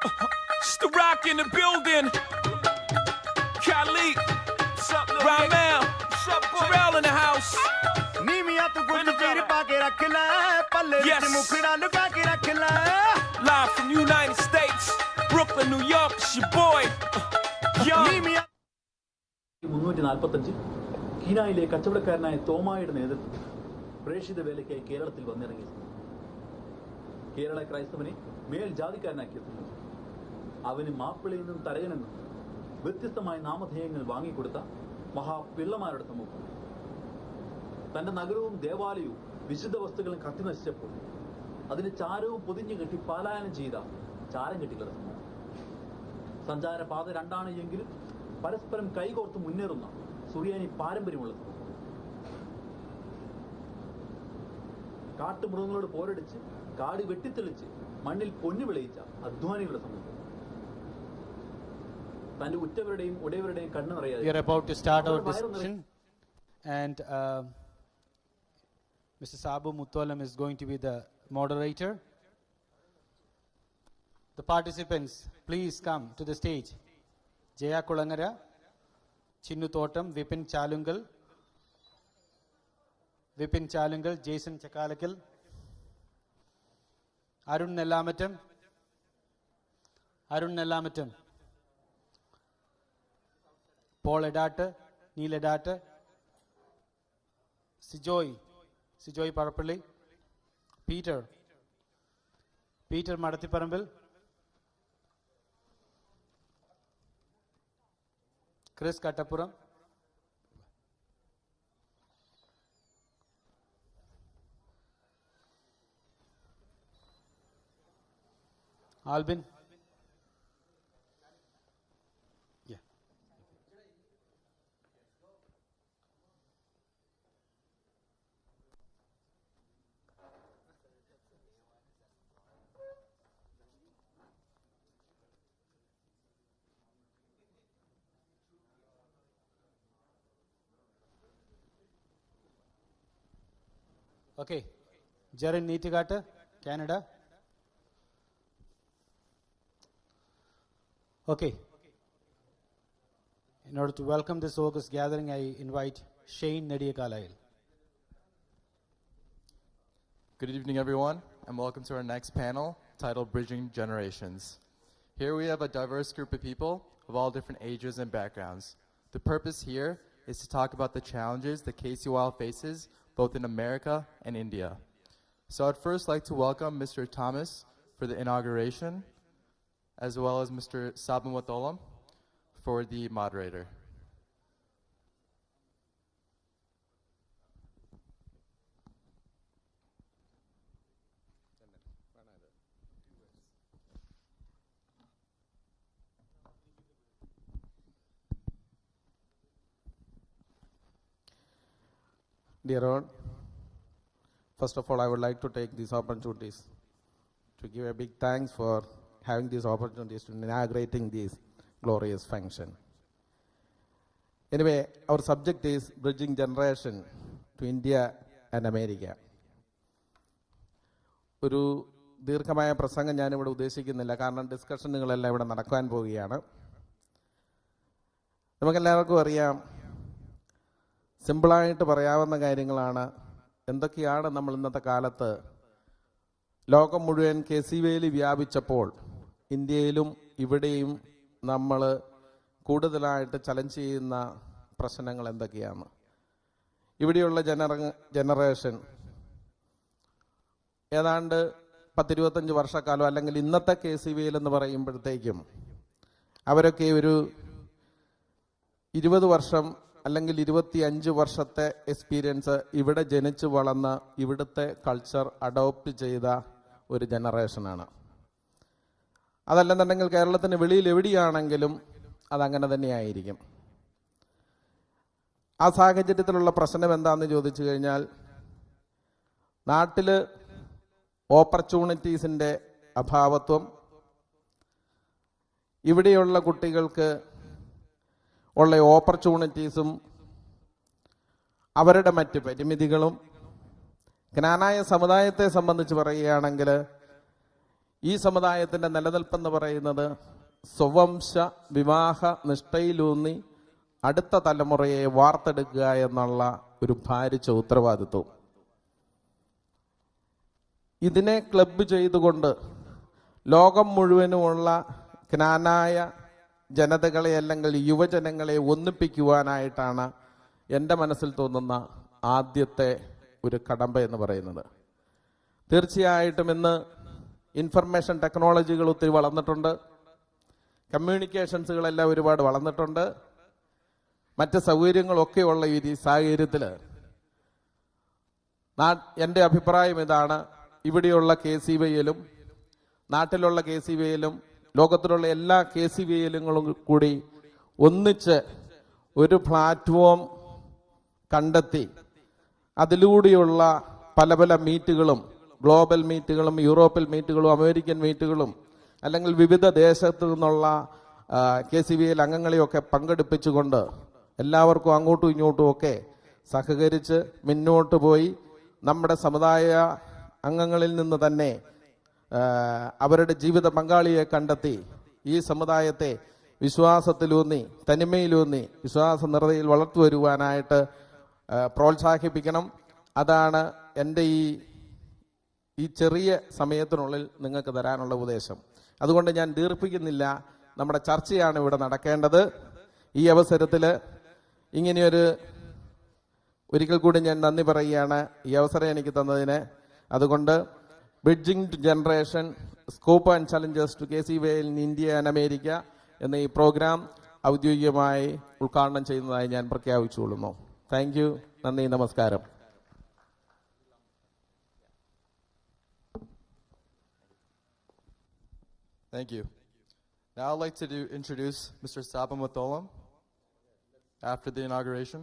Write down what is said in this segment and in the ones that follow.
It's the rock in the building. Khalid, Ramel, Terrell in the house. Yes. Live from United States, Brooklyn, New York. It's your boy. Young. 345 കീനായിലെ കച്ചവടക്കാരനായ തോമായുടെ നേതൃത്വത്തിൽ പ്രേക്ഷിത വേലയ്ക്കായി കേരളത്തിൽ വന്നിറങ്ങി. കേരള ക്രൈസ്തവനെ മേൽജാതിക്കാരനാക്കിയെത്തുന്നു. അവന് മാപ്പിളയെന്നും തരയനെന്നും വ്യത്യസ്തമായ നാമധേയങ്ങൾ വാങ്ങിക്കൊടുത്ത മഹാപിള്ളമാരുടെ സമൂഹം. തന്റെ നഗരവും ദേവാലയവും വിശുദ്ധ വസ്തുക്കളും കത്തിനശിച്ചപ്പോൾ അതിന് ചാരവും പൊതിഞ്ഞു കെട്ടി പലായനം ചെയ്ത ചാരം കെട്ടികളുടെ സമൂഹം. സഞ്ചാരപാത രണ്ടാണ് എങ്കിലും പരസ്പരം കൈകോർത്ത് മുന്നേറുന്ന സുറിയാനി പാരമ്പര്യമുള്ള സമൂഹം. കാട്ടുമൃഗങ്ങളോട് പോരടിച്ച് കാട് വെട്ടിത്തെളിച്ച് മണ്ണിൽ പൊന്നു വിളയിച്ച അധ്വാനികളുടെ സമൂഹം. തന്റെ ഉറ്റവരുടെയും ഉടയവരുടെയും കണ്ണു നിറയാതെ. We are about to start our discussion and Mr. Sabu Mutwalam is going to be the moderator. The participants, please come to the stage. Jaya Kulangara, Chinnu Thotam, Vipin Chalungal, Jason Chakalakal, Arun Nellamatam, Paul Edata, Neil Edata, Sijoy Parapalli, Peter Madathiparambil, Chris Katapuram, Albin. Yeah. Okay. Jaren Neetigata, Canada. Okay. In order to welcome this august gathering, I invite Shane Nadiakalail. Good evening, everyone, and welcome to our next panel titled Bridging Generations. Here we have a diverse group of people of all different ages and backgrounds. The purpose here is to talk about the challenges that KCYL faces both in America and India. So I'd first like to welcome Mr. Thomas for the inauguration, as well as Mr. Sabu Mutwalam for the moderator. Dear Lord, first of all, I would like to take these opportunities to give a big thanks for having these opportunities to inaugurating this glorious function. Anyway, our subject is Bridging Generation to India and America. ഒരു ദീർഘമായ പ്രസംഗം ഞാനിവിടെ ഉദ്ദേശിക്കുന്നില്ല, കാരണം ഡിസ്കഷനുകളെല്ലാം ഇവിടെ നടക്കാൻ പോവുകയാണ്. നമുക്കെല്ലാവർക്കും അറിയാം, സിമ്പിളായിട്ട് പറയാവുന്ന കാര്യങ്ങളാണ്. എന്തൊക്കെയാണ് നമ്മൾ ഇന്നത്തെ കാലത്ത് ലോകം മുഴുവൻ KCVയിൽ വ്യാപിച്ചപ്പോൾ ഇന്ത്യയിലും ഇവിടെയും നമ്മൾ കൂടുതലായിട്ട് ചലഞ്ച് ചെയ്യുന്ന പ്രശ്നങ്ങൾ എന്തൊക്കെയാണ്? ഇവിടെയുള്ള ജനറേഷൻ ഏതാണ്ട് 10-25 വർഷക്കാലം, അല്ലെങ്കിൽ ഇന്നത്തെ KCVയിൽ എന്ന് പറയുമ്പോഴത്തേക്കും അവരൊക്കെ ഒരു 20 വർഷം അല്ലെങ്കിൽ 25 വർഷത്തെ എക്സ്പീരിയൻസ് ഇവിടെ ജനിച്ചു വളർന്ന് ഇവിടുത്തെ കൾച്ചർ അഡോപ്റ്റ് ചെയ്ത ഒരു ജനറേഷനാണ്. അതല്ലെന്നുണ്ടെങ്കിൽ കേരളത്തിന് വെളിയിൽ എവിടെയാണെങ്കിലും അതങ്ങനെ തന്നെയായിരിക്കും. ആ സാഹചര്യത്തിലുള്ള പ്രശ്നം എന്താണെന്ന് ചോദിച്ചു കഴിഞ്ഞാൽ, നാട്ടിൽ ഓപ്പർച്യൂണിറ്റീസിൻ്റെ അഭാവത്വം, ഇവിടെയുള്ള കുട്ടികൾക്ക് ഉള്ള ഓപ്പർച്യൂണിറ്റീസും അവരുടെ മറ്റ് പരിമിതികളും, ജ്ഞാനായ സമുദായത്തെ സംബന്ധിച്ച് പറയുകയാണെങ്കിൽ ഈ സമുദായത്തിൻ്റെ നിലനിൽപ്പെന്ന് പറയുന്നത് സ്വവംശ വിവാഹ നിഷ്ഠയിലൂന്നി അടുത്ത തലമുറയെ വാർത്തെടുക്കുക എന്നുള്ള ഒരു ഭാരിച്ച ഉത്തരവാദിത്വം. ഇതിനെ ക്ലബ്ബ് ചെയ്തുകൊണ്ട് ലോകം മുഴുവനുമുള്ള ജ്ഞാനായ ജനതകളെ അല്ലെങ്കിൽ യുവജനങ്ങളെ ഒന്നിപ്പിക്കുവാനായിട്ടാണ് എൻ്റെ മനസ്സിൽ തോന്നുന്ന ആദ്യത്തെ ഒരു കടമ്പ എന്ന് പറയുന്നത്. തീർച്ചയായിട്ടും ഇന്ന് ഇൻഫർമേഷൻ ടെക്നോളജികൾ ഒത്തിരി വളർന്നിട്ടുണ്ട്, കമ്മ്യൂണിക്കേഷൻസുകളെല്ലാം ഒരുപാട് വളർന്നിട്ടുണ്ട്. മറ്റ് സൗകര്യങ്ങളൊക്കെയുള്ള ഈ സാഹചര്യത്തിൽ എൻ്റെ അഭിപ്രായം ഇതാണ്, ഇവിടെയുള്ള KCVയിലും നാട്ടിലുള്ള KCVയിലും ലോകത്തിലുള്ള എല്ലാ KCVയിലും കൂടി ഒന്നിച്ച് ഒരു പ്ലാറ്റ്ഫോം കണ്ടെത്തി അതിലൂടെയുള്ള പല പല മീറ്റുകളും, ഗ്ലോബൽ മീറ്റുകളും യൂറോപ്യൻ മീറ്റുകളും അമേരിക്കൻ മീറ്റുകളും അല്ലെങ്കിൽ വിവിധ ദേശത്തു നിന്നുള്ള KCVയിൽ അംഗങ്ങളെയൊക്കെ പങ്കെടുപ്പിച്ചുകൊണ്ട് എല്ലാവർക്കും അങ്ങോട്ടും ഇങ്ങോട്ടും ഒക്കെ സഹകരിച്ച് മുന്നോട്ട് പോയി നമ്മുടെ സമുദായ അംഗങ്ങളിൽ നിന്ന് തന്നെ അവരുടെ ജീവിത പങ്കാളിയെ കണ്ടെത്തി ഈ സമുദായത്തെ വിശ്വാസത്തിലൂന്നി തനിമയിലൂന്നി വിശ്വാസ നിറതയിൽ വളർത്തു വരുവാനായിട്ട് പ്രോത്സാഹിപ്പിക്കണം. അതാണ് എൻ്റെ ഈ ചെറിയ സമയത്തിനുള്ളിൽ നിങ്ങൾക്ക് തരാനുള്ള ഉപദേശം. അതുകൊണ്ട് ഞാൻ ദീർഘിപ്പിക്കുന്നില്ല, നമ്മുടെ ചർച്ചയാണ് ഇവിടെ നടക്കേണ്ടത്. ഈ അവസരത്തിൽ ഒരിക്കൽ കൂടി ഞാൻ നന്ദി പറയുകയാണ് ഈ അവസരം എനിക്ക് തന്നതിന്. അതുകൊണ്ട് bridging to generation scope and challenges to KCV in India and America എന്ന ഈ പ്രോഗ്രാം ഔദ്യോഗികമായി ഉദ്ഘാടനം ചെയ്യുന്നതായി ഞാൻ പ്രഖ്യാപിച്ചുകൊള്ളുന്നു. Thank you. നന്ദി, നമസ്കാരം. Thank you. Now I'd like to introduce Mr. Sabamatholam after the inauguration.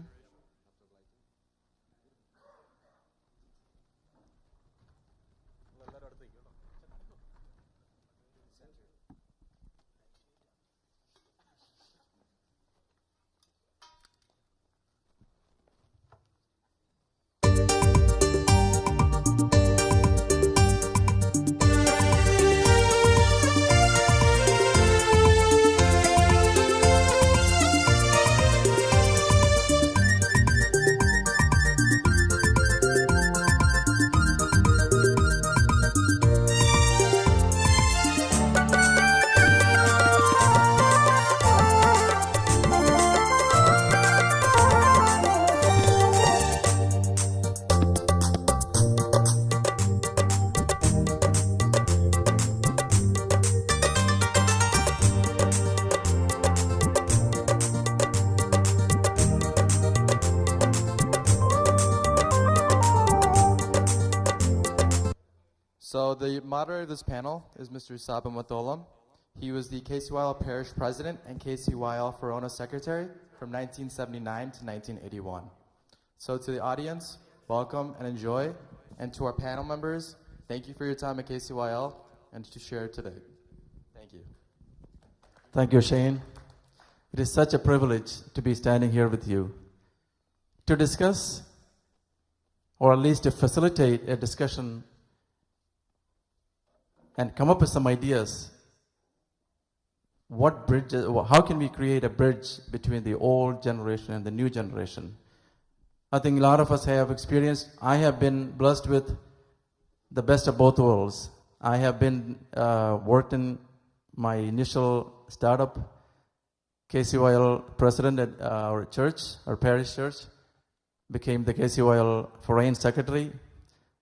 So the moderator of this panel is Mr. Sabamatholam. He was the KCYL Parish President and KCYL Verona Secretary from 1979 to 1981. So to the audience, welcome and enjoy. And to our panel members, thank you for your time at KCYL and to share today. Thank you. Thank you, Shane. It is such a privilege to be standing here with you to discuss, or at least to facilitate a discussion and come up with some ideas. How can we create a bridge between the old generation and the new generation? I think a lot of us have experienced, I have been blessed with the best of both worlds. I have been worked in my initial startup, KCYL president at our church, our parish church, became the KCYL foreign secretary.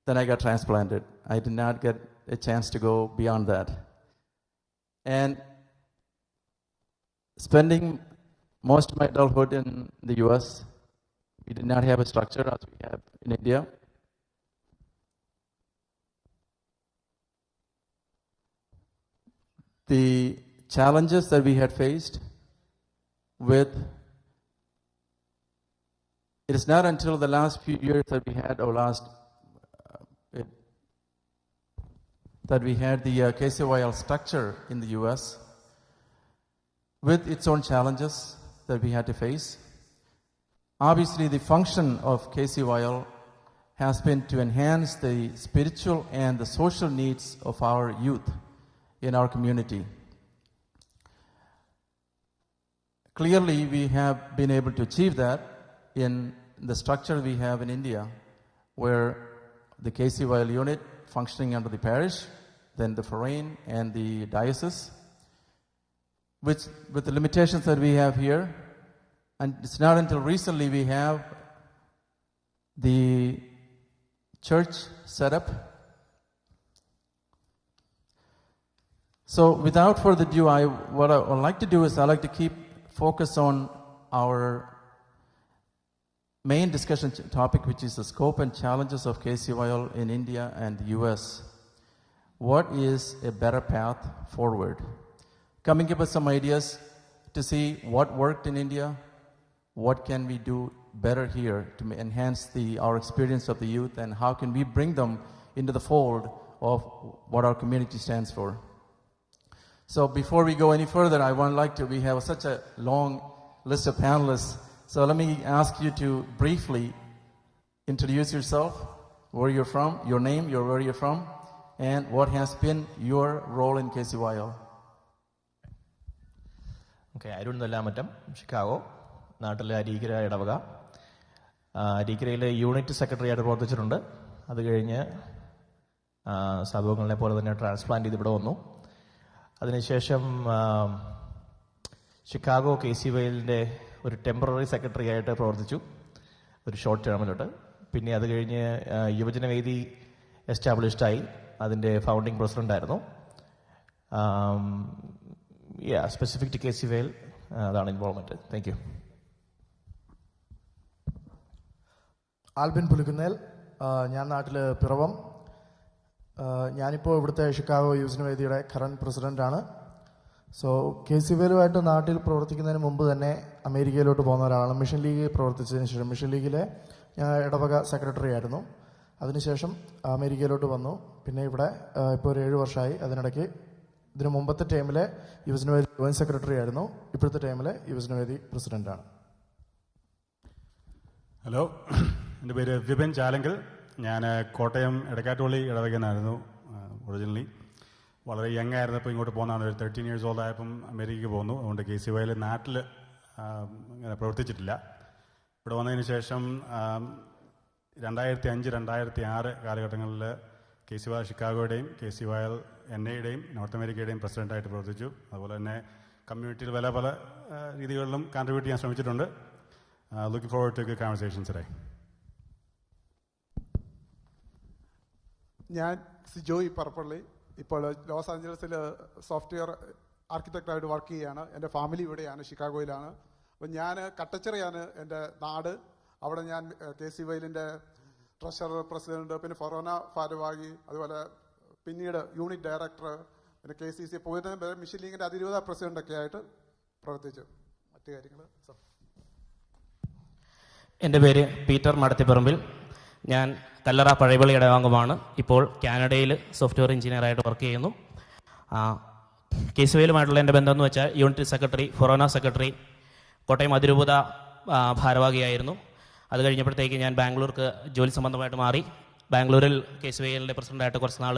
Then I got transplanted. I did not get a chance to go beyond that. And spending most of my adulthood in the US, we did not have a structure as we have in India. The challenges that we had faced with, it is not until the last few years that we had the KCYL structure in the US with its own challenges that we had to face. Obviously, the function of KCYL has been to enhance the spiritual and the social needs of our youth in our community. Clearly, we have been able to achieve that in the structure we have in India, where the KCYL unit functioning under the parish, then the foreign and the diocese, which with the limitations that we have here, and it's not until recently we have the church set up. So without further ado, what I would like to do is I like to keep focus on our main discussion topic, which is the scope and challenges of KCYL in India and the US. What is a better path forward? Coming up with some ideas to see what worked in India, what can we do better here to enhance our experience of the youth, and how can we bring them into the fold of what our community stands for. So before we go any further, we have such a long list of panelists, so let me ask you to briefly introduce yourself, where you're from, your name, where you're from, and what has been your role in KCYL. Okay, I don't know Chicago. നാട്ടിലെ അരീക്കര ഇടവക അരീക്കരയിലെ unit secretary ആയിട്ട് പ്രവർത്തിച്ചിട്ടുണ്ട്. അത് കഴിഞ്ഞ് സംഭവങ്ങളെ പോലെ തന്നെ transplant ചെയ്ത് ഇവിടെ വന്നു. അതിനുശേഷം ഷിക്കാഗോ KCYLന്റെ ഒരു ടെമ്പററി സെക്രട്ടറി ആയിട്ട് പ്രവർത്തിച്ചു ഒരു ഷോർട്ട് ടേമിലോട്ട്. പിന്നെ അത് കഴിഞ്ഞ് യുവജനവേദി എസ്റ്റാബ്ലിഷ്ഡായി, അതിൻ്റെ ഫൗണ്ടിങ് പ്രസിഡൻ്റായിരുന്നു. സ്പെസിഫിക് ടു KCYL അതാണ് involvement. Thank you. Albin Pulikkunnel, ഞാൻ നാട്ടിൽ പിറവം. ഞാനിപ്പോൾ ഇവിടുത്തെ ഷിക്കാഗോ യുവജനവേദിയുടെ കറണ്ട് പ്രസിഡൻ്റാണ്. സോ KCYLുമായിട്ട് നാട്ടിൽ പ്രവർത്തിക്കുന്നതിന് മുമ്പ് തന്നെ അമേരിക്കയിലോട്ട് പോകുന്ന ഒരാളാണ്. മിഷൻ ലീഗ് പ്രവർത്തിച്ചതിന് ശേഷം മിഷൻ ലീഗിലെ ഞാൻ ഇടവക സെക്രട്ടറി ആയിരുന്നു. അതിനുശേഷം അമേരിക്കയിലോട്ട് വന്നു. പിന്നെ ഇവിടെ ഇപ്പോൾ ഒരു 7 വർഷമായി. അതിനിടയ്ക്ക് ഇതിന് മുമ്പത്തെ ടൈമിലെ യുവജനവേദി ജോയിൻറ്റ് സെക്രട്ടറി ആയിരുന്നു. ഇപ്പോഴത്തെ ടൈമിലെ യുവജനവേദി പ്രസിഡൻ്റാണ്. ഹലോ, എൻ്റെ പേര് വിപിൻ ചാലങ്കൽ. ഞാൻ കോട്ടയം എടക്കാട്ടുപള്ളി ഇടവകനായിരുന്നു ഒറിജിനലി. വളരെ യങ് ആയിരുന്നപ്പോൾ ഇങ്ങോട്ട് പോകുന്നതാണ്. ഒരു 13 years old ആയപ്പം അമേരിക്കയ്ക്ക് പോന്നു. അതുകൊണ്ട് KCYL നാട്ടിൽ അങ്ങനെ പ്രവർത്തിച്ചിട്ടില്ല. ഇവിടെ വന്നതിന് ശേഷം 2005-2006 കാലഘട്ടങ്ങളിൽ KCYL ഷിക്കാഗോയുടെയും KCYL NAയുടെയും നോർത്ത് അമേരിക്കയുടെയും പ്രസിഡൻ്റായിട്ട് പ്രവർത്തിച്ചു. അതുപോലെ തന്നെ കമ്മ്യൂണിറ്റിയിൽ പല രീതികളിലും കോൺട്രിബ്യൂട്ട് ചെയ്യാൻ ശ്രമിച്ചിട്ടുണ്ട്. Looking forward to a good conversation today. ഞാൻ സിജോയ് പറപ്പള്ളി. ഇപ്പോൾ ലോസ് ആഞ്ചലസിൽ സോഫ്റ്റ്വെയർ ആർക്കിടെക്റ്റായിട്ട് വർക്ക് ചെയ്യുകയാണ്. എൻ്റെ ഫാമിലി ഇവിടെയാണ്, ഷിക്കാഗോയിലാണ്. അപ്പം ഞാൻ കട്ടച്ചിറയാണ് എൻ്റെ നാട്. അവിടെ ഞാൻ KCYLൻ്റെ ട്രഷറർ, പ്രസിഡന്റ്, പിന്നെ ഫൊറോന ഭാരവാഹി, അതുപോലെ പിന്നീട് യൂണിറ്റ് ഡയറക്ടർ, പിന്നെ KCC പോയിട്ട് മിഷൻ ലീഗിൻ്റെ അതിരൂപത പ്രസിഡൻ്റൊക്കെ ആയിട്ട് പ്രവർത്തിച്ചു. മറ്റു കാര്യങ്ങൾ എൻ്റെ പേര് പീറ്റർ മടത്തിപ്പറമ്പിൽ. ഞാൻ കല്ലറ പഴയപള്ളി ഇടവാംഗമാണ്. ഇപ്പോൾ കാനഡയിൽ സോഫ്റ്റ്വെയർ എഞ്ചിനീയറായിട്ട് വർക്ക് ചെയ്യുന്നു. KCYLുമായിട്ടുള്ള എൻ്റെ ബന്ധം എന്ന് വെച്ചാൽ യൂണിറ്റ് സെക്രട്ടറി, ഫൊറോന സെക്രട്ടറി, കോട്ടയം അതിരൂപത ഭാരവാഹിയായിരുന്നു. അത് കഴിഞ്ഞപ്പോഴത്തേക്ക് ഞാൻ ബാംഗ്ലൂർക്ക് ജോലി സംബന്ധമായിട്ട് മാറി. ബാംഗ്ലൂരിൽ KCYLൻ്റെ പ്രസിഡൻ്റായിട്ട് കുറച്ച് നാൾ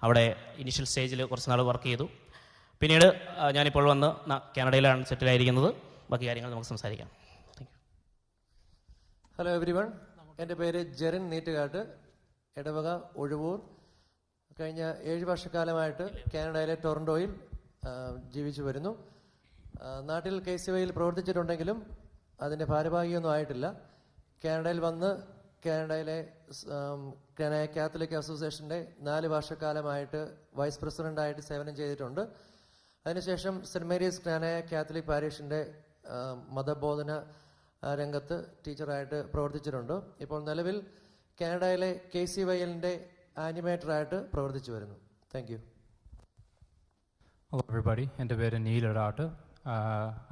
അവിടെ ഇനീഷ്യൽ സ്റ്റേജിൽ കുറച്ച് നാൾ വർക്ക് ചെയ്തു. പിന്നീട് ഞാനിപ്പോൾ വന്ന് കാനഡയിലാണ് സെറ്റിലായിരിക്കുന്നത്. ബാക്കി കാര്യങ്ങൾ നമുക്ക് സംസാരിക്കാം. ഹലോ എവരിവൺ, എൻ്റെ പേര് ജെറിൻ നീറ്റുകാട്ട്, ഇടവക ഒഴുവൂർ. കഴിഞ്ഞ 7 വർഷക്കാലമായിട്ട് കാനഡയിലെ ടൊറൻറ്റോയിൽ ജീവിച്ചു വരുന്നു. നാട്ടിൽ KCYL പ്രവർത്തിച്ചിട്ടുണ്ടെങ്കിലും അതിൻ്റെ ഭാരവാഹിയൊന്നും ആയിട്ടില്ല. കാനഡയിൽ വന്ന് കാനഡയിലെ കാത്തലിക് അസോസിയേഷൻ്റെ 4 വർഷക്കാലമായിട്ട് വൈസ് പ്രസിഡൻ്റായിട്ട് സേവനം ചെയ്തിട്ടുണ്ട്. അതിനുശേഷം സെൻറ്റ് മേരീസ് ക്നാനായ കാത്തലിക് പാരീഷിൻ്റെ മതബോധന രംഗത്ത് ടീച്ചറായിട്ട് പ്രവർത്തിച്ചിട്ടുണ്ട്. ഇപ്പോൾ നിലവിൽ കാനഡയിലെ KCYLൻ്റെ ആനിമേറ്ററായിട്ട് പ്രവർത്തിച്ചു വരുന്നു. Thank you. Hello everybody, എൻ്റെ പേര് Neil അറാട്ട്.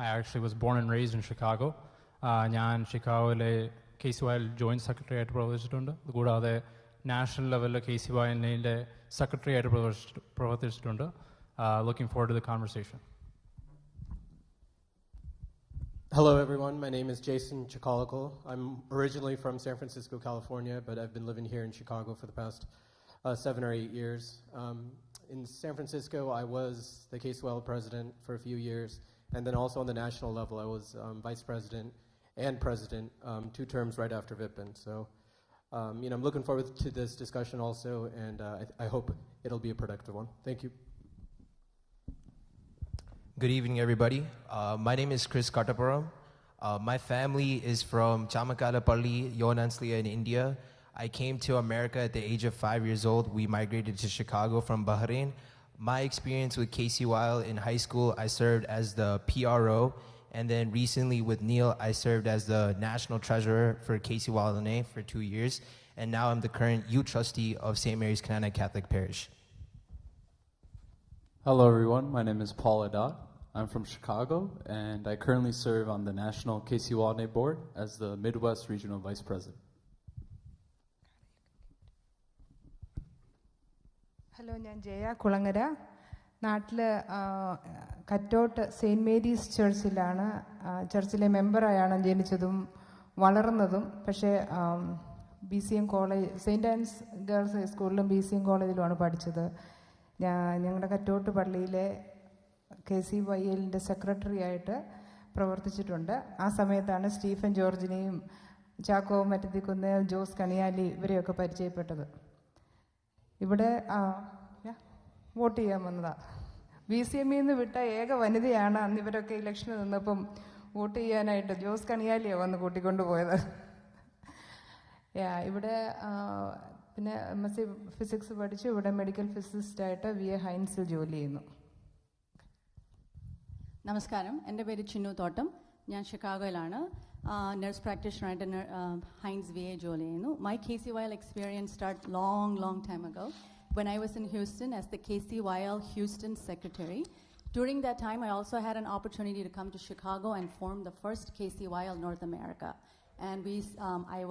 I actually was born and raised in Chicago. ഞാൻ ഷിക്കാഗോയിലെ KCYL ജോയിൻറ്റ് സെക്രട്ടറി ആയിട്ട് പ്രവർത്തിച്ചിട്ടുണ്ട്. കൂടാതെ നാഷണൽ ലെവലിലെ KCYLൻ്റെ സെക്രട്ടറി ആയിട്ട് പ്രവർത്തിച്ചിട്ടുണ്ട്. Looking forward to the conversation. Hello everyone, my name is Jason Chicolico. I'm originally from San Francisco, California, but I've been living here in Chicago for the past 7 or 8 years. in San Francisco, I was the KSWL president for a few years, and then also on the national level, I was vice president and president 2 terms right after Vipin. So, I'm looking forward to this discussion also, and I hope it'll be a productive one. Thank you. Good evening, everybody. My name is Chris Katapuram. My family is from Chamakalapalli, Yonansliya in India. I came to America at the age of 5 years old. We migrated to Chicago from Bahrain. My experience with KCYL in high school, I served as the PRO, and then recently with Neil, I served as the National Treasurer for KCYLNA for 2 years, and now I'm the current youth trustee of St. Mary's Kanana Catholic Parish. Hello everyone, my name is Paul Adat. I'm from Chicago, and I currently serve on the National KCYLNA Board as the Midwest Regional Vice President. Hello, ഞാൻ ജയ കുളങ്ങര. നാട്ടിൽ Kattot saint Mary's ചർച്ചിലാണ്, ചർച്ചിലെ മെമ്പറായാണ് ജനിച്ചതും വളർന്നതും. പക്ഷേ BCM college, saint Ann's girls ഹൈസ്കൂളിലും BCM കോളേജിലുമാണ് പഠിച്ചത്. ഞങ്ങളുടെ കറ്റോട്ട് പള്ളിയിലെ KCYLൻ്റെ സെക്രട്ടറി ആയിട്ട് പ്രവർത്തിച്ചിട്ടുണ്ട്. ആ സമയത്താണ് സ്റ്റീഫൻ ജോർജിനെയും ചാക്കോ മറ്റത്തിക്കുന്നേൽ, ജോസ് കണിയാലി ഇവരെയൊക്കെ പരിചയപ്പെട്ടത്. ഇവിടെ വോട്ട് ചെയ്യാൻ വന്നതാണ്. BCMയിൽ നിന്ന് വിട്ട ഏക വനിതയാണ്. അന്ന് ഇവരൊക്കെ ഇലക്ഷന് നിന്നപ്പം വോട്ട് ചെയ്യാനായിട്ട് ജോസ് കണിയാലിയാണ് വന്ന് കൂട്ടിക്കൊണ്ടുപോയത്. ഇവിടെ പിന്നെ MSc ഫിസിക്സ് പഠിച്ചു. ഇവിടെ മെഡിക്കൽ ഫിസിസിസ്റ്റായിട്ട് VA ഹൈൻസിൽ ജോലി ചെയ്യുന്നു. നമസ്കാരം, എൻ്റെ പേര് ചിന്നു തോട്ടം. ഞാൻ ഷിക്കാഗോയിലാണ് നഴ്സ് പ്രാക്ടീഷണറായിട്ട് ഹൈൻസ് VA ജോലി ചെയ്യുന്നു. My KCYL experience started long time ago when I was in Houston as the KCYL Houston secretary. During that time, I also had an opportunity to come to Chicago and form the first KCYL North America. And I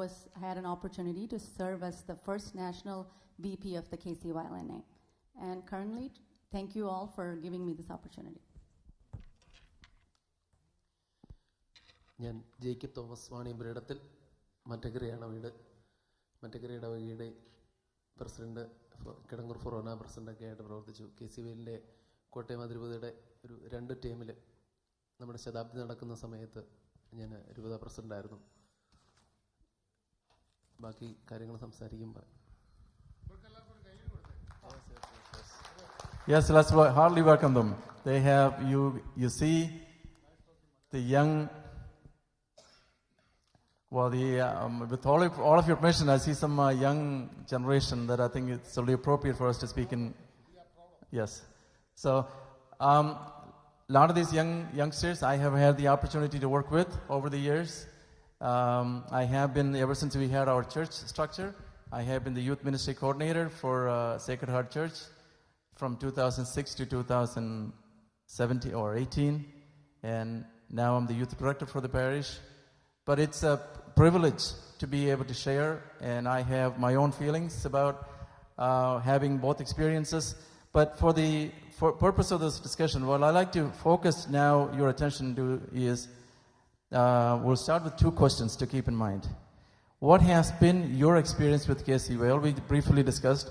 had an opportunity to serve as the first national VP of the KCYLNA. And currently, thank you all for giving me this opportunity. ഞാൻ Jacob Thomas വാണിയമ്പുരയിടത്തിൽ മറ്റക്കരയാണ് വീട്. മറ്റക്കരയുടെ വകയുടെ president, Kidangoor ഫൊറോന പ്രസിഡൻ്റൊക്കെ ആയിട്ട് പ്രവർത്തിച്ചു. KCYLൻ്റെ കോട്ടയം അതിരൂപതയുടെ ഒരു 2 ടീമിൽ നമ്മുടെ ശതാബ്ദി നടക്കുന്ന സമയത്ത് ഞാൻ രൂപത പ്രസിഡൻ്റായിരുന്നു. ബാക്കി കാര്യങ്ങൾ സംസാരിക്കുമ്പോൾ Yes, let's hardly welcome them. They have, you see the young, well, with all of your permission, I see some young generation that I think it's only appropriate for us to speak in. Yes. So, a lot of these youngsters I have had the opportunity to work with over the years. I have been, ever since we had our church structure, I have been the youth ministry coordinator for Sacred Heart Church from 2006 to 2017 or 18, and now I'm the youth director for the parish. But it's a privilege to be able to share, and I have my own feelings about having both experiences. But for purpose of this discussion, what I like to focus now your attention to is, we'll start with 2 questions to keep in mind. What has been your experience with KCYL? We briefly discussed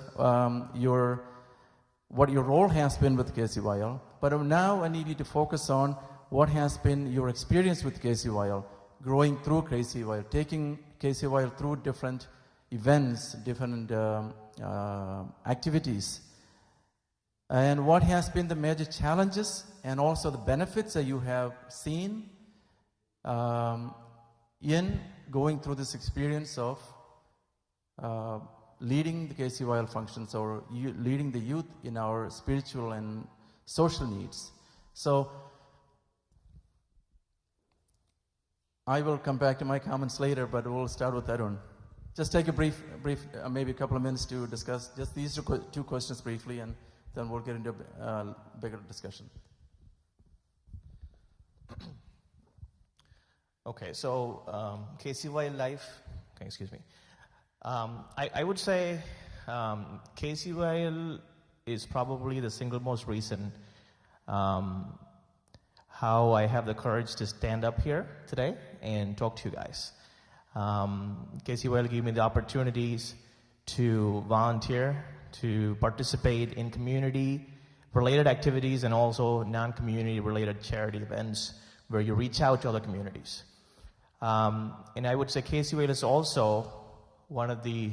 what your role has been with KCYL, but now I need you to focus on what has been your experience with KCYL, growing through KCYL, taking KCYL through different events, different activities, and what has been the major challenges and also the benefits that you have seen in going through this experience of leading the KCYL functions or leading the youth in our spiritual and social needs. So I will come back to my comments later, but we'll start with Arun. Just take a brief, maybe a couple of minutes to discuss just these 2 questions briefly, and then we'll get into a bigger discussion. Okay, so KCYL life, okay, excuse me. I would say KCYL is probably the single most recent how I have the courage to stand up here today and talk to you guys. KCYL gave me the opportunities to volunteer to participate in community-related activities and also non-community-related charity events where you reach out to other communities. And I would say KCWL is also one of the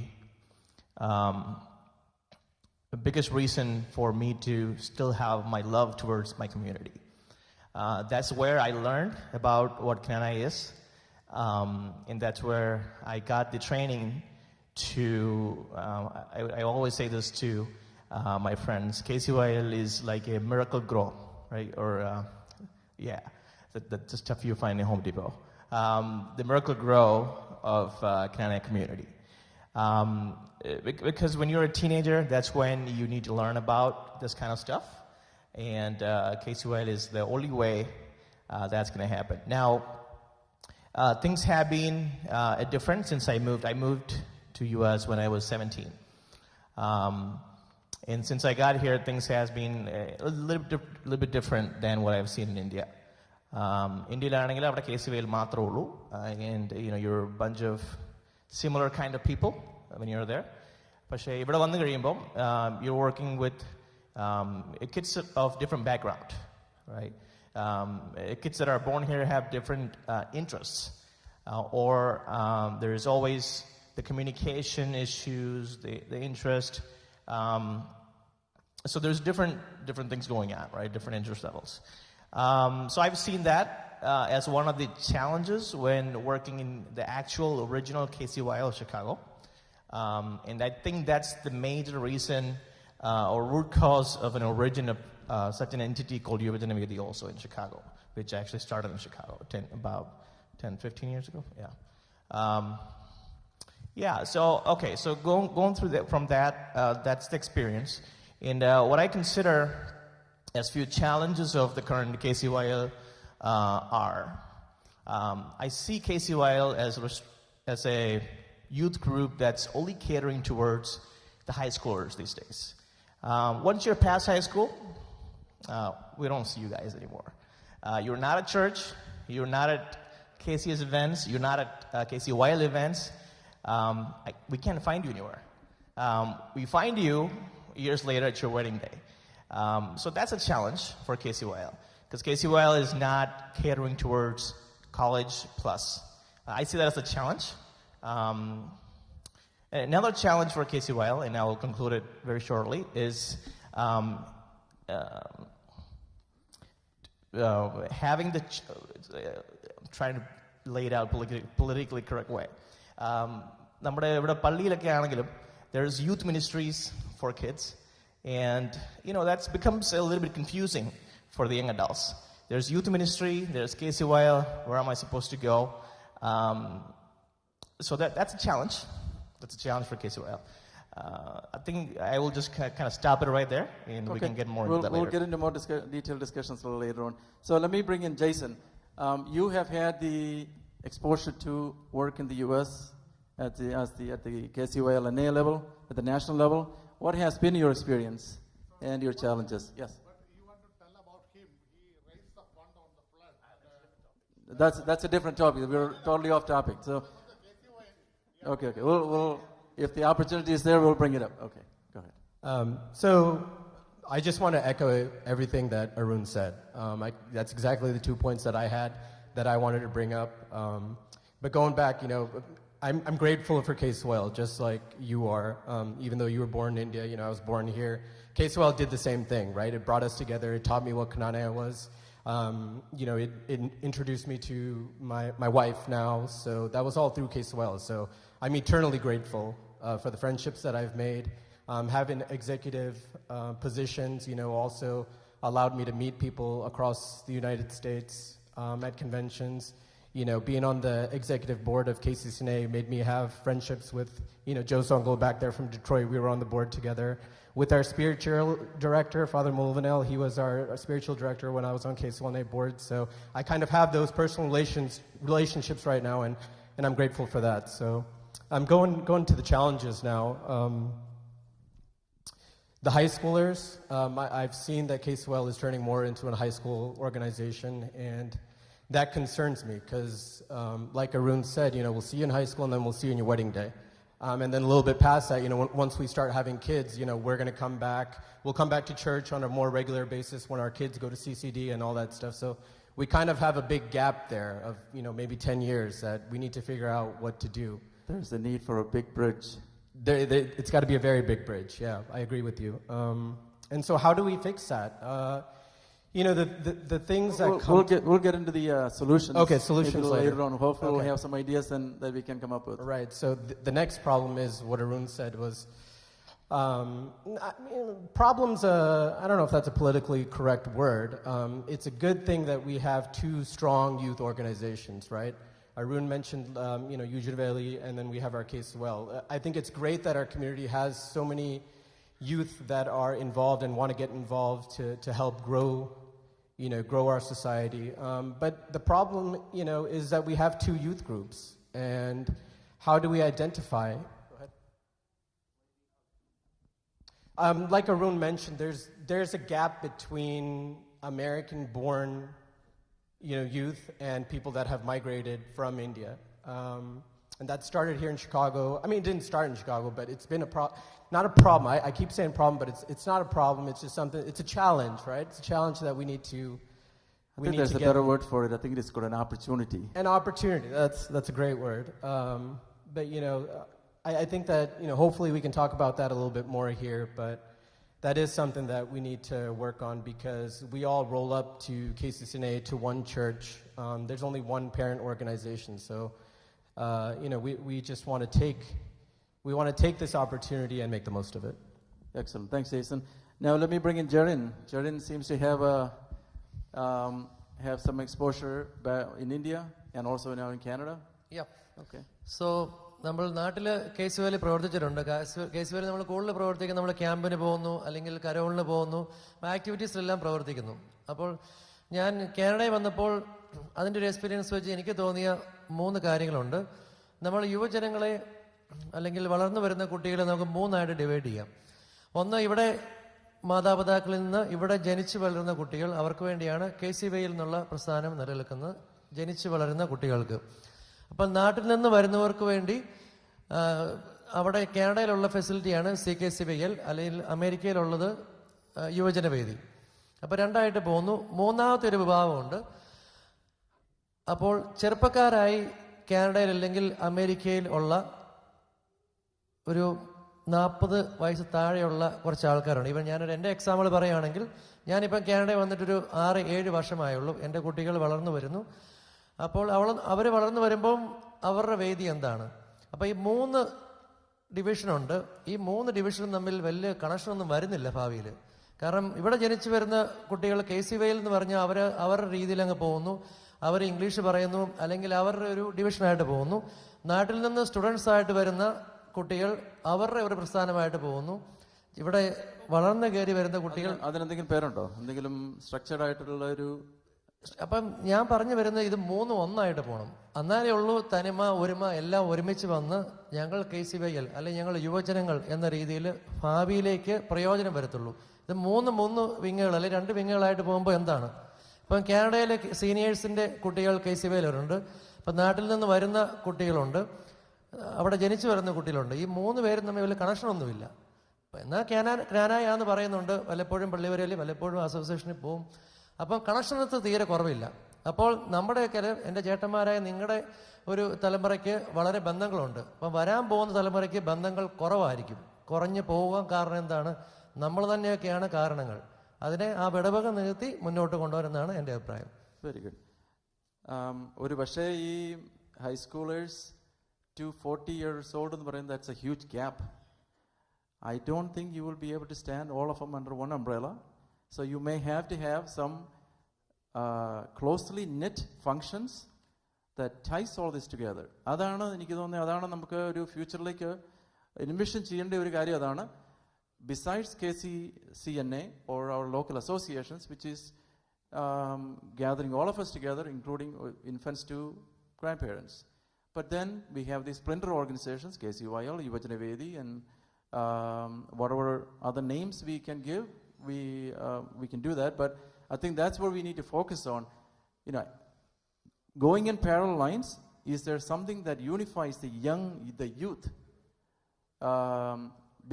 biggest reason for me to still have my love towards my community. That's where I learned about what Knana is, and that's where I got the training to, I always say this to my friends, KCYL is like a miracle grow, right? Or, yeah, that's the stuff you find in Home Depot. The miracle grow of Knana community. Because when you're a teenager, that's when you need to learn about this kind of stuff. And KCYL is the only way that's going to happen. Now, things have been different since I moved. I moved to US when I was 17. And since I got here, things has been a little bit different than what I've seen in India. Indialanengil avada KCYL മാത്രമേ ഉള്ളൂ, and you're a bunch of similar kind of people when you're there. പക്ഷേ ഇവിടെ വന്നു കഴിയുമ്പോൾ you're working with kids of different background, right? Kids that are born here have different interests, or there is always the communication issues, the interest. So there's different things going on, right? Different interest levels. So I've seen that as one of the challenges when working in the actual original KCYL Chicago. And I think that's the major reason or root cause of an origin of such an entity called Yuvajana Vedhi also in Chicago, which actually started in Chicago about 10, 15 years ago. Yeah. So okay. So going through that, from that, that's the experience. And what I consider as few challenges of the current KCYL are, I see KCYL as a youth group that's only catering towards the high schoolers these days. Once you're past high school, we don't see you guys anymore. You're not at church. You're not at KCS events. You're not at KCYL events. We can't find you anywhere. We find you years later at your wedding day. So that's a challenge for KCYL, because KCYL is not catering towards college plus. I see that as a challenge. Another challenge for KCYL, and I will conclude it very shortly, is having trying to lay it out politically correct way. There's youth ministries for kids, and that becomes a little bit confusing for the young adults. There's youth ministry, there's KCYL, where am I supposed to go? So that's a challenge. That's a challenge for KCYL. I think I will just kind of stop it right there, and we can get more into that later. We'll get into more detailed discussions a little later on. So let me bring in Jason. You have had the exposure to work in the U.S. at the KCYL NA level, at the national level. What has been your experience and your challenges? Yes. That's a different topic. We're totally off topic. So, okay. We'll if the opportunity is there, we'll bring it up. Okay, go ahead. So I just want to echo everything that Arun said. That's exactly the 2 points that I had that I wanted to bring up. But going back, I'm grateful for KCYL, just like you are. Even though you were born in India, I was born here. KCYL did the same thing, right? It brought us together. It taught me what Kananaya was. It introduced me to my wife now. So that was all through KCYL. So I'm eternally grateful for the friendships that I've made. Having executive positions, also allowed me to meet people across the United States at conventions. Being on the executive board of KCCNA made me have friendships with, Joe Songle back there from Detroit. We were on the board together. With our spiritual director, Father Mulvanel, he was our spiritual director when I was on KCCNA board. So I kind of have those personal relationships right now, and I'm grateful for that. So I'm going to the challenges now. The high schoolers, I've seen that KCYL is turning more into a high school organization, and that concerns me because, like Arun said, we'll see you in high school and then we'll see you on your wedding day. And then a little bit past that, once we start having kids, we're going to come back. We'll come back to church on a more regular basis when our kids go to CCD and all that stuff. So we kind of have a big gap there of, maybe 10 years that we need to figure out what to do. There's a need for a big bridge. It's got to be a very big bridge. Yeah, I agree with you. And so how do we fix that? The things that we'll get into the solutions. Okay, solutions later on. Hopefully we'll have some ideas and that we can come up with. Right. So the next problem is what Arun said was problems. I don't know if that's a politically correct word. It's a good thing that we have two strong youth organizations, right? Arun mentioned, UJVL, and then we have our case as well. I think it's great that our community has so many youth that are involved and want to get involved to help grow our society. But the problem, is that we have two youth groups, and how do we identify? Go ahead. Like Arun mentioned, there's a gap between American-born youth and people that have migrated from India. And that started here in Chicago. I mean, it didn't start in Chicago, but it's been not a problem. I keep saying problem, but it's not a problem. It's just something, it's a challenge, right? It's a challenge that we need to I think there's a better word for it. I think it's called an opportunity. An opportunity, that's a great word. But, I think that, hopefully we can talk about that a little bit more here, but that is something that we need to work on because we all roll up to KCCNA, to one church. There's only one parent organization, so we just want to take this opportunity and make the most of it. Excellent, thanks, Jason. Now let me bring in Jarin. Jarin seems to have some exposure in India and also now in Canada. Yeah. Okay. So നമ്മൾ നാട്ടിൽ KCVയിൽ പ്രവർത്തിച്ചിട്ടുണ്ട്. KCVയിൽ നമ്മൾ കൂടുതൽ പ്രവർത്തിക്കുന്നത് നമ്മൾ ക്യാമ്പിന് പോകുന്നു, അല്ലെങ്കിൽ കരോളിന് പോകുന്നു, ആക്ടിവിറ്റീസിലെല്ലാം പ്രവർത്തിക്കുന്നു. അപ്പോൾ ഞാൻ കാനഡയിൽ വന്നപ്പോൾ അതിൻ്റെ ഒരു എക്സ്പീരിയൻസ് വെച്ച് എനിക്ക് തോന്നിയ 3 കാര്യങ്ങളുണ്ട്. നമ്മൾ യുവജനങ്ങളെ അല്ലെങ്കിൽ വളർന്നു വരുന്ന കുട്ടികളെ നമുക്ക് 3ആയിട്ട് ഡിവൈഡ് ചെയ്യാം. ഒന്ന്, ഇവിടെ മാതാപിതാക്കളിൽ നിന്ന് ഇവിടെ ജനിച്ചു വളരുന്ന കുട്ടികൾ, അവർക്ക് വേണ്ടിയാണ് KCVയിൽ നിന്നുള്ള പ്രസ്ഥാനം നിലനിൽക്കുന്നത്, ജനിച്ചു വളരുന്ന കുട്ടികൾക്ക്. അപ്പം നാട്ടിൽ നിന്ന് വരുന്നവർക്ക് വേണ്ടി അവിടെ കാനഡയിലുള്ള ഫെസിലിറ്റിയാണ് CKCVL, അല്ലെങ്കിൽ അമേരിക്കയിലുള്ളത് യുവജനവേദി. അപ്പോൾ 2ആയിട്ട് പോകുന്നു. 3ാമത്തെ ഒരു വിഭാഗമുണ്ട്. അപ്പോൾ ചെറുപ്പക്കാരായി കാനഡയിൽ അല്ലെങ്കിൽ അമേരിക്കയിൽ ഉള്ള ഒരു 40 വയസ്സ് താഴെയുള്ള കുറച്ച് ആൾക്കാരുണ്ട്. ഇവൻ എൻ്റെ എക്സാമ്പിൾ പറയുകയാണെങ്കിൽ, ഞാനിപ്പം കാനഡയിൽ വന്നിട്ടൊരു 6-7 വർഷമായുള്ളൂ. എൻ്റെ കുട്ടികൾ വളർന്നു വരുന്നു. അപ്പോൾ അവർ വളർന്നു വരുമ്പം അവരുടെ വേദി എന്താണ്? അപ്പോൾ ഈ 3 ഡിവിഷനുണ്ട്. ഈ 3 ഡിവിഷനും തമ്മിൽ വലിയ കണക്ഷനൊന്നും വരുന്നില്ല ഭാവിയിൽ. കാരണം ഇവിടെ ജനിച്ചു വരുന്ന കുട്ടികൾ KCVയിൽ എന്ന് പറഞ്ഞാൽ അവരുടെ രീതിയിൽ അങ്ങ് പോകുന്നു, അവർ ഇംഗ്ലീഷ് പറയുന്നു, അല്ലെങ്കിൽ അവരുടെ ഒരു ഡിവിഷനായിട്ട് പോകുന്നു. നാട്ടിൽ നിന്ന് സ്റ്റുഡൻസ് ആയിട്ട് വരുന്ന കുട്ടികൾ അവരുടെ ഒരു പ്രസ്ഥാനമായിട്ട് പോകുന്നു. ഇവിടെ വളർന്നു കയറി വരുന്ന കുട്ടികൾ, അതിനെന്തെങ്കിലും പേരുണ്ടോ? എന്തെങ്കിലും സ്ട്രക്ചർഡ് ആയിട്ടുള്ള ഒരു? അപ്പം ഞാൻ പറഞ്ഞു വരുന്നത് ഇത് 3 ഒന്നായിട്ട് പോകണം. എന്നാലേ ഉള്ളൂ തനിമ ഒരുമ എല്ലാം ഒരുമിച്ച് വന്ന് ഞങ്ങൾ KCVL അല്ലെങ്കിൽ ഞങ്ങൾ യുവജനങ്ങൾ എന്ന രീതിയിൽ ഭാവിയിലേക്ക് പ്രയോജനം വരത്തുള്ളൂ. ഇത് 3 വിങ്ങുകൾ അല്ലെങ്കിൽ 2 വിങ്ങുകളായിട്ട് പോകുമ്പോൾ എന്താണ്? ഇപ്പം കാനഡയിലെ സീനിയേഴ്സിൻ്റെ കുട്ടികൾ KCVLുണ്ട്. ഇപ്പം നാട്ടിൽ നിന്ന് വരുന്ന കുട്ടികളുണ്ട്, അവിടെ ജനിച്ചു വരുന്ന കുട്ടികളുണ്ട്. ഈ 3 പേരും തമ്മിൽ വലിയ കണക്ഷനൊന്നുമില്ല. എന്നാൽ ക്നാനായാന്ന് പറയുന്നുണ്ട്, വല്ലപ്പോഴും പള്ളിവരയിൽ, വല്ലപ്പോഴും അസോസിയേഷനിൽ പോവും. അപ്പം കണക്ഷനത്ത് തീരെ കുറവില്ല. അപ്പോൾ നമ്മുടെയൊക്കെ എൻ്റെ ചേട്ടന്മാരായ നിങ്ങളുടെ ഒരു തലമുറയ്ക്ക് വളരെ ബന്ധങ്ങളുണ്ട്. അപ്പം വരാൻ പോകുന്ന തലമുറയ്ക്ക് ബന്ധങ്ങൾ കുറവായിരിക്കും, കുറഞ്ഞു പോകാൻ കാരണം എന്താണ്? നമ്മൾ തന്നെയൊക്കെയാണ് കാരണങ്ങൾ. അതിനെ ആ വിടവക നികത്തി മുന്നോട്ട് കൊണ്ടുവരുന്നതാണ് എൻ്റെ അഭിപ്രായം. Very good. ഒരു പക്ഷേ ഈ ഹൈസ്കൂളേഴ്സ് to 40 years old എന്ന് പറയുന്നത് that's a huge gap. I don't think you will be able to stand all of them under one umbrella. So you may have to have some closely knit functions that ties all this together. അതാണ് എനിക്ക് തോന്നുന്നത്, അതാണ് നമുക്ക് ഒരു ഫ്യൂച്ചറിലേക്ക് ഇൻവിഷൻ ചെയ്യേണ്ട ഒരു കാര്യം. അതാണ് besides KCCNA or our local associations, which is gathering all of us together, including infants to grandparents. But then we have these splinter organizations, KCYL, Yuvajana and whatever other names we can give, we can do that. But I think that's where we need to focus on. Going in parallel lines, is there something that unifies the youth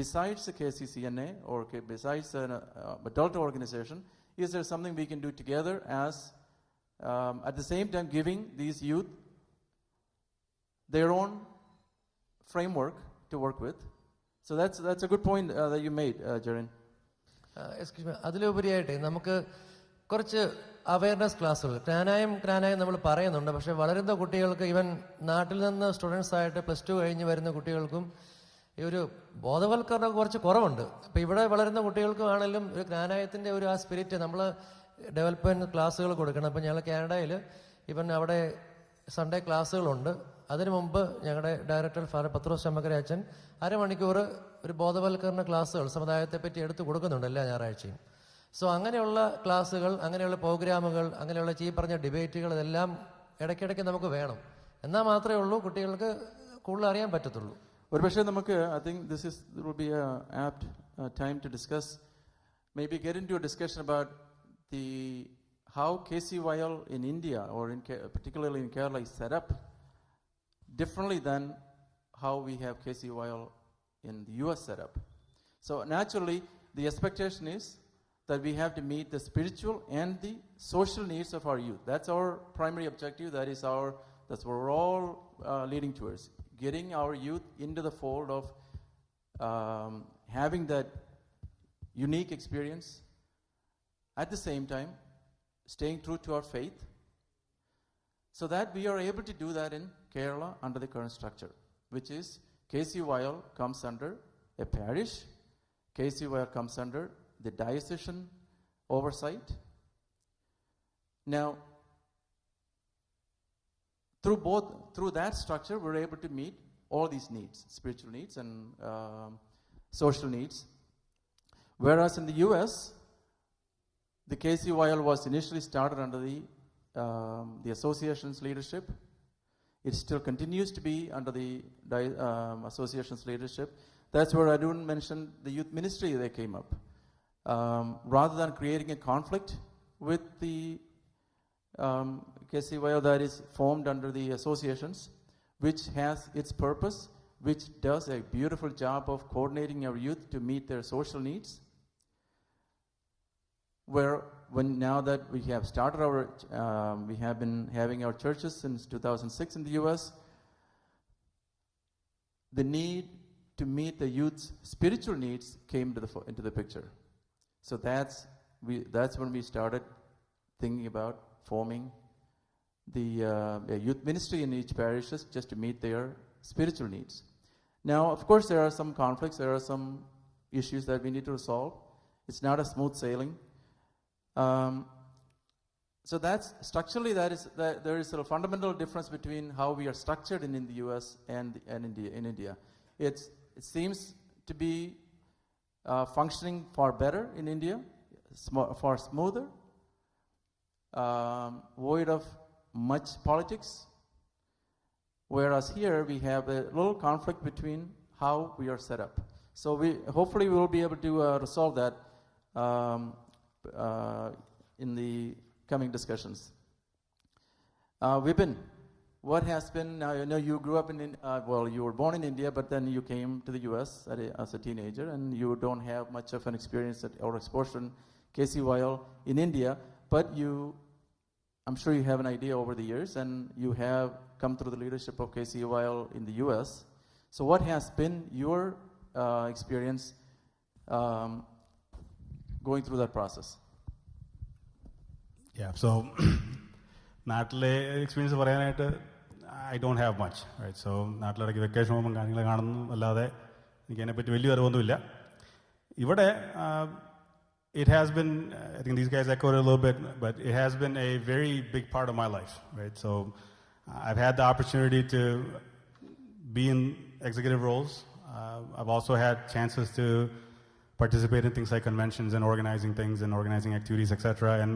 besides the KCCNA or besides an adult organization, is there something we can do together as at the same time giving these youth their own framework to work with? So that's a good point that you made, Jaren. Excuse me, അതിലുപരിയായിട്ട് നമുക്ക് കുറച്ച് awareness ക്ലാസ്സുകൾ ക്രാനായം നമ്മൾ പറയുന്നുണ്ട്. പക്ഷേ വളരുന്ന കുട്ടികൾക്ക്, even നാട്ടിൽ നിന്ന് സ്റ്റുഡൻസ് ആയിട്ട് +2 കഴിഞ്ഞ് വരുന്ന കുട്ടികൾക്കും ഈ ഒരു ബോധവൽക്കരണം കുറച്ച് കുറവുണ്ട്. അപ്പോൾ ഇവിടെ വളരുന്ന കുട്ടികൾക്കും ആണെങ്കിലും ഒരു ക്രാനായത്തിൻ്റെ ഒരു ആ സ്പിരിറ്റ് നമ്മൾ ഡെവലപ്മെൻറ്റ് ക്ലാസ്സുകൾ കൊടുക്കണം. അപ്പോൾ ഞങ്ങൾ കാനഡയിൽ ഈവൻ അവിടെ സൺഡേ ക്ലാസ്സുകളുണ്ട്. അതിനു മുമ്പ് ഞങ്ങളുടെ ഡയറക്ടർ ഫാദർ പത്രോസ് ചമ്മക്കര അച്ഛൻ അരമണിക്കൂർ ഒരു ബോധവൽക്കരണ ക്ലാസ്സുകൾ സമുദായത്തെപ്പറ്റി എടുത്തു കൊടുക്കുന്നുണ്ട് എല്ലാ ഞായറാഴ്ചയും. സോ അങ്ങനെയുള്ള ക്ലാസ്സുകൾ, അങ്ങനെയുള്ള പ്രോഗ്രാമുകൾ, അങ്ങനെയുള്ള പറഞ്ഞ ഡിബേറ്റുകൾ ഇതെല്ലാം ഇടയ്ക്കിടയ്ക്ക് നമുക്ക് വേണം. എന്നാൽ മാത്രമേ ഉള്ളൂ കുട്ടികൾക്ക് കൂടുതൽ അറിയാൻ പറ്റത്തുള്ളൂ. ഒരു പക്ഷേ നമുക്ക് I think this will be a apt time to discuss, maybe get into a discussion about how KCYL in India or particularly in Kerala is set up differently than how we have KCYL in the US setup. So naturally, the expectation is that we have to meet the spiritual and the social needs of our youth. That's our primary objective. That's what we're all leading towards. Getting our youth into the fold of having that unique experience, at the same time staying true to our faith, so that we are able to do that in Kerala under the current structure, which is KCYL comes under a parish, KCYL comes under the diocesan oversight. Now, through that structure, we're able to meet all these needs, spiritual needs and social needs. Whereas in the US, the KCYL was initially started under the association's leadership. It still continues to be under the association's leadership. That's where Arun mentioned the youth ministry that came up. Rather than creating a conflict with the KCYL that is formed under the associations, which has its purpose, which does a beautiful job of coordinating our youth to meet their social needs, now that we have started we have been having our churches since 2006 in the US, the need to meet the youth's spiritual needs came into the picture. So that's when we started thinking about forming the youth ministry in each parishes just to meet their spiritual needs. Now, of course, there are some conflicts, there are some issues that we need to resolve. It's not a smooth sailing. So that's structurally there is a fundamental difference between how we are structured in the US and India. It seems to be functioning far better in India, far smoother, void of much politics. Whereas here we have a little conflict between how we are set up. So hopefully we will be able to resolve that in the coming discussions. Vipin, what has been, now I know you grew up you were born in India, but then you came to the US as a teenager, and you don't have much of an experience or exposure in KCYL in India, but I'm sure you have an idea over the years, and you have come through the leadership of KCYL in the US. So what has been your experience going through that process? Yeah, so നാട്ടിലെ experience പറയാനായിട്ട് I don't have much, right? So നാട്ടിലിടയ്ക്ക് vacation പോകുമ്പോൾ കാര്യങ്ങൾ കാണുന്നു അല്ലാതെ എനിക്ക് അതിനെപ്പറ്റി വലിയ അറിവൊന്നുമില്ല. ഇവിടെ it has been, I think these guys echoed it a little bit, but it has been a very big part of my life, right? So I've had the opportunity to be in executive roles. I've also had chances to participate in things like conventions and organizing things and organizing activities, etc. And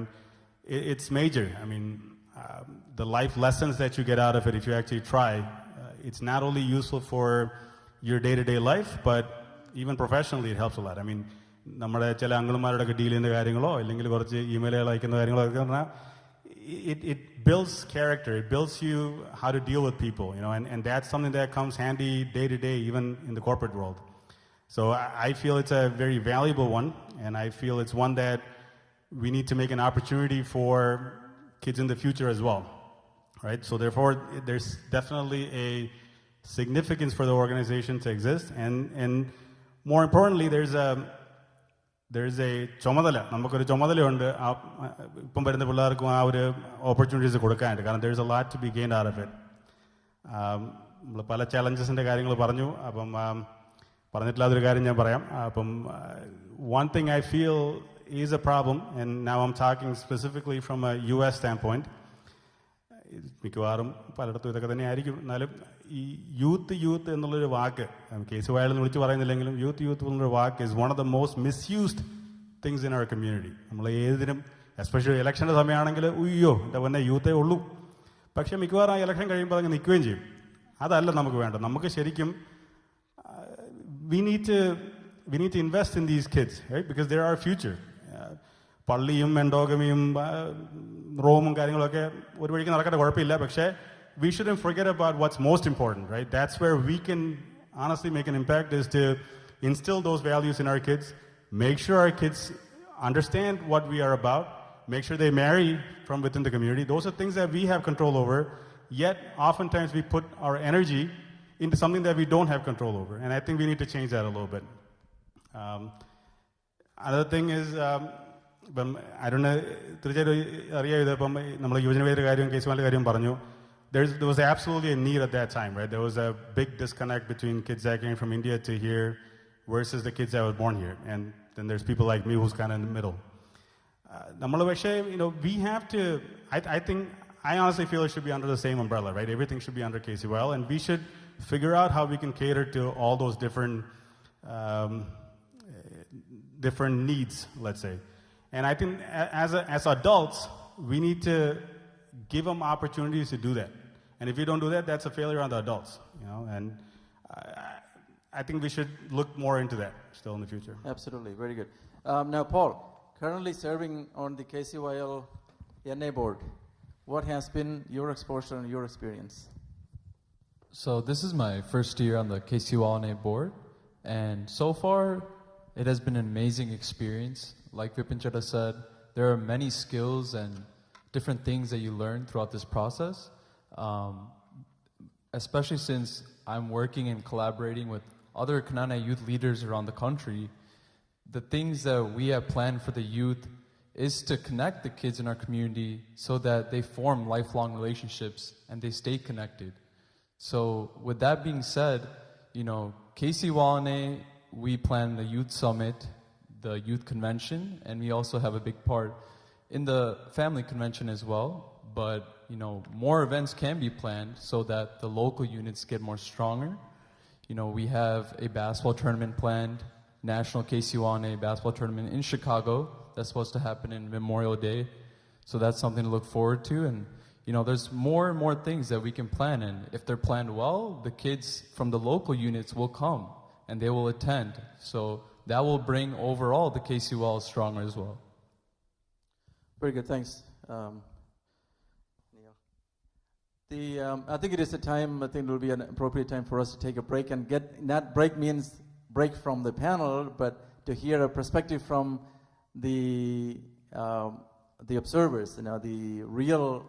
it's major. I mean, the life lessons that you get out of it, if you actually try, it's not only useful for your day-to-day life, but even professionally it helps a lot. I mean, നമ്മുടെ ചില അങ്കിൾമാരോടൊക്കെ deal ചെയ്യുന്ന കാര്യങ്ങളോ അല്ലെങ്കിൽ കുറച്ച് ഇമെയിലുകൾ അയക്കുന്ന കാര്യങ്ങളോ ഒക്കെ പറഞ്ഞാൽ it builds character. It builds you how to deal with people, and that's something that comes handy day to day, even in the corporate world. So I feel it's a very valuable one, and I feel it's one that we need to make an opportunity for kids in the future as well, right? So therefore, there's definitely a significance for the organization to exist, and more importantly, there's a ചുമതല, നമുക്കൊരു ചുമതലയുണ്ട് ഇപ്പം വരുന്ന പിള്ളേർക്കും ആ ഒരു opportunities കൊടുക്കാനുണ്ട്. കാരണം there's a lot to be gained out of it. നമ്മൾ പല ചാലഞ്ചസിൻ്റെ കാര്യങ്ങൾ പറഞ്ഞു. അപ്പം പറഞ്ഞിട്ടില്ലാത്തൊരു കാര്യം ഞാൻ പറയാം. അപ്പം one thing I feel is a problem, and now I'm talking specifically from a US standpoint. മിക്കവാറും പലയിടത്തും ഇതൊക്കെ തന്നെ ആയിരിക്കും. എന്നാലും ഈ യൂത്ത് എന്നുള്ളൊരു വാക്ക് KCYL എന്ന് വിളിച്ച് പറയുന്നില്ലെങ്കിലും യൂത്ത് എന്നുള്ളൊരു വാക്ക് is one of the most misused things in our community. നമ്മൾ ഏതിനും എസ്പെഷ്യലി ഇലക്ഷൻ്റെ സമയമാണെങ്കിൽ ഉയ്യോ എൻ്റെ പൊന്നെ യൂത്തേ ഉള്ളൂ. പക്ഷേ മിക്കവാറും ആ ഇലക്ഷൻ കഴിയുമ്പോൾ അങ്ങ് നിൽക്കുകയും ചെയ്യും. അതല്ല നമുക്ക് വേണ്ടത്. നമുക്ക് ശരിക്കും we need to invest in these kids, right? Because they're our future. പള്ളിയും എൻഡോഗമിയും റോമും കാര്യങ്ങളൊക്കെ ഒരു വഴിക്ക് നടക്കേണ്ട കുഴപ്പമില്ല. പക്ഷേ we shouldn't forget about what's most important, right? That's where we can honestly make an impact, is to instill those values in our kids, make sure our kids understand what we are about, make sure they marry from within the community. Those are things that we have control over, yet oftentimes we put our energy into something that we don't have control over, and I think we need to change that a little bit. Another thing is, I don't know, തീർച്ചയായിട്ടും അറിയാം, ഇതിപ്പം നമ്മൾ യുവജനവേദിയുടെ കാര്യം KCYL കാര്യം പറഞ്ഞു. There was absolutely a need at that time, right? There was a big disconnect between kids that came from India to here versus the kids that were born here. And then there's people like me who's kind of in the middle. We have to, I honestly feel it should be under the same umbrella, right? Everything should be under KCYL, and we should figure out how we can cater to all those different needs, let's say. And I think as adults, we need to give them opportunities to do that. And if you don't do that, that's a failure on the adults, and I think we should look more into that still in the future. Absolutely, very good. Now, Paul, currently serving on the KCYL NA board, what has been your exposure and your experience? So this is my first year on the KCYL NA board, and so far it has been an amazing experience. Like Vipin Chetta said, there are many skills and different things that you learn throughout this process, especially since I'm working and collaborating with other Knana youth leaders around the country. The things that we have planned for the youth is to connect the kids in our community so that they form lifelong relationships and they stay connected. So with that being said, KCYL, we plan the youth summit, the youth convention, and we also have a big part in the family convention as well. But more events can be planned so that the local units get more stronger. We have a basketball tournament planned, National KCYL basketball tournament in Chicago that's supposed to happen in Memorial Day. So that's something to look forward to. And there's more and more things that we can plan, and if they're planned well, the kids from the local units will come and they will attend. So that will bring overall the KCYL stronger as well. Very good, thanks. I think it is a time, I think it will be an appropriate time for us to take a break and not break means break from the panel, but to hear a perspective from the observers, the real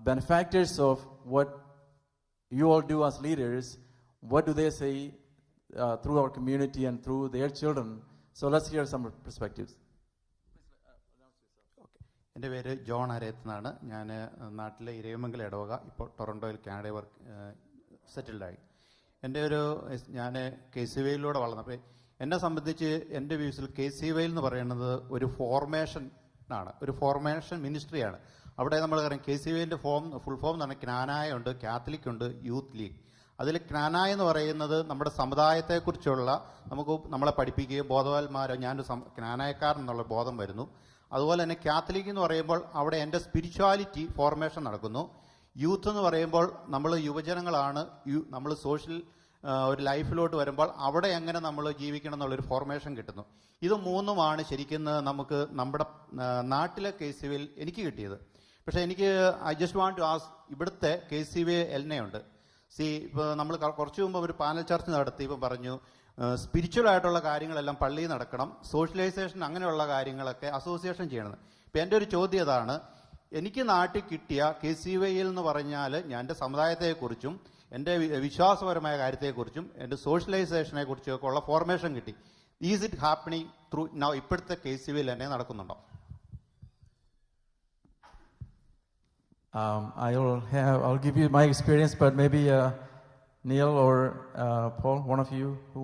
benefactors of what you all do as leaders. What do they say through our community and through their children? So let's hear some perspectives. എൻ്റെ പേര് John അരയത്തെന്നാണ്. ഞാൻ നാട്ടിലെ ഇരവിമംഗലം ഇടവക, ഇപ്പോൾ ടൊറൻറ്റോയിൽ കാനഡയിൽ സെറ്റിൽഡായി. ഞാൻ KCYLിലൂടെ വളർന്നപ്പോൾ എന്നെ സംബന്ധിച്ച് എൻ്റെ വ്യൂസിൽ KCYL എന്ന് പറയുന്നത് ഒരു ഫോർമേഷനാണ്, ഒരു ഫോർമേഷൻ മിനിസ്ട്രിയാണ്. അവിടെ നമ്മൾ പറയാം KCYLിൻ്റെ ഫുൾ ഫോം എന്ന് പറഞ്ഞാൽ ക്നാനായ ഉണ്ട്, കാത്തലിക് ഉണ്ട്, യൂത്ത് ലീഗ്. അതിൽ ക്നാനായ എന്ന് പറയുന്നത് നമ്മുടെ സമുദായത്തെക്കുറിച്ചുള്ള നമ്മളെ പഠിപ്പിക്കുകയും ബോധവാന്മാരോ ഞാനൊരു ക്നാനായക്കാരൻ എന്നുള്ള ബോധം വരുന്നു. അതുപോലെ തന്നെ കാത്തലിക് എന്ന് പറയുമ്പോൾ അവിടെ എൻ്റെ സ്പിരിച്വാലിറ്റി ഫോർമേഷൻ നടക്കുന്നു. യൂത്ത് എന്ന് പറയുമ്പോൾ നമ്മൾ യുവജനങ്ങളാണ്, നമ്മൾ സോഷ്യൽ ഒരു ലൈഫിലോട്ട് വരുമ്പോൾ അവിടെ എങ്ങനെ നമ്മൾ ജീവിക്കണം എന്നുള്ളൊരു ഫോർമേഷൻ കിട്ടുന്നു. ഇത് മൂന്നുമാണ് ശരിക്കും നമുക്ക് നമ്മുടെ നാട്ടിലെ KCVയിൽ എനിക്ക് കിട്ടിയത്. പക്ഷേ എനിക്ക് I just want to ask, ഇവിടുത്തെ KCV എൽനയുണ്ട്. ഇപ്പോൾ നമ്മൾ കുറച്ച് മുമ്പ് ഒരു പാനൽ ചർച്ച നടത്തി. ഇപ്പം പറഞ്ഞു സ്പിരിച്വൽ ആയിട്ടുള്ള കാര്യങ്ങളെല്ലാം പള്ളിയിൽ നടക്കണം, സോഷ്യലൈസേഷൻ അങ്ങനെയുള്ള കാര്യങ്ങളൊക്കെ അസോസിയേഷൻ ചെയ്യണം. ഇപ്പം എൻ്റെ ഒരു ചോദ്യം അതാണ്, എനിക്ക് നാട്ടിൽ കിട്ടിയ KCVയിൽ എന്ന് പറഞ്ഞാൽ ഞാൻ എൻ്റെ സമുദായത്തെക്കുറിച്ചും എൻ്റെ വിശ്വാസപരമായ കാര്യത്തെക്കുറിച്ചും എൻ്റെ സോഷ്യലൈസേഷനെ കുറിച്ചും ഒക്കെ ഉള്ള ഫോർമേഷൻ കിട്ടി. Is it happening through now? ഇപ്പോഴത്തെ KCVയിൽ തന്നെ നടക്കുന്നുണ്ടോ? I'll give you my experience, but maybe Neil or Paul, one of you who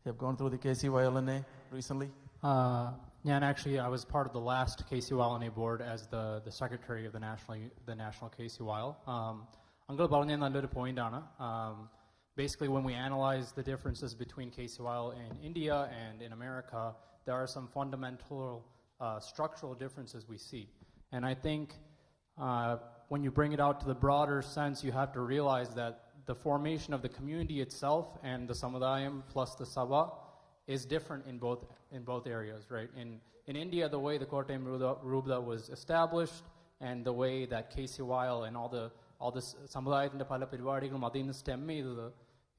have gone through the KCYLNA recently. I was part of the last KCYLNA board as the secretary of the national KCYL. Uncle പറഞ്ഞ നല്ലൊരു point ആണ്. Basically, when we analyze the differences between KCYL in India and in America, there are some fundamental structural differences we see. And I think when you bring it out to the broader sense, you have to realize that the formation of the community itself and the samudayam plus the sabha is different in both areas, right? In India, the way the Kottayam Rubda was established and the way that KCYL and all this samudayatinte pala പരിപാടികളും അതിൽ നിന്ന് stem ചെയ്തത്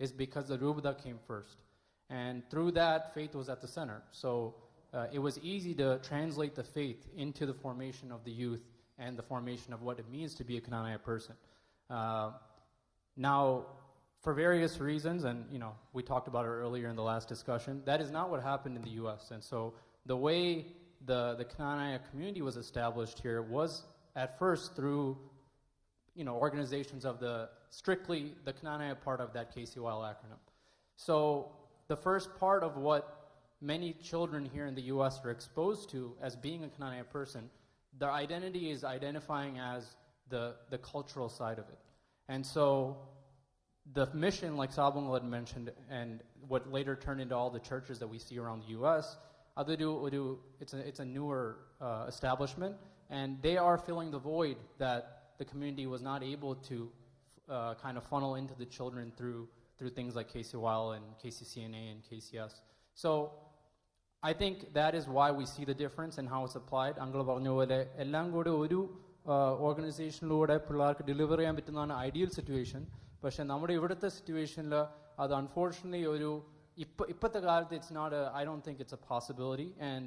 is because the Rubda came first. And through that, faith was at the center. So it was easy to translate the faith into the formation of the youth and the formation of what it means to be a Knanaya person. Now, for various reasons, and we talked about it earlier in the last discussion, that is not what happened in the U.S. And so the way the Knanaya community was established here was at first through organizations of strictly the Knanaya part of that KCYL acronym. So the first part of what many children here in the U.S. are exposed to as being a Knanaya person, their identity is identifying as the cultural side of it. And so the mission, like Sabungal had mentioned, and what later turned into all the churches that we see around the U.S., it's a newer establishment, and they are filling the void that the community was not able to kind of funnel into the children through things like KCYL and KCCNA and KCS. So I think that is why we see the difference in how it's applied. Uncle പറഞ്ഞ പോലെ എല്ലാം കൂടെ ഒരു ഓർഗനൈസേഷനിലൂടെ പിള്ളേർക്ക് deliver ചെയ്യാൻ പറ്റുന്നതാണ് ideal situation. പക്ഷേ നമ്മുടെ ഇവിടുത്തെ സിറ്റുവേഷനിൽ അത് അൺഫോർച്യുനേറ്റ്ലി ഒരു ഇപ്പോഴത്തെ കാലത്ത് I don't think it's a possibility, and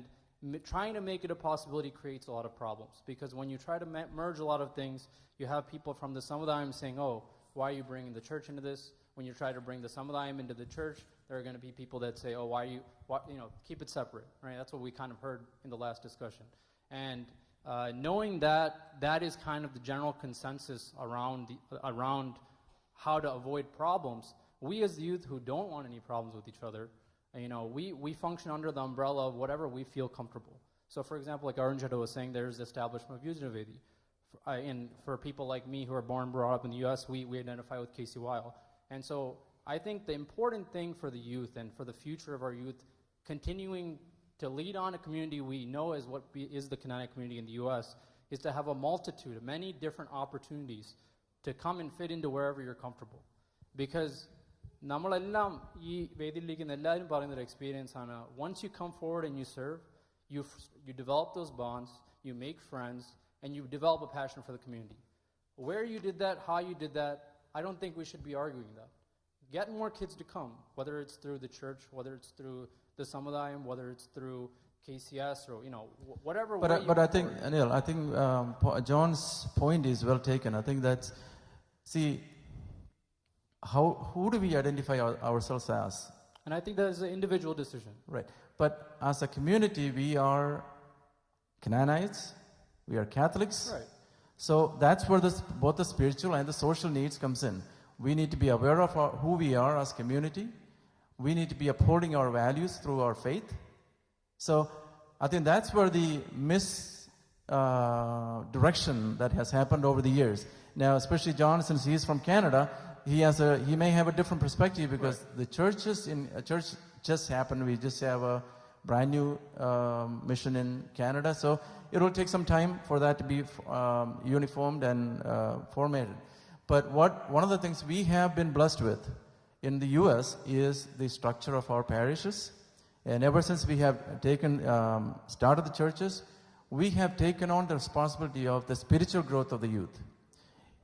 trying to make it a possibility creates a lot of problems, because when you try to merge a lot of things, you have people from the Samudayam saying, oh, why are you bringing the church into this? When you try to bring the Samudayam into the church, there are going to be people that say, oh, keep it separate, right? That's what we kind of heard in the last discussion. And knowing that is kind of the general consensus around how to avoid problems, we as the youth who don't want any problems with each other, we function under the umbrella of whatever we feel comfortable. So, for example, like Arun Jadot was saying, there's the establishment of Yujnavedi. And for people like me who are born and brought up in the U.S., we identify with KCYL. And so I think the important thing for the youth and for the future of our youth, continuing to lead on a community we know as what is the Knanaya community in the U.S., is to have a multitude of many different opportunities to come and fit into wherever you're comfortable. Because നമ്മളെല്ലാം ഈ വേദിയിലിരിക്കുന്ന എല്ലാവരും പറയുന്നൊരു experience ആണ്, once you come forward and you serve, you develop those bonds, you make friends, and you develop a passion for the community. Where you did that, how you did that, I don't think we should be arguing that. Get more kids to come, whether it's through the church, whether it's through the Samudayam, whether it's through KCS, or whatever. But I think, Anil, John's point is well taken. I think that's, who do we identify ourselves as? And I think that is an individual decision. Right. But as a community, we are Canaanites, we are Catholics. Right. So that's where both the spiritual and the social needs comes in. We need to be aware of who we are as community. We need to be upholding our values through our faith. So I think that's where the misdirection that has happened over the years. Now, especially John, since he's from Canada, he may have a different perspective, because the churches in a church just happened. We just have a brand new mission in Canada, so it will take some time for that to be uniformed and formatted. But one of the things we have been blessed with in the US is the structure of our parishes. And ever since we have started the churches, we have taken on the responsibility of the spiritual growth of the youth.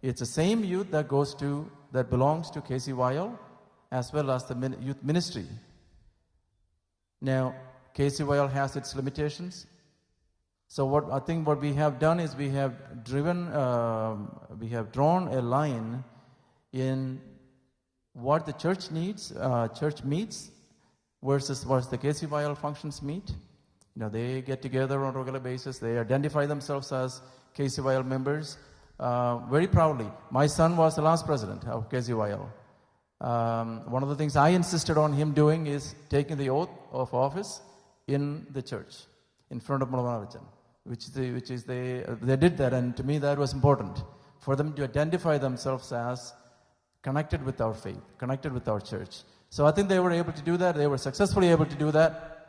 It's the same youth that belongs to KCYL as well as the youth ministry. Now, KCYL has its limitations. So what we have done is we have drawn a line in what the church needs, church meets, versus what the KCYL functions meet. They get together on a regular basis. They identify themselves as KCYL members very proudly. My son was the last president of KCYL. One of the things I insisted on him doing is taking the oath of office in the church, in front of Malayalam, they did that, and to me that was important, for them to identify themselves as connected with our faith, connected with our church. So I think they were able to do that. They were successfully able to do that.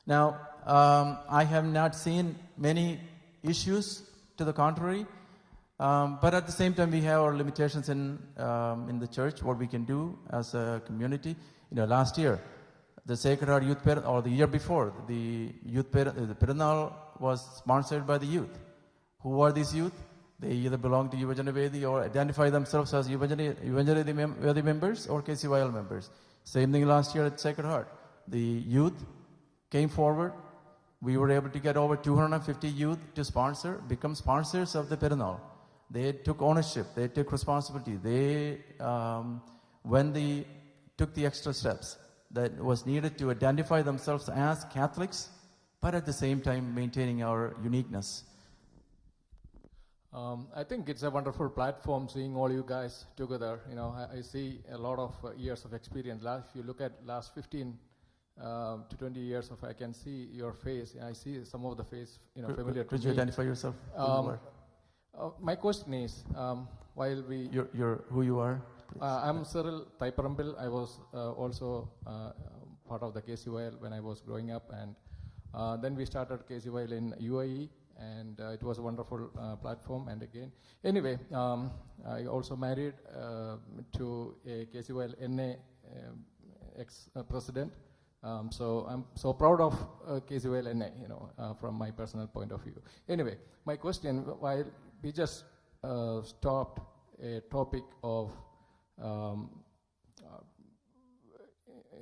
Now, I have not seen many issues to the contrary, but at the same time, we have our limitations in the church, what we can do as a community. Last year, the Sacred Heart Youth Parent, or the year before, the Piranal was sponsored by the youth. Who are these youth? They either belong to Yuvajana Vedi or identify themselves as Yuvajana Vedi members or KCYL members. Same thing last year at Sacred Heart. The youth came forward. We were able to get over 250 youth to become sponsors of the Piranal. They took ownership. They took responsibility. They, when they took the extra steps that was needed to identify themselves as Catholics, but at the same time maintaining our uniqueness. I think it's a wonderful platform seeing all you guys together. I see a lot of years of experience. If you look at last 15 to 20 years I can see your face. I see some of the face, familiar to me. Could you identify yourself? My question is, while we... Who you are? I'm Cyril Thaiparambil. I was also part of the KCYL when I was growing up, and then we started KCYL in UAE, and it was a wonderful platform. And again, anyway, I also married to a KCYL NA ex-president. So I'm so proud of KCYL NA, from my personal point of view. Anyway, my question, while we just stopped a topic of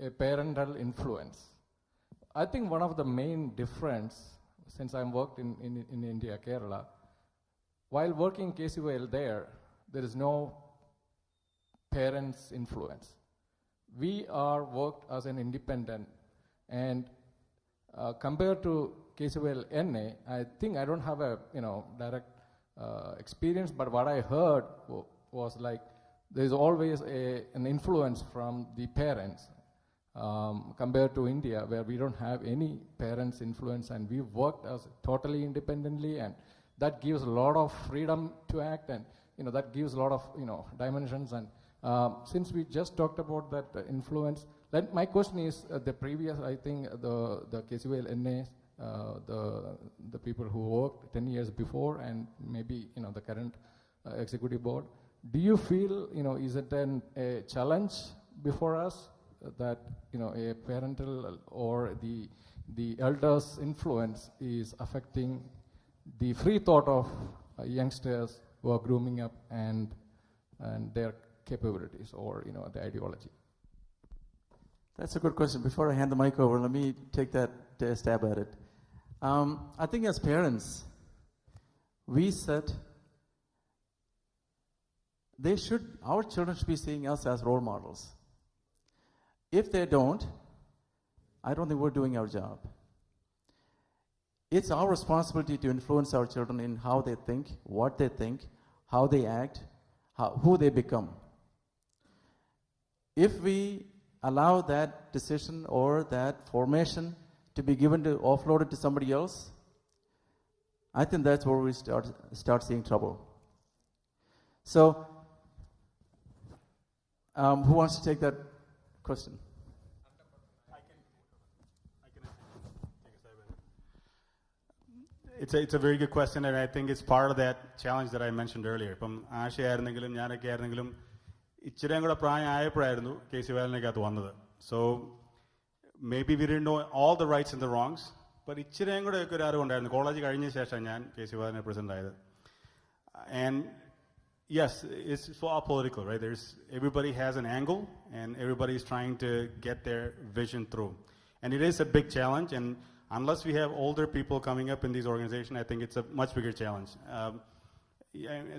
a parental influence. I think one of the main difference, since I worked in India, Kerala, while working KCYL there is no parents' influence. We are worked as an independent, and compared to KCYL NA, I think I don't have a direct experience, but what I heard was like there's always an influence from the parents compared to India, where we don't have any parents' influence, and we worked as totally independently, and that gives a lot of freedom to act, and that gives a lot of dimensions. And since we just talked about that influence, my question is the previous, I think the KCYL NA, the people who worked 10 years before, and maybe the current executive board, do you feel is it a challenge before us that a parental or the elders' influence is affecting the free thought of youngsters who are grooming up and their capabilities or the ideology? That's a good question. Before I hand the mic over, let me take that stab at it. I think as parents, we said our children should be seeing us as role models. If they don't, I don't think we're doing our job. It's our responsibility to influence our children in how they think, what they think, how they act, who they become. If we allow that decision or that formation to be offloaded to somebody else, I think that's where we start seeing trouble. So, who wants to take that question? It's a very good question, and I think it's part of that challenge that I mentioned earlier. Asha ആയിരുന്നെങ്കിലും ഞാനൊക്കെ ആയിരുന്നെങ്കിലും ഇച്ചിരിയും കൂടെ പ്രായമായപ്പോഴായിരുന്നു KCVLനകത്ത് വന്നത്. So maybe we didn't know all the rights and the wrongs, but ഇച്ചിരിയും കൂടെ ഒക്കെ ഒരു അറിവുണ്ടായിരുന്നു. കോളേജ് കഴിഞ്ഞ ശേഷം ഞാൻ KCVLനെ പ്രസിഡന്റ് ആയത്. And yes, it's so apolitical, right? Everybody has an angle, and everybody is trying to get their vision through. And it is a big challenge, and unless we have older people coming up in these organizations, I think it's a much bigger challenge.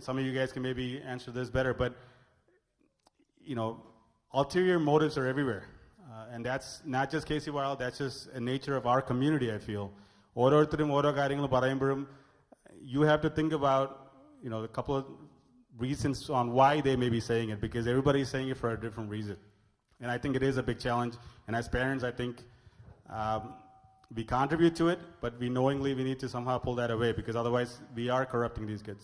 Some of you guys can maybe answer this better, but, ulterior motives are everywhere. And that's not just KCYL, that's just a nature of our community, I feel. You have to think about, a couple of reasons on why they may be saying it, because everybody is saying it for a different reason. And I think it is a big challenge. And as parents, I think we contribute to it, but we need to somehow pull that away, because otherwise we are corrupting these kids.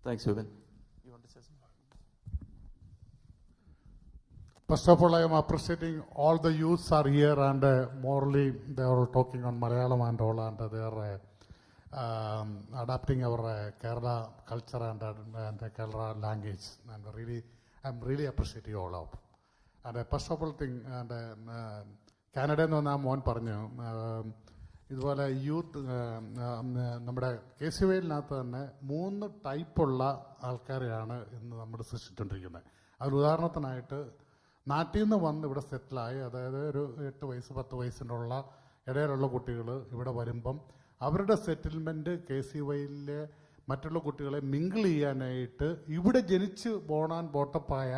Thanks, Vipin. You want to say something? First of all, I am appreciating all the youths are here, and morally they are talking on Malayalam and all, and they are adapting our Kerala culture and Kerala language, and I'm really appreciating all of. And first of all thing, and Canada no naam one പറഞ്ഞു ഇതുപോലെ youth നമ്മുടെ KCVLനകത്ത് തന്നെ 3 ടൈപ്പുള്ള ആൾക്കാരെയാണ് ഇന്ന് നമ്മൾ സൃഷ്ടിച്ചുകൊണ്ടിരിക്കുന്നത്. അതിൽ ഉദാഹരണത്തിനായിട്ട് നാട്ടിൽ നിന്ന് വന്ന് ഇവിടെ സെറ്റിലായി, അതായത് ഒരു 8 വയസ്സ് 10 വയസ്സിനുള്ള ഇടയിലുള്ള കുട്ടികൾ ഇവിടെ വരുമ്പം അവരുടെ സെറ്റിൽമെൻറ്റ് KCVLലെ മറ്റുള്ള കുട്ടികളെ മിങ്കിൾ ചെയ്യാനായിട്ട് ഇവിടെ ജനിച്ച് ബോട്ടപ്പായ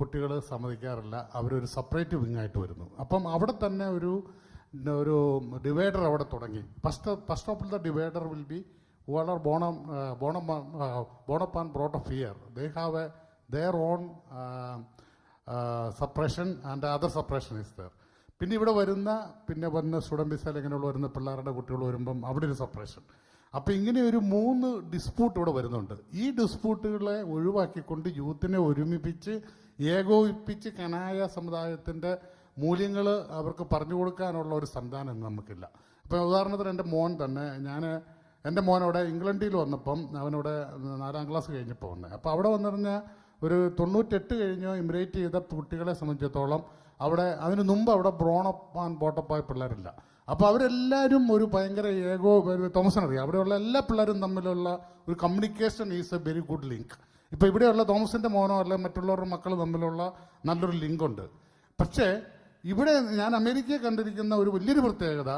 കുട്ടികൾ സമ്മതിക്കാറില്ല. അവരൊരു സെപ്പറേറ്റ് വിങ്ങായിട്ട് വരുന്നു. അപ്പം അവിടെ തന്നെ ഒരു ഡിവൈഡർ അവിടെ തുടങ്ങി. First of the divider will be who are born up and brought up here. They have their own suppression, and the other suppression is there. പിന്നെ ഇവിടെ വന്ന സ്റ്റുഡൻറ് വിസയിൽ ഇങ്ങനെയുള്ള വരുന്ന പിള്ളേരുടെ കുട്ടികൾ വരുമ്പം അവിടെ ഒരു സെപ്പറേഷൻ. അപ്പോൾ ഇങ്ങനെ ഒരു 3 ഡിസ്പ്യൂട്ട് ഇവിടെ വരുന്നുണ്ട്. ഈ ഡിസ്പ്യൂട്ടുകളെ ഒഴിവാക്കിക്കൊണ്ട് യൂത്തിനെ ഒരുമിപ്പിച്ച് ഏകോപിപ്പിച്ച് കനായ സമുദായത്തിൻ്റെ മൂല്യങ്ങൾ അവർക്ക് പറഞ്ഞു കൊടുക്കാനുള്ള ഒരു സംവിധാനം നമുക്കില്ല. അപ്പോൾ ഉദാഹരണത്തിന് എൻ്റെ മോൻ തന്നെ, എൻ്റെ മോനവിടെ ഇംഗ്ലണ്ടിൽ വന്നപ്പം അവനവിടെ 4ാം ക്ലാസ് കഴിഞ്ഞപ്പോൾ വന്നത്. അപ്പോൾ അവിടെ വന്നിരുന്ന ഒരു 98 കഴിഞ്ഞ് ഇമിഗ്രേറ്റ് ചെയ്ത കുട്ടികളെ സംബന്ധിച്ചിടത്തോളം അവിടെ അതിന് മുമ്പ് അവിടെ ബോട്ടപ്പായ പിള്ളേരില്ല. അപ്പോൾ അവരെല്ലാവരും ഒരു ഭയങ്കര തോമസിനറിയാം, അവിടെയുള്ള എല്ലാ പിള്ളേരും തമ്മിലുള്ള ഒരു communication is A very good link. ഇപ്പോൾ ഇവിടെയുള്ള തോമസിൻ്റെ മോനോ അല്ലെ മറ്റുള്ളവരുടെ മക്കൾ തമ്മിലുള്ള നല്ലൊരു ലിങ്കുണ്ട്. പക്ഷേ ഇവിടെ ഞാൻ അമേരിക്കയിൽ കണ്ടിരിക്കുന്ന ഒരു വലിയൊരു പ്രത്യേകത,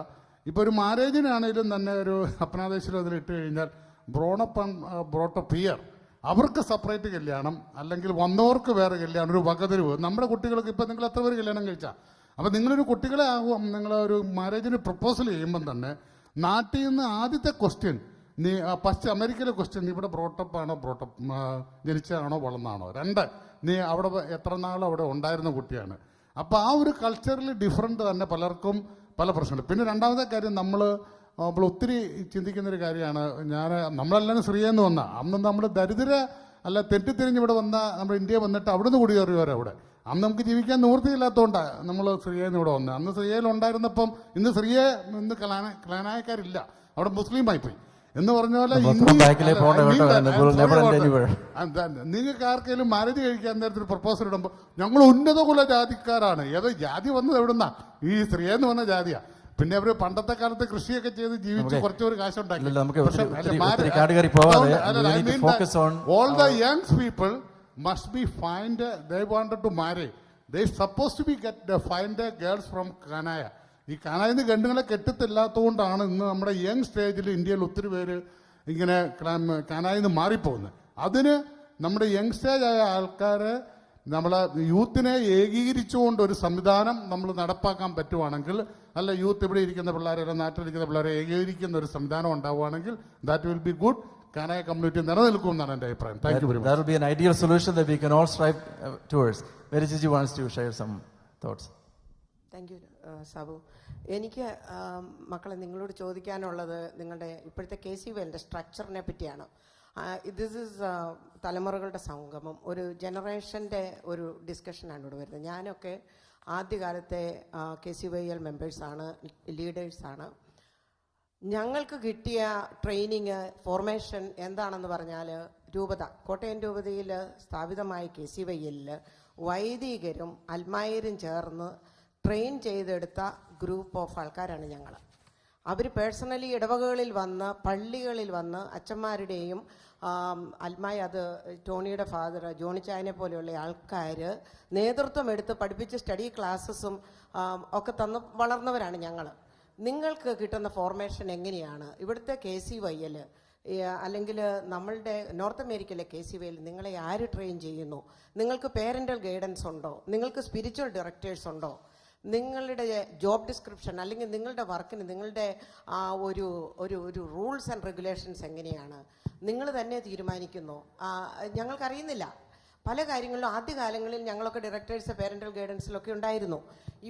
ഇപ്പോൾ ഒരു മാരേജിനാണെങ്കിലും തന്നെ ഒരു അപ്നാദേശിലും അതിലിട്ട് കഴിഞ്ഞാൽ ബ്രോട്ടപ്പ് ഹിയർ, അവർക്ക് സെപ്പറേറ്റ് കല്യാണം, അല്ലെങ്കിൽ വന്നവർക്ക് വേറെ കല്യാണം, ഒരു വകതിരിവ്. നമ്മുടെ കുട്ടികൾക്ക് ഇപ്പോൾ നിങ്ങൾ എത്ര പേര് കല്യാണം കഴിച്ചാൽ, അപ്പോൾ നിങ്ങളൊരു കുട്ടികളെ നിങ്ങളൊരു മാരേജിന് പ്രപ്പോസൽ ചെയ്യുമ്പം തന്നെ നാട്ടിൽ നിന്ന് ആദ്യത്തെ ക്വസ്റ്റ്യൻ, അമേരിക്കയിലെ ക്വസ്റ്റ്യൻ, ഇവിടെ ബ്രോട്ടപ്പ് ജനിച്ചതാണോ വളർന്നാണോ, 2 നീ അവിടെ എത്ര നാളും അവിടെ ഉണ്ടായിരുന്ന കുട്ടിയാണ്. അപ്പോൾ ആ ഒരു കൾച്ചറിൽ ഡിഫറൻറ്റ് തന്നെ പലർക്കും പല പ്രശ്നമുണ്ട്. പിന്നെ രണ്ടാമത്തെ കാര്യം, നമ്മൾ ഒത്തിരി ചിന്തിക്കുന്നൊരു കാര്യമാണ്, നമ്മളെല്ലാം സ്ത്രീയെന്ന് വന്നാൽ അന്ന് നമ്മൾ ദരിദ്ര അല്ല തെറ്റിത്തിരിഞ്ഞ് ഇവിടെ വന്ന നമ്മൾ ഇന്ത്യയിൽ വന്നിട്ട് അവിടെ നിന്ന് കുടിയേറിയവരെ അവിടെ അന്ന് നമുക്ക് ജീവിക്കാൻ നിവൃത്തിയില്ലാത്തതുകൊണ്ടാണ് നമ്മൾ സ്ത്രീയെന്ന് ഇവിടെ വന്നത്. അന്ന് സ്ത്രീയിലുണ്ടായിരുന്നപ്പം ഇന്ന് ക്ലാനായക്കാരില്ല, അവിടെ മുസ്ലിമായിപ്പോയി എന്ന് പറഞ്ഞ പോലെ നിങ്ങൾക്ക് ആർക്കെങ്കിലും മാരേജ് കഴിക്കാൻ നേരത്തിൽ പ്രപ്പോസൽ ഇടുമ്പോൾ ഞങ്ങൾ ഉന്നത കുല ജാതിക്കാരാണ്. ഏതോ ജാതി വന്നത് എവിടുന്നാ? ഈ സ്ത്രീയെന്ന് വന്ന ജാതിയാ. പിന്നെ അവര് പണ്ടത്തെ കാലത്ത് കൃഷിയൊക്കെ ചെയ്ത് ജീവിച്ച് കുറച്ചൊരു കാശുണ്ടാക്കി. All the young people must be find they wanted to marry, they supposed to be find girls from Kanaya. ഈ കാനായിൽ നിന്ന് ഗണ്ടുകളെ കെട്ടത്തില്ലാത്തതുകൊണ്ടാണ് ഇന്ന് നമ്മുടെ യങ് സ്റ്റേജിൽ ഇന്ത്യയിൽ ഒത്തിരി പേര് ഇങ്ങനെ കാനായിൽ നിന്ന് മാറിപ്പോകുന്നത്. അതിന് നമ്മുടെ യങ് സ്റ്റേജ് ആയ ആൾക്കാരെ നമ്മളെ യൂത്തിനെ ഏകീകരിച്ചുകൊണ്ട് ഒരു സംവിധാനം നമ്മൾ നടപ്പാക്കാൻ പറ്റുവാണെങ്കിൽ, അല്ല യൂത്ത് ഇവിടെ ഇരിക്കുന്ന പിള്ളേരെ നാട്ടിലിരിക്കുന്ന പിള്ളേരെ ഏകീകരിക്കുന്ന ഒരു സംവിധാനം ഉണ്ടാവുകയാണെങ്കിൽ that will be good. Knanaya community നിലനിൽക്കുമെന്നാണ് എൻ്റെ അഭിപ്രായം. Thank you very much. That will be an ideal solution that we can all strive towards. Mary Jiji wants to share some thoughts. Thank you Sabu. എനിക്ക് മക്കളെ നിങ്ങളോട് ചോദിക്കാനുള്ളത് നിങ്ങളുടെ ഇപ്പോഴത്തെ KCVLന്റെ സ്ട്രക്ചറിനെ പറ്റിയാണ്. ദിസ് ഈസ് തലമുറകളുടെ സംഗമം, ഒരു ജനറേഷൻ്റെ ഒരു ഡിസ്കഷനാണ് ഇവിടെ വരുന്നത്. ഞാനൊക്കെ ആദ്യകാലത്തെ KCVL മെമ്പേഴ്സാണ്, ലീഡേഴ്സാണ്. ഞങ്ങൾക്ക് കിട്ടിയ ട്രെയിനിങ് ഫോർമേഷൻ എന്താണെന്ന് പറഞ്ഞാൽ രൂപത, കോട്ടയം രൂപതയിൽ സ്ഥാപിതമായ KCYL വൈദികരും അൽമായരും ചേർന്ന് ട്രെയിൻ ചെയ്തെടുത്ത ഗ്രൂപ്പ് ഓഫ് ആൾക്കാരാണ് ഞങ്ങൾ. അവർ പേഴ്സണലി ഇടവകകളിൽ വന്ന്, പള്ളികളിൽ വന്ന് അച്ഛന്മാരുടെയും അൽമായ, അത് ടോണിയുടെ ഫാദർ ജോണിച്ചായനെ പോലെയുള്ള ആൾക്കാർ നേതൃത്വം എടുത്ത് പഠിപ്പിച്ച് സ്റ്റഡി ക്ലാസ്സസും ഒക്കെ തന്ന് വളർന്നവരാണ് ഞങ്ങൾ. നിങ്ങൾക്ക് കിട്ടുന്ന ഫോർമേഷൻ എങ്ങനെയാണ്? ഇവിടുത്തെ KCYL അല്ലെങ്കിൽ നമ്മളുടെ നോർത്ത് അമേരിക്കയിലെ KCYL നിങ്ങളെ ആര് ട്രെയിൻ ചെയ്യുന്നു? നിങ്ങൾക്ക് പേരൻ്റൽ ഗൈഡൻസ് ഉണ്ടോ? നിങ്ങൾക്ക് സ്പിരിച്വൽ ഡയറക്ടേഴ്സ് ഉണ്ടോ? നിങ്ങളുടെ ജോബ് ഡിസ്ക്രിപ്ഷൻ അല്ലെങ്കിൽ നിങ്ങളുടെ വർക്കിന് നിങ്ങളുടെ ഒരു ഒരു ഒരു റൂൾസ് ആൻഡ് റെഗുലേഷൻസ് എങ്ങനെയാണ്? നിങ്ങൾ തന്നെ തീരുമാനിക്കുന്നു? ഞങ്ങൾക്കറിയുന്നില്ല. പല കാര്യങ്ങളിലും ആദ്യകാലങ്ങളിൽ ഞങ്ങളൊക്കെ ഡയറക്ടേഴ്സ് പേരൻ്റൽ ഗൈഡൻസിലൊക്കെ ഉണ്ടായിരുന്നു.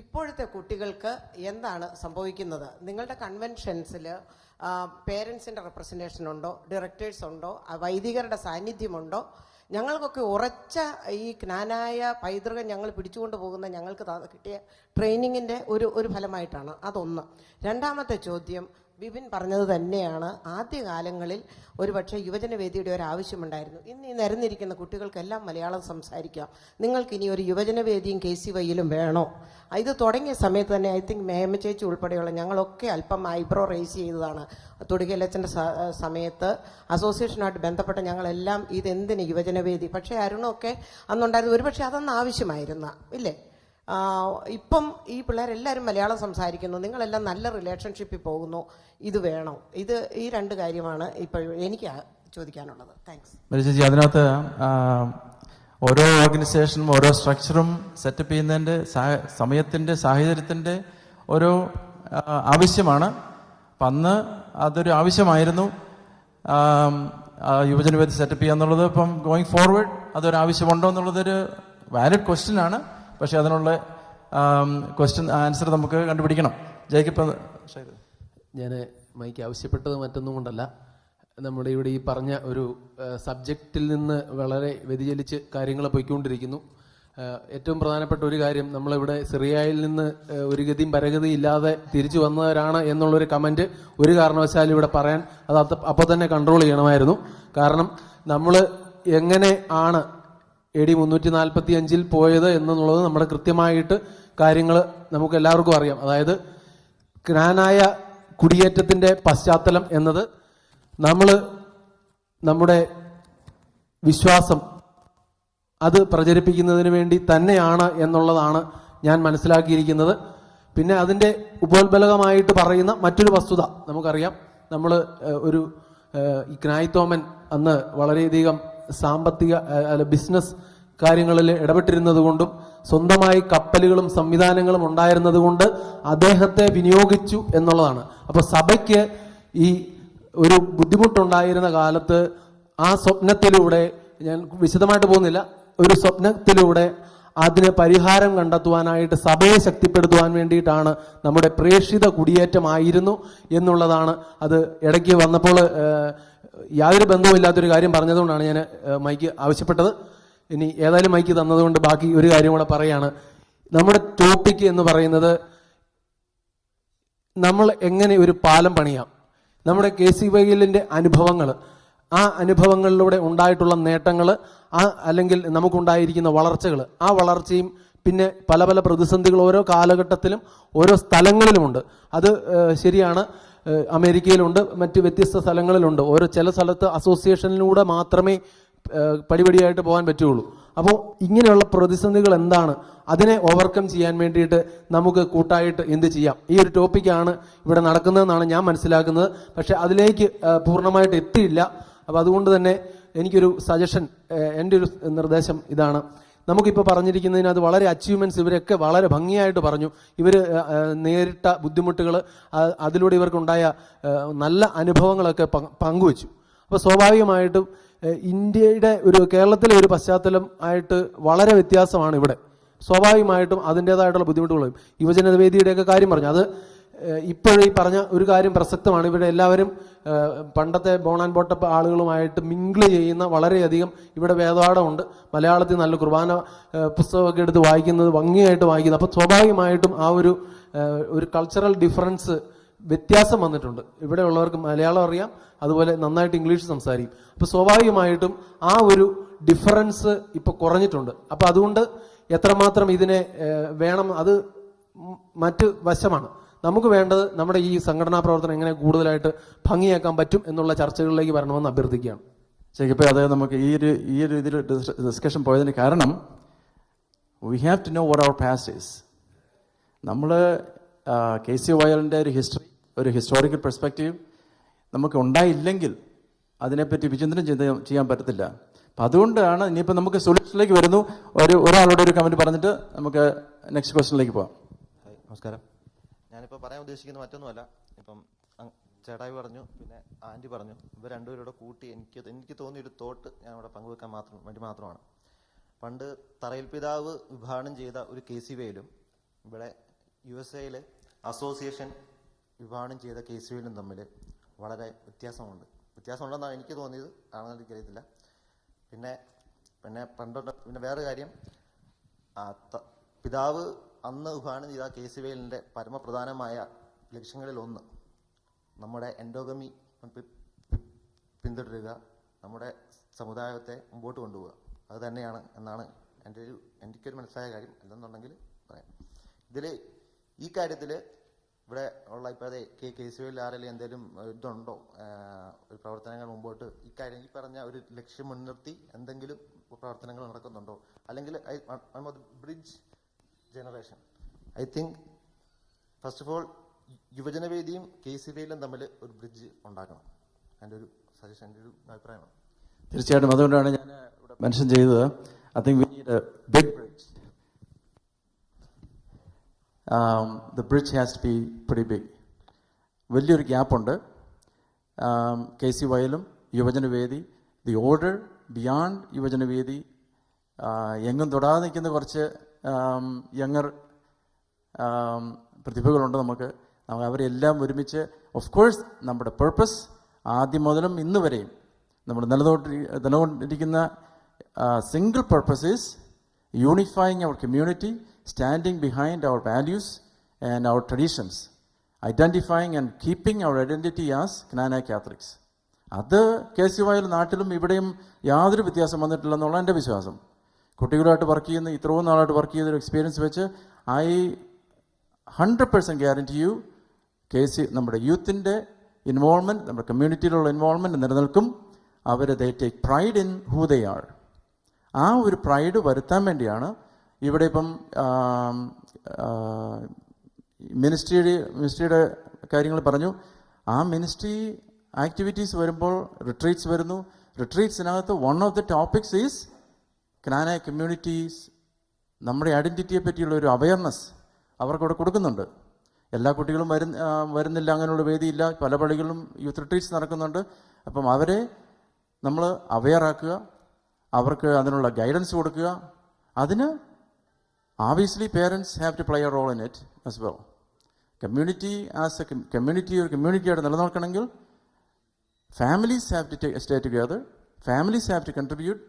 ഇപ്പോഴത്തെ കുട്ടികൾക്ക് എന്താണ് സംഭവിക്കുന്നത്? നിങ്ങളുടെ കൺവെൻഷൻസിൽ പേരൻസിൻ്റെ റെപ്രസെൻറ്റേഷൻ ഉണ്ടോ? ഡയറക്ടേഴ്സ് ഉണ്ടോ? വൈദികരുടെ സാന്നിധ്യമുണ്ടോ? ഞങ്ങൾക്കൊക്കെ ഉറച്ച ഈ ജ്ഞാനായ പൈതൃകം ഞങ്ങൾ പിടിച്ചുകൊണ്ട് പോകുന്ന ഞങ്ങൾക്ക് കിട്ടിയ ട്രെയിനിങ്ങിൻ്റെ ഒരു ഫലമായിട്ടാണ്. അതൊന്ന്. രണ്ടാമത്തെ ചോദ്യം വിപിൻ പറഞ്ഞത് തന്നെയാണ്. ആദ്യകാലങ്ങളിൽ ഒരുപക്ഷെ യുവജനവേദിയുടെ ഒരു ആവശ്യമുണ്ടായിരുന്നു. ഇന്ന് ഈ നിരന്നിരിക്കുന്ന കുട്ടികൾക്കെല്ലാം മലയാളം സംസാരിക്കാം. നിങ്ങൾക്കിനി ഒരു യുവജനവേദിയും KCYലും വേണോ? ഇത് തുടങ്ങിയ സമയത്ത് തന്നെ ഐ തിങ്ക് മേമ ചേച്ചി ഉൾപ്പെടെയുള്ള ഞങ്ങളൊക്കെ അല്പം ഐബ്രോ റേസ് ചെയ്തതാണ്. തൊടുകലച്ചൻ്റെ സമയത്ത് അസോസിയേഷനുമായിട്ട് ബന്ധപ്പെട്ട ഞങ്ങളെല്ലാം ഇതെന്തിന് യുവജനവേദി? പക്ഷേ അരുണൊക്കെ അന്നുണ്ടായിരുന്നു. ഒരുപക്ഷെ അതൊന്നും ആവശ്യമായിരുന്ന ഇല്ലേ? ഇപ്പം ഈ പിള്ളേരെല്ലാവരും മലയാളം സംസാരിക്കുന്നു. നിങ്ങളെല്ലാം നല്ല റിലേഷൻഷിപ്പിൽ പോകുന്നു. ഇത് വേണോ? ഈ രണ്ട് കാര്യമാണ് ഇപ്പോൾ എനിക്ക് ചോദിക്കാനുള്ളത്. താങ്ക്സ്. ചേച്ചി, അതിനകത്ത് ഓരോ ഓർഗനൈസേഷനും ഓരോ സ്ട്രക്ചറും സെറ്റപ്പ് ചെയ്യുന്നതിൻ്റെ സമയത്തിൻ്റെ സാഹചര്യത്തിൻ്റെ ഓരോ ആവശ്യമാണ്. അപ്പം അന്ന് അതൊരു ആവശ്യമായിരുന്നു യുവജനവേദി സെറ്റപ്പ് ചെയ്യുക എന്നുള്ളത്. ഇപ്പം ഗോയിങ് ഫോർവേഡ് അതൊരു ആവശ്യമുണ്ടോ എന്നുള്ളതൊരു വാലിഡ് ക്വസ്റ്റ്യൻ ആണ്. പക്ഷേ അതിനുള്ള ക്വസ്റ്റ്യൻ ആൻസർ നമുക്ക് കണ്ടുപിടിക്കണം. ജയിക്കിപ്പം ഞാൻ മൈക്ക് ആവശ്യപ്പെട്ടത് മറ്റൊന്നും കൊണ്ടല്ല, നമ്മുടെ ഇവിടെ ഈ പറഞ്ഞ ഒരു സബ്ജക്റ്റിൽ നിന്ന് വളരെ വ്യതിചലിച്ച് കാര്യങ്ങൾ പോയിക്കൊണ്ടിരിക്കുന്നു. ഏറ്റവും പ്രധാനപ്പെട്ട ഒരു കാര്യം, നമ്മളിവിടെ സിറിയയിൽ നിന്ന് ഒരു ഗതിയും പരഗതിയും ഇല്ലാതെ തിരിച്ചു വന്നവരാണ് എന്നുള്ളൊരു കമൻറ്റ് ഒരു കാരണവശാലും ഇവിടെ പറയാൻ അത് അപ്പോൾ തന്നെ കൺട്രോൾ ചെയ്യണമായിരുന്നു. കാരണം നമ്മൾ എങ്ങനെ ആണ് AD 345 പോയത് എന്നുള്ളത് നമ്മുടെ കൃത്യമായിട്ട് കാര്യങ്ങൾ നമുക്ക് എല്ലാവർക്കും അറിയാം. അതായത് ജ്ഞാനായ കുടിയേറ്റത്തിൻ്റെ പശ്ചാത്തലം എന്നത് നമ്മുടെ വിശ്വാസം അത് പ്രചരിപ്പിക്കുന്നതിന് വേണ്ടി തന്നെയാണ് എന്നുള്ളതാണ് ഞാൻ മനസ്സിലാക്കിയിരിക്കുന്നത്. പിന്നെ അതിൻ്റെ ഉപോത്ബലകമായിട്ട് പറയുന്ന മറ്റൊരു വസ്തുത നമുക്കറിയാം. നമ്മൾ ഒരു ജ്ഞായിത്തോമൻ അന്ന് വളരെയധികം സാമ്പത്തിക ബിസിനസ് കാര്യങ്ങളിൽ ഇടപെട്ടിരുന്നത് കൊണ്ടും സ്വന്തമായി കപ്പലുകളും സംവിധാനങ്ങളും ഉണ്ടായിരുന്നത് കൊണ്ട് അദ്ദേഹത്തെ വിനിയോഗിച്ചു എന്നുള്ളതാണ്. അപ്പോൾ സഭയ്ക്ക് ഈ ഒരു ബുദ്ധിമുട്ടുണ്ടായിരുന്ന കാലത്ത് ആ സ്വപ്നത്തിലൂടെ, ഞാൻ വിശദമായിട്ട് പോകുന്നില്ല, ഒരു സ്വപ്നത്തിലൂടെ അതിന് പരിഹാരം കണ്ടെത്തുവാനായിട്ട് സഭയെ ശക്തിപ്പെടുത്തുവാൻ വേണ്ടിയിട്ടാണ് നമ്മുടെ പ്രേക്ഷിത കുടിയേറ്റമായിരുന്നു എന്നുള്ളതാണ്. അത് ഇടയ്ക്ക് വന്നപ്പോൾ യാതൊരു ബന്ധവുമില്ലാത്തൊരു കാര്യം പറഞ്ഞതുകൊണ്ടാണ് ഞാൻ മൈക്ക് ആവശ്യപ്പെട്ടത്. ഇനി ഏതായാലും മൈക്ക് തന്നതുകൊണ്ട് ബാക്കി ഒരു കാര്യം കൂടെ പറയാണ്. നമ്മുടെ ടോപ്പിക് എന്ന് പറയുന്നത് നമ്മൾ എങ്ങനെ ഒരു പാലം പണിയാം. നമ്മുടെ KCYLന്റെ അനുഭവങ്ങൾ, ആ അനുഭവങ്ങളിലൂടെ ഉണ്ടായിട്ടുള്ള നേട്ടങ്ങൾ, അല്ലെങ്കിൽ നമുക്കുണ്ടായിരിക്കുന്ന വളർച്ചകൾ, ആ വളർച്ചയും പിന്നെ പല പല പ്രതിസന്ധികൾ ഓരോ കാലഘട്ടത്തിലും ഓരോ സ്ഥലങ്ങളിലുമുണ്ട്. അത് ശരിയാണ്. അമേരിക്കയിലുണ്ട്, മറ്റ് വ്യത്യസ്ത സ്ഥലങ്ങളിലുണ്ട്. ചില സ്ഥലത്ത് അസോസിയേഷനിലൂടെ മാത്രമേ പടിപടിയായിട്ട് പോകാൻ പറ്റുള്ളൂ. അപ്പോൾ ഇങ്ങനെയുള്ള പ്രതിസന്ധികൾ എന്താണ്, അതിനെ ഓവർകം ചെയ്യാൻ വേണ്ടിയിട്ട് നമുക്ക് കൂട്ടായിട്ട് എന്ത് ചെയ്യാം? ഈ ഒരു ടോപ്പിക്കാണ് ഇവിടെ നടക്കുന്നതെന്നാണ് ഞാൻ മനസ്സിലാക്കുന്നത്. പക്ഷെ അതിലേക്ക് പൂർണ്ണമായിട്ട് എത്തിയില്ല. അപ്പോൾ അതുകൊണ്ട് തന്നെ എനിക്കൊരു സജഷൻ, എൻ്റെ ഒരു നിർദ്ദേശം ഇതാണ്. നമുക്കിപ്പോൾ പറഞ്ഞിരിക്കുന്നതിനകത്ത് വളരെ അച്ചീവ്മെൻറ്റ്സ് ഇവരൊക്കെ വളരെ ഭംഗിയായിട്ട് പറഞ്ഞു. ഇവർ നേരിട്ട ബുദ്ധിമുട്ടുകൾ, അതിലൂടെ ഇവർക്കുണ്ടായ നല്ല അനുഭവങ്ങളൊക്കെ പങ്കുവച്ചു. അപ്പോൾ സ്വാഭാവികമായിട്ടും ഇന്ത്യയുടെ കേരളത്തിലെ ഒരു പശ്ചാത്തലം ആയിട്ട് വളരെ വ്യത്യാസമാണ് ഇവിടെ. സ്വാഭാവികമായിട്ടും അതിൻ്റേതായിട്ടുള്ള ബുദ്ധിമുട്ടുകൾ, യുവജനവേദിയുടെയൊക്കെ കാര്യം പറഞ്ഞു, അത് ഇപ്പോഴീ പറഞ്ഞ ഒരു കാര്യം പ്രസക്തമാണ്. ഇവിടെ എല്ലാവരും പണ്ടത്തെ ബോൺ ആൻഡ് ബോട്ടപ്പ് ആളുകളുമായിട്ട് മിങ്കിൾ ചെയ്യുന്ന വളരെയധികം ഇവിടെ വേദപാഠമുണ്ട്. മലയാളത്തിൽ നല്ല കുർബാന പുസ്തകമൊക്കെ എടുത്ത് വായിക്കുന്നത് ഭംഗിയായിട്ട് വായിക്കുന്നത്. അപ്പോൾ സ്വാഭാവികമായിട്ടും ആ ഒരു കൾച്ചറൽ ഡിഫറൻസ് വ്യത്യാസം വന്നിട്ടുണ്ട്. ഇവിടെ ഉള്ളവർക്ക് മലയാളം അറിയാം, അതുപോലെ നന്നായിട്ട് ഇംഗ്ലീഷ് സംസാരിക്കും. അപ്പോൾ സ്വാഭാവികമായിട്ടും ആ ഒരു ഡിഫറൻസ് ഇപ്പോൾ കുറഞ്ഞിട്ടുണ്ട്. അപ്പോൾ അതുകൊണ്ട് എത്രമാത്രം ഇതിനെ വേണം, അത് മറ്റ് വശമാണ്. നമുക്ക് വേണ്ടത് നമ്മുടെ ഈ സംഘടനാ പ്രവർത്തനം എങ്ങനെ കൂടുതലായിട്ട് ഭംഗിയാക്കാൻ പറ്റും എന്നുള്ള ചർച്ചകളിലേക്ക് വരണമെന്ന് അഭ്യർത്ഥിക്കുകയാണ്. ശരിക്കും അതായത് നമുക്ക് ഈ ഒരു ഇതിൽ ഡിസ്കഷൻ പോയതിന് കാരണം we have to know what our past is. നമ്മൾ KCYLൻ്റെ ഒരു ഹിസ്റ്റോറിക്കൽ പെർസ്പെക്റ്റീവ് നമുക്ക് ഉണ്ടായില്ലെങ്കിൽ അതിനെപ്പറ്റി വിചിന്തനം ചെയ്യാൻ പറ്റത്തില്ല. അപ്പം അതുകൊണ്ടാണ് ഇനിയിപ്പോൾ നമുക്ക് സൊല്യൂഷനിലേക്ക് വരുന്നു. ഒരാളോട് ഒരു കമൻറ്റ് പറഞ്ഞിട്ട് നമുക്ക് നെക്സ്റ്റ് ക്വസ്റ്റ്യനിലേക്ക് പോകാം. നമസ്കാരം. ഞാനിപ്പോൾ പറയാൻ ഉദ്ദേശിക്കുന്നത് മറ്റൊന്നുമല്ല. ഇപ്പം ചേട്ടായി പറഞ്ഞു, പിന്നെ ആൻറ്റി പറഞ്ഞു, ഇവർ രണ്ടുപേരോട് കൂട്ടി എനിക്ക് തോന്നിയൊരു തോട്ട് ഞാൻ ഇവിടെ പങ്കുവെക്കാൻ വേണ്ടി മാത്രമാണ്. പണ്ട് തറയിൽ പിതാവ് വിഭാവനം ചെയ്ത ഒരു KCYയിലും ഇവിടെ USA അസോസിയേഷൻ വിഭാവനം ചെയ്ത KCYയിലും തമ്മിൽ വളരെ വ്യത്യാസമുണ്ടെന്നാണ് എനിക്ക് തോന്നിയത്, ആണെന്ന് എനിക്കറിയത്തില്ല. പിന്നെ വേറെ കാര്യം, പിതാവ് അന്ന് വിഭാവനം ചെയ്ത KCYലിൻ്റെ പരമപ്രധാനമായ ലക്ഷ്യങ്ങളിലൊന്ന് നമ്മുടെ എൻഡോഗമി പിന്തുടരുക, നമ്മുടെ സമുദായത്തെ മുമ്പോട്ട് കൊണ്ടുപോവുക. അത് തന്നെയാണ് എന്നാണ് എനിക്കൊരു മനസ്സിലായ കാര്യം. അല്ലെന്നുണ്ടെങ്കിൽ പറയാം. ഈ കാര്യത്തിൽ ഇവിടെ ഉള്ള ഇപ്പോഴത്തെ KCYയിൽ ആരെങ്കിലും എന്തെങ്കിലും ഇതുണ്ടോ, ഒരു പ്രവർത്തനങ്ങൾ മുമ്പോട്ട് ഇക്കാര്യം ഈ പറഞ്ഞ ഒരു ലക്ഷ്യം മുൻനിർത്തി എന്തെങ്കിലും പ്രവർത്തനങ്ങൾ നടക്കുന്നുണ്ടോ? അല്ലെങ്കിൽ bridge generation, I think first of all യുവജനവേദിയും KCYയിലും തമ്മിൽ ഒരു ബ്രിഡ്ജ് ഉണ്ടാക്കണം. എൻ്റെ ഒരു സജഷൻ, എൻ്റെ ഒരു അഭിപ്രായമാണ്. തീർച്ചയായിട്ടും അതുകൊണ്ടാണ് ഞാൻ ഇവിടെ മെൻഷൻ ചെയ്തത്. I think we need a big bridge. The bridge has to be pretty big. വലിയൊരു ഗ്യാപ്പുണ്ട് KCYയിലും Yuvajanavedi. The order beyond Yuvajanavedi, എങ്ങും തൊടാതെ നിൽക്കുന്ന കുറച്ച് യങ്ങർ പ്രതിഭകളുണ്ട്. നമുക്ക് അവരെല്ലാം ഒരുമിച്ച്, ഓഫ് കോഴ്സ് നമ്മുടെ പേർപ്പസ് ആദ്യം മുതലും ഇന്ന് വരെയും നമ്മൾ നിലകൊണ്ടിരിക്കുന്ന single purpose is unifying our community, standing behind our values and our traditions, identifying and keeping our identity as Knana Catholics. അത് KCYയിൽ നാട്ടിലും ഇവിടെയും യാതൊരു വ്യത്യാസം വന്നിട്ടില്ലെന്നുള്ള എൻ്റെ വിശ്വാസം. കുട്ടികളുമായിട്ട് വർക്ക് ചെയ്യുന്ന ഇത്രയും നാളായിട്ട് വർക്ക് ചെയ്തൊരു എക്സ്പീരിയൻസ് വെച്ച് I 100% ഗ്യാരണ്ടി യു നമ്മുടെ യൂത്തിൻ്റെ ഇൻവോൾവ്മെൻറ്റ്, നമ്മുടെ കമ്മ്യൂണിറ്റിയിലുള്ള ഇൻവോൾവ്മെൻറ്റ് നിലനിൽക്കും. They take pride in who they are. ആ ഒരു പ്രൈഡ് വരുത്താൻ വേണ്ടിയാണ് ഇവിടെ ഇപ്പം മിനിസ്ട്രിയുടെ കാര്യങ്ങൾ പറഞ്ഞു. ആ മിനിസ്ട്രി ആക്ടിവിറ്റീസ് വരുമ്പോൾ റിട്രീറ്റ്സ് വരുന്നു. റിട്രീറ്റ്സിനകത്ത് one of the topics is Knana communities, നമ്മുടെ ഐഡൻറ്റിറ്റിയെ പറ്റിയുള്ള ഒരു അവയർനെസ് അവർക്കവിടെ കൊടുക്കുന്നുണ്ട്. എല്ലാ കുട്ടികളും വരുന്നില്ല, അങ്ങനെയുള്ള വേദിയില്ല. പല പള്ളികളിലും യൂത്ത് റിട്രീറ്റ്സ് നടക്കുന്നുണ്ട്. അപ്പം അവരെ നമ്മൾ അവെയറാക്കുക, അവർക്ക് അതിനുള്ള ഗൈഡൻസ് കൊടുക്കുക. അതിന് obviously parents have to play a role in it as well. Community as a community or community ആയിട്ട് നിലനിൽക്കണമെങ്കിൽ families have to stay together, families have to contribute,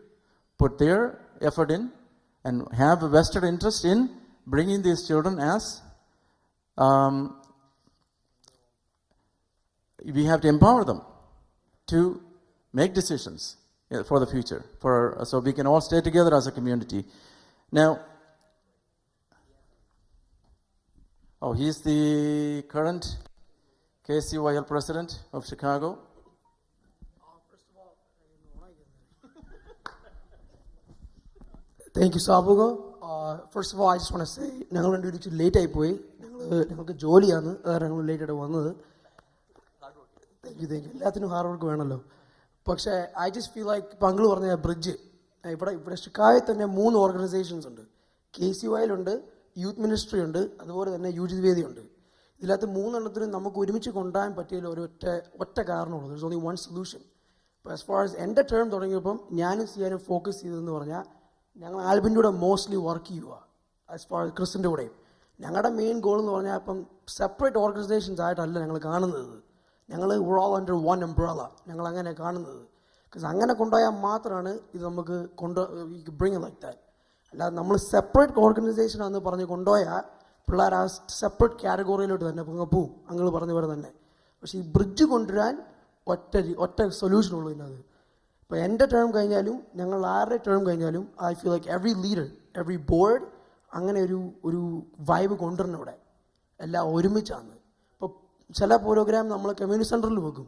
put their effort in and have a vested interest in bringing these children as we have to empower them to make decisions for the future, so we can all stay together as a community. Now, he's the current KCYL president of Chicago. Thank you, Sabugo. First of all, I just want to say, ഞങ്ങൾ രണ്ടുപേരും late ആയി പോയി. ഞങ്ങൾക്ക് ജോലിയാണ്, ഞങ്ങൾ late ആയിട്ട് വന്നത്. Thank you. എല്ലാത്തിനും ഹാർഡ് വർക്ക് വേണമല്ലോ. പക്ഷേ ഐ ജസ്റ്റ് ഫീൽ ലൈക്ക് ഇപ്പം അങ്കിൾ പറഞ്ഞ ബ്രിഡ്ജ്, ഇവിടെ ഷിക്കാഗോയിൽ തന്നെ 3 ഓർഗനൈസേഷൻസ് ഉണ്ട്. KCYയിലുണ്ട്, യൂത്ത് മിനിസ്ട്രി ഉണ്ട്, അതുപോലെ തന്നെ യുവജനവേദി ഉണ്ട്. ഇതിനകത്ത് 3 എണ്ണത്തിനും നമുക്ക് ഒരുമിച്ച് കൊണ്ടുപോകാൻ പറ്റിയ ഒറ്റ കാരണമുള്ളൂ. There is only one solution. ഇപ്പോൾ ആസ് ഫാർ ആസ് എൻ്റെ ടേം തുടങ്ങിയപ്പം ഞാനും ചെയ്യാനും ഫോക്കസ് ചെയ്തതെന്ന് പറഞ്ഞാൽ ഞങ്ങൾ ആൽബിൻ്റെ കൂടെ മോസ്റ്റ്ലി വർക്ക് ചെയ്യുക. ആസ് ഫാർ ക്രിസ്റ്റിൻ്റെ കൂടെയും ഞങ്ങളുടെ മെയിൻ ഗോൾ എന്ന് പറഞ്ഞാൽ ഇപ്പം സെപ്പറേറ്റ് ഓർഗനൈസേഷൻസ് ആയിട്ടല്ല ഞങ്ങൾ കാണുന്നത്. ഞങ്ങൾ ഓൾ അണ്ടർ വൺ അംബ്രല ഞങ്ങൾ അങ്ങനെ കാണുന്നത്. ബിക്കോസ് അങ്ങനെ കൊണ്ടുപോയാൽ മാത്രമാണ് ഇത് നമുക്ക് ബ്രിങ് ലൈക്ക് ദാറ്റ്. അല്ലാതെ നമ്മൾ സെപ്പറേറ്റ് ഓർഗനൈസേഷൻ എന്ന് പറഞ്ഞ് കൊണ്ടുപോയാൽ പിള്ളേർ ആ സെപ്പറേറ്റ് കാറ്റഗറിയിലോട്ട് തന്നെ പോവും, അങ്ങൾ പറഞ്ഞ പോലെ തന്നെ. പക്ഷേ ഈ ബ്രിഡ്ജ് കൊണ്ടുവരാൻ ഒറ്റ സൊല്യൂഷനുള്ളൂ ഇതിനകത്ത്. ഇപ്പോൾ എൻ്റെ ടേം കഴിഞ്ഞാലും ഞങ്ങൾ ആരുടെ ടേം കഴിഞ്ഞാലും I feel like every leader, every board അങ്ങനെ ഒരു വൈബ് കൊണ്ടുവരണം ഇവിടെ, എല്ലാം ഒരുമിച്ചാണ്. ഇപ്പോൾ ചില പ്രോഗ്രാം നമ്മൾ കമ്മ്യൂണിറ്റി സെൻറ്ററിൽ വെക്കും,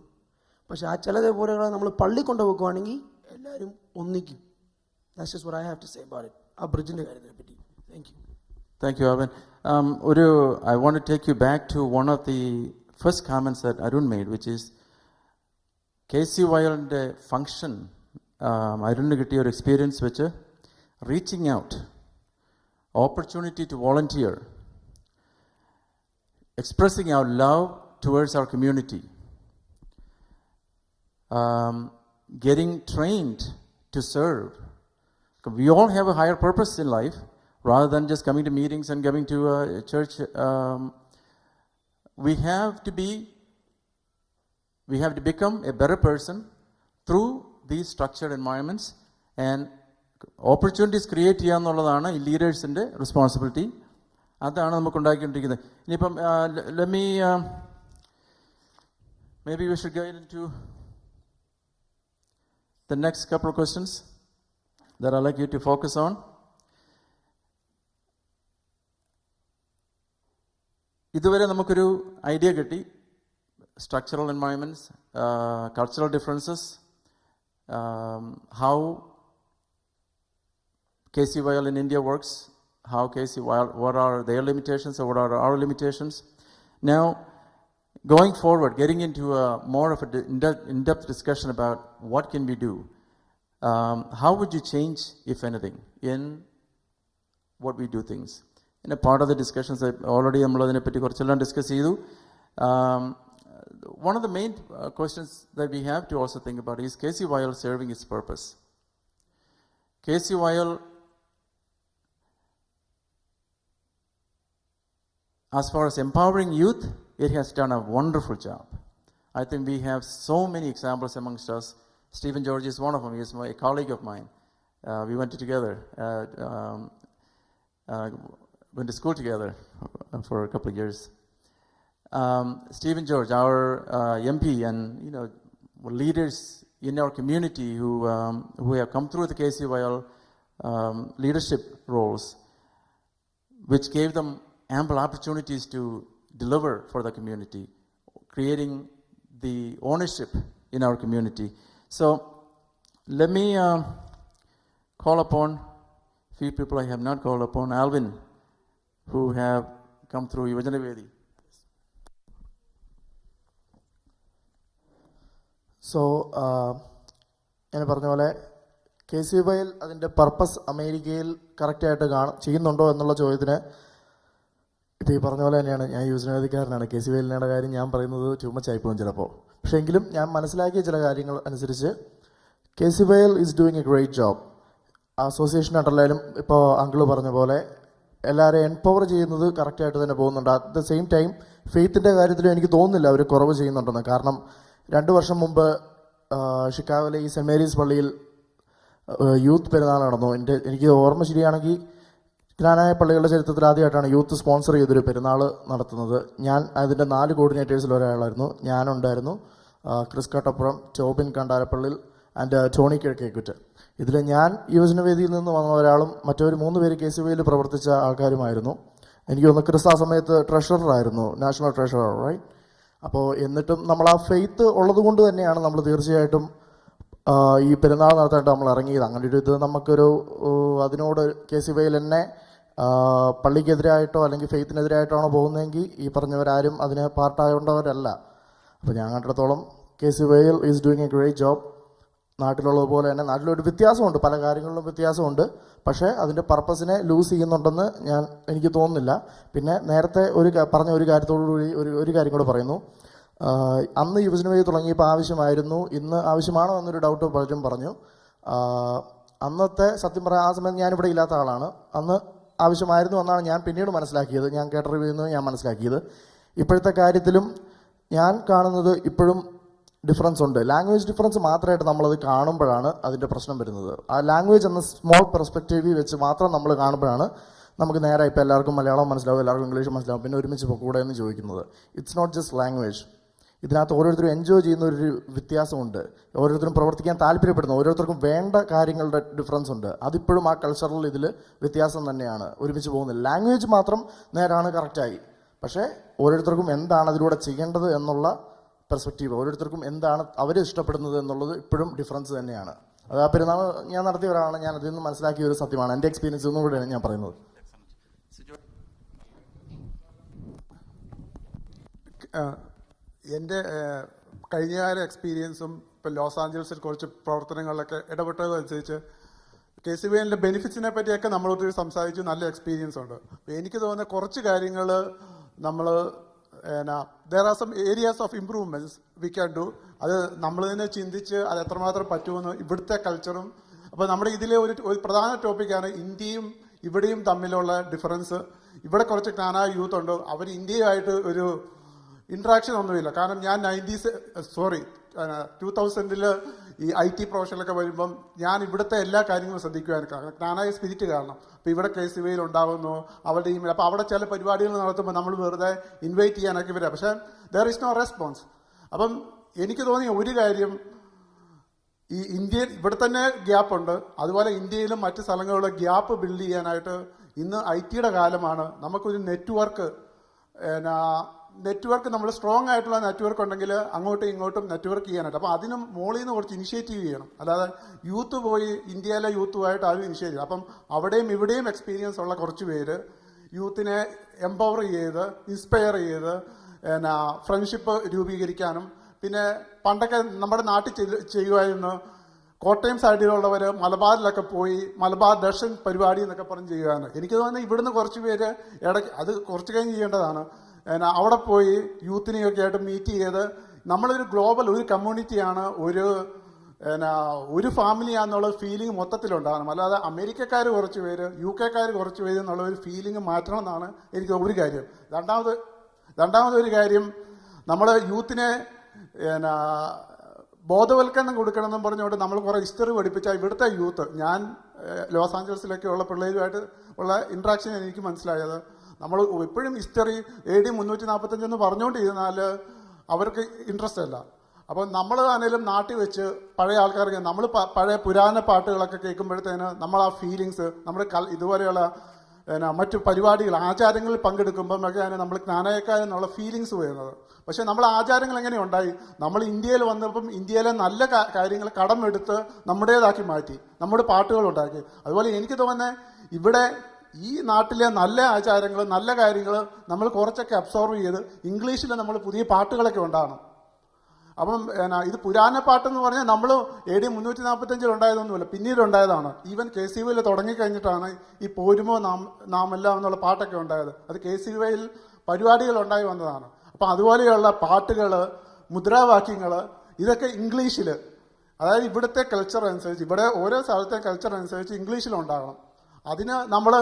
പക്ഷേ ആ ചില പ്രോഗ്രാം നമ്മൾ പള്ളി കൊണ്ട് വെക്കുവാണെങ്കിൽ എല്ലാവരും ഒന്നിക്കും. That's just what I have to say about it. ആ ബ്രിഡ്ജിൻ്റെ കാര്യത്തിനെ പറ്റി. Thank you. Thank you, Arvind. I want to take you back to one of the first comments that Arun made, which is KCYLന്റെ function. Arun കിട്ടിയ ഒരു experience വെച്ച് reaching out, opportunity to volunteer, expressing our love towards our community, getting trained to serve. We all have a higher purpose in life. Rather than just coming to meetings and coming to a church, we have to become a better person through these structured environments, and opportunities create ചെയ്യുക എന്നുള്ളതാണ് ഈ ലീഡേഴ്സിൻ്റെ responsibility. അതാണ് നമുക്ക് ഉണ്ടാക്കിക്കൊണ്ടിരിക്കുന്നത്. ഇനിയിപ്പം maybe we should get into the next couple of questions that I'd like you to focus on. ഇതുവരെ നമുക്കൊരു idea കിട്ടി, structural environments, cultural differences, how KCYL in India works, how KCYL, what are their limitations or what are our limitations. Now, going forward, getting into more of a in-depth discussion about what can we do. How would you change, if anything, in what we do things? In a part of the discussions, already നമ്മളതിനെ പറ്റി കുറച്ചെല്ലാം discuss ചെയ്തു. One of the main questions that we have to also think about is KCYL serving its purpose. KCYL, as far as empowering youth, it has done a wonderful job. I think we have so many examples amongst us. Stephen George is one of them. He is a colleague of mine. We went together. Went to school together for a couple of years. Stephen George, our MP, and leaders in our community who have come through the KCYL leadership roles, which gave them ample opportunities to deliver for the community, creating the ownership in our community. So let me call upon few people I have not called upon. Alvin, who have come through Yuvajana Vedi. So ഞാൻ പറഞ്ഞ പോലെ KCYL അതിൻ്റെ purpose അമേരിക്കയിൽ കറക്റ്റായിട്ട് ചെയ്യുന്നുണ്ടോ എന്നുള്ള ചോദ്യത്തിന് ഇപ്പോൾ ഈ പറഞ്ഞ പോലെ തന്നെയാണ്. ഞാൻ യുവജനവേദിക്കാരനാണ്. KCYLന്റെ കാര്യം ഞാൻ പറയുന്നത് ചുമച്ചായിപ്പോകും ചിലപ്പോൾ. പക്ഷേ എങ്കിലും ഞാൻ മനസ്സിലാക്കിയ ചില കാര്യങ്ങൾ അനുസരിച്ച് KCYL is doing a great job. Association അണ്ടറിലായാലും ഇപ്പോൾ അങ്കിള് പറഞ്ഞ പോലെ എല്ലാവരെയും എംപവർ ചെയ്യുന്നത് കറക്റ്റായിട്ട് തന്നെ പോകുന്നുണ്ട്. അറ്റ് ദ സെയിം ടൈം ഫെയ്ത്തിൻ്റെ കാര്യത്തിലും എനിക്ക് തോന്നുന്നില്ല അവർ കുറവ് ചെയ്യുന്നുണ്ടെന്ന്. കാരണം 2 വർഷം മുമ്പ് ഷിക്കാഗോയിലെ ഈ സെൻറ് മേരീസ് പള്ളിയിൽ യൂത്ത് പെരുന്നാൾ നടന്നു. എനിക്ക് ഓർമ്മ ശരിയാണെങ്കിൽ ജ്ഞാനായ പള്ളികളുടെ ചരിത്രത്തിൽ ആദ്യമായിട്ടാണ് യൂത്ത് സ്പോൺസർ ചെയ്തൊരു പെരുന്നാൾ നടത്തുന്നത്. ഞാൻ അതിൻ്റെ 4 കോർഡിനേറ്റേഴ്സിൽ ഒരാളായിരുന്നു. ഞാനുണ്ടായിരുന്നു, Chris Kattappuram, Tobin Kandarappallil and Tony Kizhakkekuttu. ഇതിൽ ഞാൻ യുവജനവേദിയിൽ നിന്ന് വന്ന ഒരാളും മറ്റൊരു 3 പേര് KCYL പ്രവർത്തിച്ച ആൾക്കാരുമായിരുന്നു. എനിക്ക് തോന്നുന്നു ക്രിസ് ആ സമയത്ത് ട്രഷററായിരുന്നു, നാഷണൽ ട്രഷറർ, റൈറ്റ്? അപ്പോൾ എന്നിട്ടും നമ്മൾ ആ ഫെയ്ത്ത് ഉള്ളത് കൊണ്ട് തന്നെയാണ് നമ്മൾ തീർച്ചയായിട്ടും ഈ പെരുന്നാൾ നടത്താനായിട്ട് നമ്മൾ ഇറങ്ങിയത്. അങ്ങനെ ഒരു ഇത് നമുക്കൊരു അതിനോട് KCYL എന്നെ പള്ളിക്കെതിരായിട്ടോ അല്ലെങ്കിൽ ഫെയ്ത്തിനെതിരായിട്ടാണോ പോകുന്നതെങ്കിൽ ഈ പറഞ്ഞവരാരും അതിന് പാർട്ടായോണ്ടവരല്ല. അപ്പോൾ ഞാൻ കണ്ടിടത്തോളം KCYL is doing a great job. നാട്ടിലുള്ളതുപോലെ തന്നെ നാട്ടിലൊരു വ്യത്യാസമുണ്ട്, പല കാര്യങ്ങളിലും വ്യത്യാസമുണ്ട്. പക്ഷേ അതിൻ്റെ പർപ്പസിനെ ലൂസ് ചെയ്യുന്നുണ്ടെന്ന് എനിക്ക് തോന്നുന്നില്ല. പിന്നെ നേരത്തെ പറഞ്ഞ ഒരു കാര്യത്തോടുകൂടി ഒരു കാര്യം കൂടെ പറയുന്നു. അന്ന് യുവജനവേദി തുടങ്ങിയപ്പോൾ ആവശ്യമായിരുന്നു, ഇന്ന് ആവശ്യമാണോ എന്നൊരു ഡൗട്ട് പലരും പറഞ്ഞു. അന്നത്തെ സത്യം പറയാൻ ആ സമയത്ത് ഞാനിവിടെ ഇല്ലാത്ത ആളാണ്. അന്ന് ആവശ്യമായിരുന്നു എന്നാണ് ഞാൻ പിന്നീട് മനസ്സിലാക്കിയത്, ഞാൻ കേട്ട റിവ്യൂവിൽ നിന്ന് ഞാൻ മനസ്സിലാക്കിയത്. ഇപ്പോഴത്തെ കാര്യത്തിലും ഞാൻ കാണുന്നത് ഇപ്പോഴും ഡിഫറൻസ് ഉണ്ട്. ലാംഗ്വേജ് ഡിഫറൻസ് മാത്രമായിട്ട് നമ്മളത് കാണുമ്പോഴാണ് അതിൻ്റെ പ്രശ്നം വരുന്നത്. ആ ലാംഗ്വേജ് എന്ന സ്മോൾ പെർസ്പെക്റ്റീവിൽ വെച്ച് മാത്രം നമ്മൾ കാണുമ്പോഴാണ് നമുക്ക് നേരെ ഇപ്പോൾ എല്ലാവർക്കും മലയാളം മനസ്സിലാവും, എല്ലാവർക്കും ഇംഗ്ലീഷ് മനസ്സിലാവും, പിന്നെ ഒരുമിച്ച് കൂടെ എന്ന് ചോദിക്കുന്നത്. It's not just language. ഇതിനകത്ത് ഓരോരുത്തരും എൻജോയ് ചെയ്യുന്ന ഒരു വ്യത്യാസമുണ്ട്. ഓരോരുത്തരും പ്രവർത്തിക്കാൻ താല്പര്യപ്പെടുന്നു. ഓരോരുത്തർക്കും വേണ്ട കാര്യങ്ങളുടെ ഡിഫറൻസ് ഉണ്ട്. അതിപ്പോഴും ആ കൾച്ചറൽ ഇതിൽ വ്യത്യാസം തന്നെയാണ്. ഒരുമിച്ച് പോകുന്നത് ലാംഗ്വേജ് മാത്രം നേരാണ്, കറക്റ്റായി. പക്ഷേ ഓരോരുത്തർക്കും എന്താണ് അതിലൂടെ ചെയ്യേണ്ടത് എന്നുള്ള പെർസ്പെക്റ്റീവ്, ഓരോരുത്തർക്കും എന്താണ് അവർ ഇഷ്ടപ്പെടുന്നത് എന്നുള്ളത് ഇപ്പോഴും ഡിഫറൻസ് തന്നെയാണ്. അത് ആ പെരുന്നാൾ ഞാൻ നടത്തിയ ഒരാളാണ്. ഞാൻ അതിൽ നിന്ന് മനസ്സിലാക്കിയ ഒരു സത്യമാണ്. എൻ്റെ എക്സ്പീരിയൻസ് ഒന്നും കൂടെയാണ് ഞാൻ പറയുന്നത്. എൻ്റെ കഴിഞ്ഞകാല എക്സ്പീരിയൻസും ഇപ്പോൾ ലോസ് ആഞ്ചൽസിൽ കുറച്ച് പ്രവർത്തനങ്ങളിലൊക്കെ ഇടപെട്ടതനുസരിച്ച് KCVLൻ്റെ ബെനിഫിറ്റ്സിനെ പറ്റിയൊക്കെ നമ്മളൊത്തിരി സംസാരിച്ചു. നല്ല എക്സ്പീരിയൻസ് ഉണ്ട്. അപ്പോൾ എനിക്ക് തോന്നുന്ന കുറച്ച് കാര്യങ്ങൾ നമ്മൾ there are some areas of improvements we can do. അത് നമ്മൾ തന്നെ ചിന്തിച്ച് അത് എത്രമാത്രം പറ്റുമെന്ന് ഇവിടുത്തെ കൾച്ചറും. അപ്പോൾ നമ്മുടെ ഇതിലെ ഒരു പ്രധാന ടോപ്പിക്കാണ് ഇന്ത്യയും ഇവിടെയും തമ്മിലുള്ള ഡിഫറൻസ്. ഇവിടെ കുറച്ച് ജ്ഞാനായ യൂത്ത് ഉണ്ട്, അവർ ഇന്ത്യയുമായിട്ട് ഒരു ഇൻട്രാക്ഷൻ ഒന്നുമില്ല. കാരണം ഞാൻ 2000 ഈ IT പ്രൊഫഷനിലൊക്കെ വരുമ്പം ഞാൻ ഇവിടുത്തെ എല്ലാ കാര്യങ്ങളും ശ്രദ്ധിക്കുവാനും ജ്ഞാനായ സ്പിരിറ്റ് കാരണം. അപ്പോൾ ഇവിടെ KCVയിൽ ഉണ്ടാകുന്നു, അവരുടെ ഇമെയിൽ. അപ്പോൾ അവിടെ ചില പരിപാടികൾ നടത്തുമ്പോൾ നമ്മൾ വെറുതെ ഇൻവൈറ്റ് ചെയ്യാനൊക്കെ വരിക, പക്ഷേ ദർ ഇസ് നോ റെസ്പോൺസ്. അപ്പം എനിക്ക് തോന്നിയ ഒരു കാര്യം, ഈ ഇന്ത്യയിൽ ഇവിടെ തന്നെ ഗ്യാപ്പുണ്ട്, അതുപോലെ ഇന്ത്യയിലും മറ്റ് സ്ഥലങ്ങളിലും ഗ്യാപ്പ് ബിൽഡ് ചെയ്യാനായിട്ട് ഇന്ന് IT-യുടെ കാലമാണ്. നമുക്കൊരു നെറ്റ്വർക്ക് നമ്മൾ സ്ട്രോങ് ആയിട്ടുള്ള നെറ്റ്വർക്ക് ഉണ്ടെങ്കിൽ അങ്ങോട്ടും ഇങ്ങോട്ടും നെറ്റ്വർക്ക് ചെയ്യാനായിട്ട്. അപ്പോൾ അതിനും മോളിൽ നിന്ന് കുറച്ച് ഇനിഷ്യേറ്റീവ് ചെയ്യണം. അല്ലാതെ യൂത്ത് പോയി ഇന്ത്യയിലെ യൂത്തുമായിട്ട് ആരും ഇനിഷ്യേറ്റീവ്. അപ്പം അവിടെയും ഇവിടെയും എക്സ്പീരിയൻസ് ഉള്ള കുറച്ച് പേര് യൂത്തിനെ എംപവർ ചെയ്ത് ഇൻസ്പയർ ചെയ്ത് ഫ്രണ്ട്ഷിപ്പ് രൂപീകരിക്കാനും. പിന്നെ പണ്ടൊക്കെ നമ്മുടെ നാട്ടിൽ ചെയ്യുമായിരുന്നു, കോട്ടയം സൈഡിലുള്ളവർ മലബാറിലൊക്കെ പോയി മലബാർ ദർശൻ പരിപാടി എന്നൊക്കെ പറഞ്ഞ് ചെയ്യുകയാണ്. എനിക്ക് തോന്നുന്നത് ഇവിടുന്ന് കുറച്ച് പേര് ഇടയ്ക്ക് അത് കുറച്ച് കഴിഞ്ഞ് ചെയ്യേണ്ടതാണ്. അവിടെ പോയി യൂത്തിനെയൊക്കെ ആയിട്ട് മീറ്റ് ചെയ്ത് നമ്മളൊരു ഗ്ലോബൽ ഒരു കമ്മ്യൂണിറ്റിയാണ്, ഒരു ഫാമിലിയാണെന്നുള്ള ഫീലിംഗ് മൊത്തത്തിലുണ്ടാകണം. അല്ലാതെ അമേരിക്കക്കാർ കുറച്ച് പേര് UK കുറച്ച് പേര് എന്നുള്ള ഒരു ഫീലിംഗ് മാറ്റണം എന്നാണ് എനിക്ക് ഒരു കാര്യം. രണ്ടാമതൊരു കാര്യം, നമ്മൾ യൂത്തിനെ ബോധവൽക്കരണം കൊടുക്കണമെന്നും പറഞ്ഞുകൊണ്ട് നമ്മൾ കുറേ ഹിസ്റ്ററി പഠിപ്പിച്ചാൽ ഇവിടുത്തെ യൂത്ത്, ഞാൻ ലോസ് ആഞ്ചൽസിലൊക്കെ ഉള്ള പിള്ളേരുമായിട്ട് ഉള്ള ഇൻട്രാക്ഷൻ എനിക്ക് മനസ്സിലായത്, നമ്മൾ എപ്പോഴും ഹിസ്റ്ററി AD 345 എന്ന് പറഞ്ഞുകൊണ്ടിരുന്നാൽ അവർക്ക് ഇൻട്രസ്റ്റ് അല്ല. അപ്പം നമ്മൾ ആണെങ്കിലും നാട്ടിൽ വെച്ച് പഴയ ആൾക്കാർക്ക് നമ്മൾ പഴയ പുരാണ പാട്ടുകളൊക്കെ കേൾക്കുമ്പോഴത്തേന് നമ്മൾ ആ ഫീലിങ്സ് നമ്മുടെ ഇതുപോലെയുള്ള മറ്റു പരിപാടികൾ ആചാരങ്ങളിൽ പങ്കെടുക്കുമ്പോഴൊക്കെയാണ് നമ്മൾ ജ്ഞാനയക്കാരെന്നുള്ള ഫീലിങ്സ് വരുന്നത്. പക്ഷേ നമ്മൾ ആചാരങ്ങൾ എങ്ങനെ ഉണ്ടായി? നമ്മൾ ഇന്ത്യയിൽ വന്നപ്പം ഇന്ത്യയിലെ നല്ല കാര്യങ്ങൾ കടമെടുത്ത് നമ്മുടേതാക്കി മാറ്റി, നമ്മുടെ പാട്ടുകളുണ്ടാക്കി. അതുപോലെ എനിക്ക് തോന്നുന്നത് ഇവിടെ ഈ നാട്ടിലെ നല്ല ആചാരങ്ങൾ നല്ല കാര്യങ്ങൾ നമ്മൾ കുറച്ചൊക്കെ അബ്സോർവ് ചെയ്ത് ഇംഗ്ലീഷിൽ നമ്മൾ പുതിയ പാട്ടുകളൊക്കെ ഉണ്ടാകണം. അപ്പം ഇത് പുരാണ പാട്ടെന്ന് പറഞ്ഞാൽ നമ്മൾ AD 345 ഉണ്ടായതൊന്നുമില്ല, പിന്നീട് ഉണ്ടായതാണ്. ഈവൻ KCVയിൽ തുടങ്ങിക്കഴിഞ്ഞിട്ടാണ് ഈ പോരുമോ നാം എല്ലാം എന്നുള്ള പാട്ടൊക്കെ ഉണ്ടായത്. അത് KCVയിൽ പരിപാടികൾ ഉണ്ടായി വന്നതാണ്. അപ്പം അതുപോലെയുള്ള പാട്ടുകൾ, മുദ്രാവാക്യങ്ങൾ, ഇതൊക്കെ ഇംഗ്ലീഷിൽ, അതായത് ഇവിടുത്തെ കൾച്ചർ അനുസരിച്ച്, ഇവിടെ ഓരോ സ്ഥലത്തെ കൾച്ചർ അനുസരിച്ച് ഇംഗ്ലീഷിലുണ്ടാകണം. അതിന് നമ്മൾ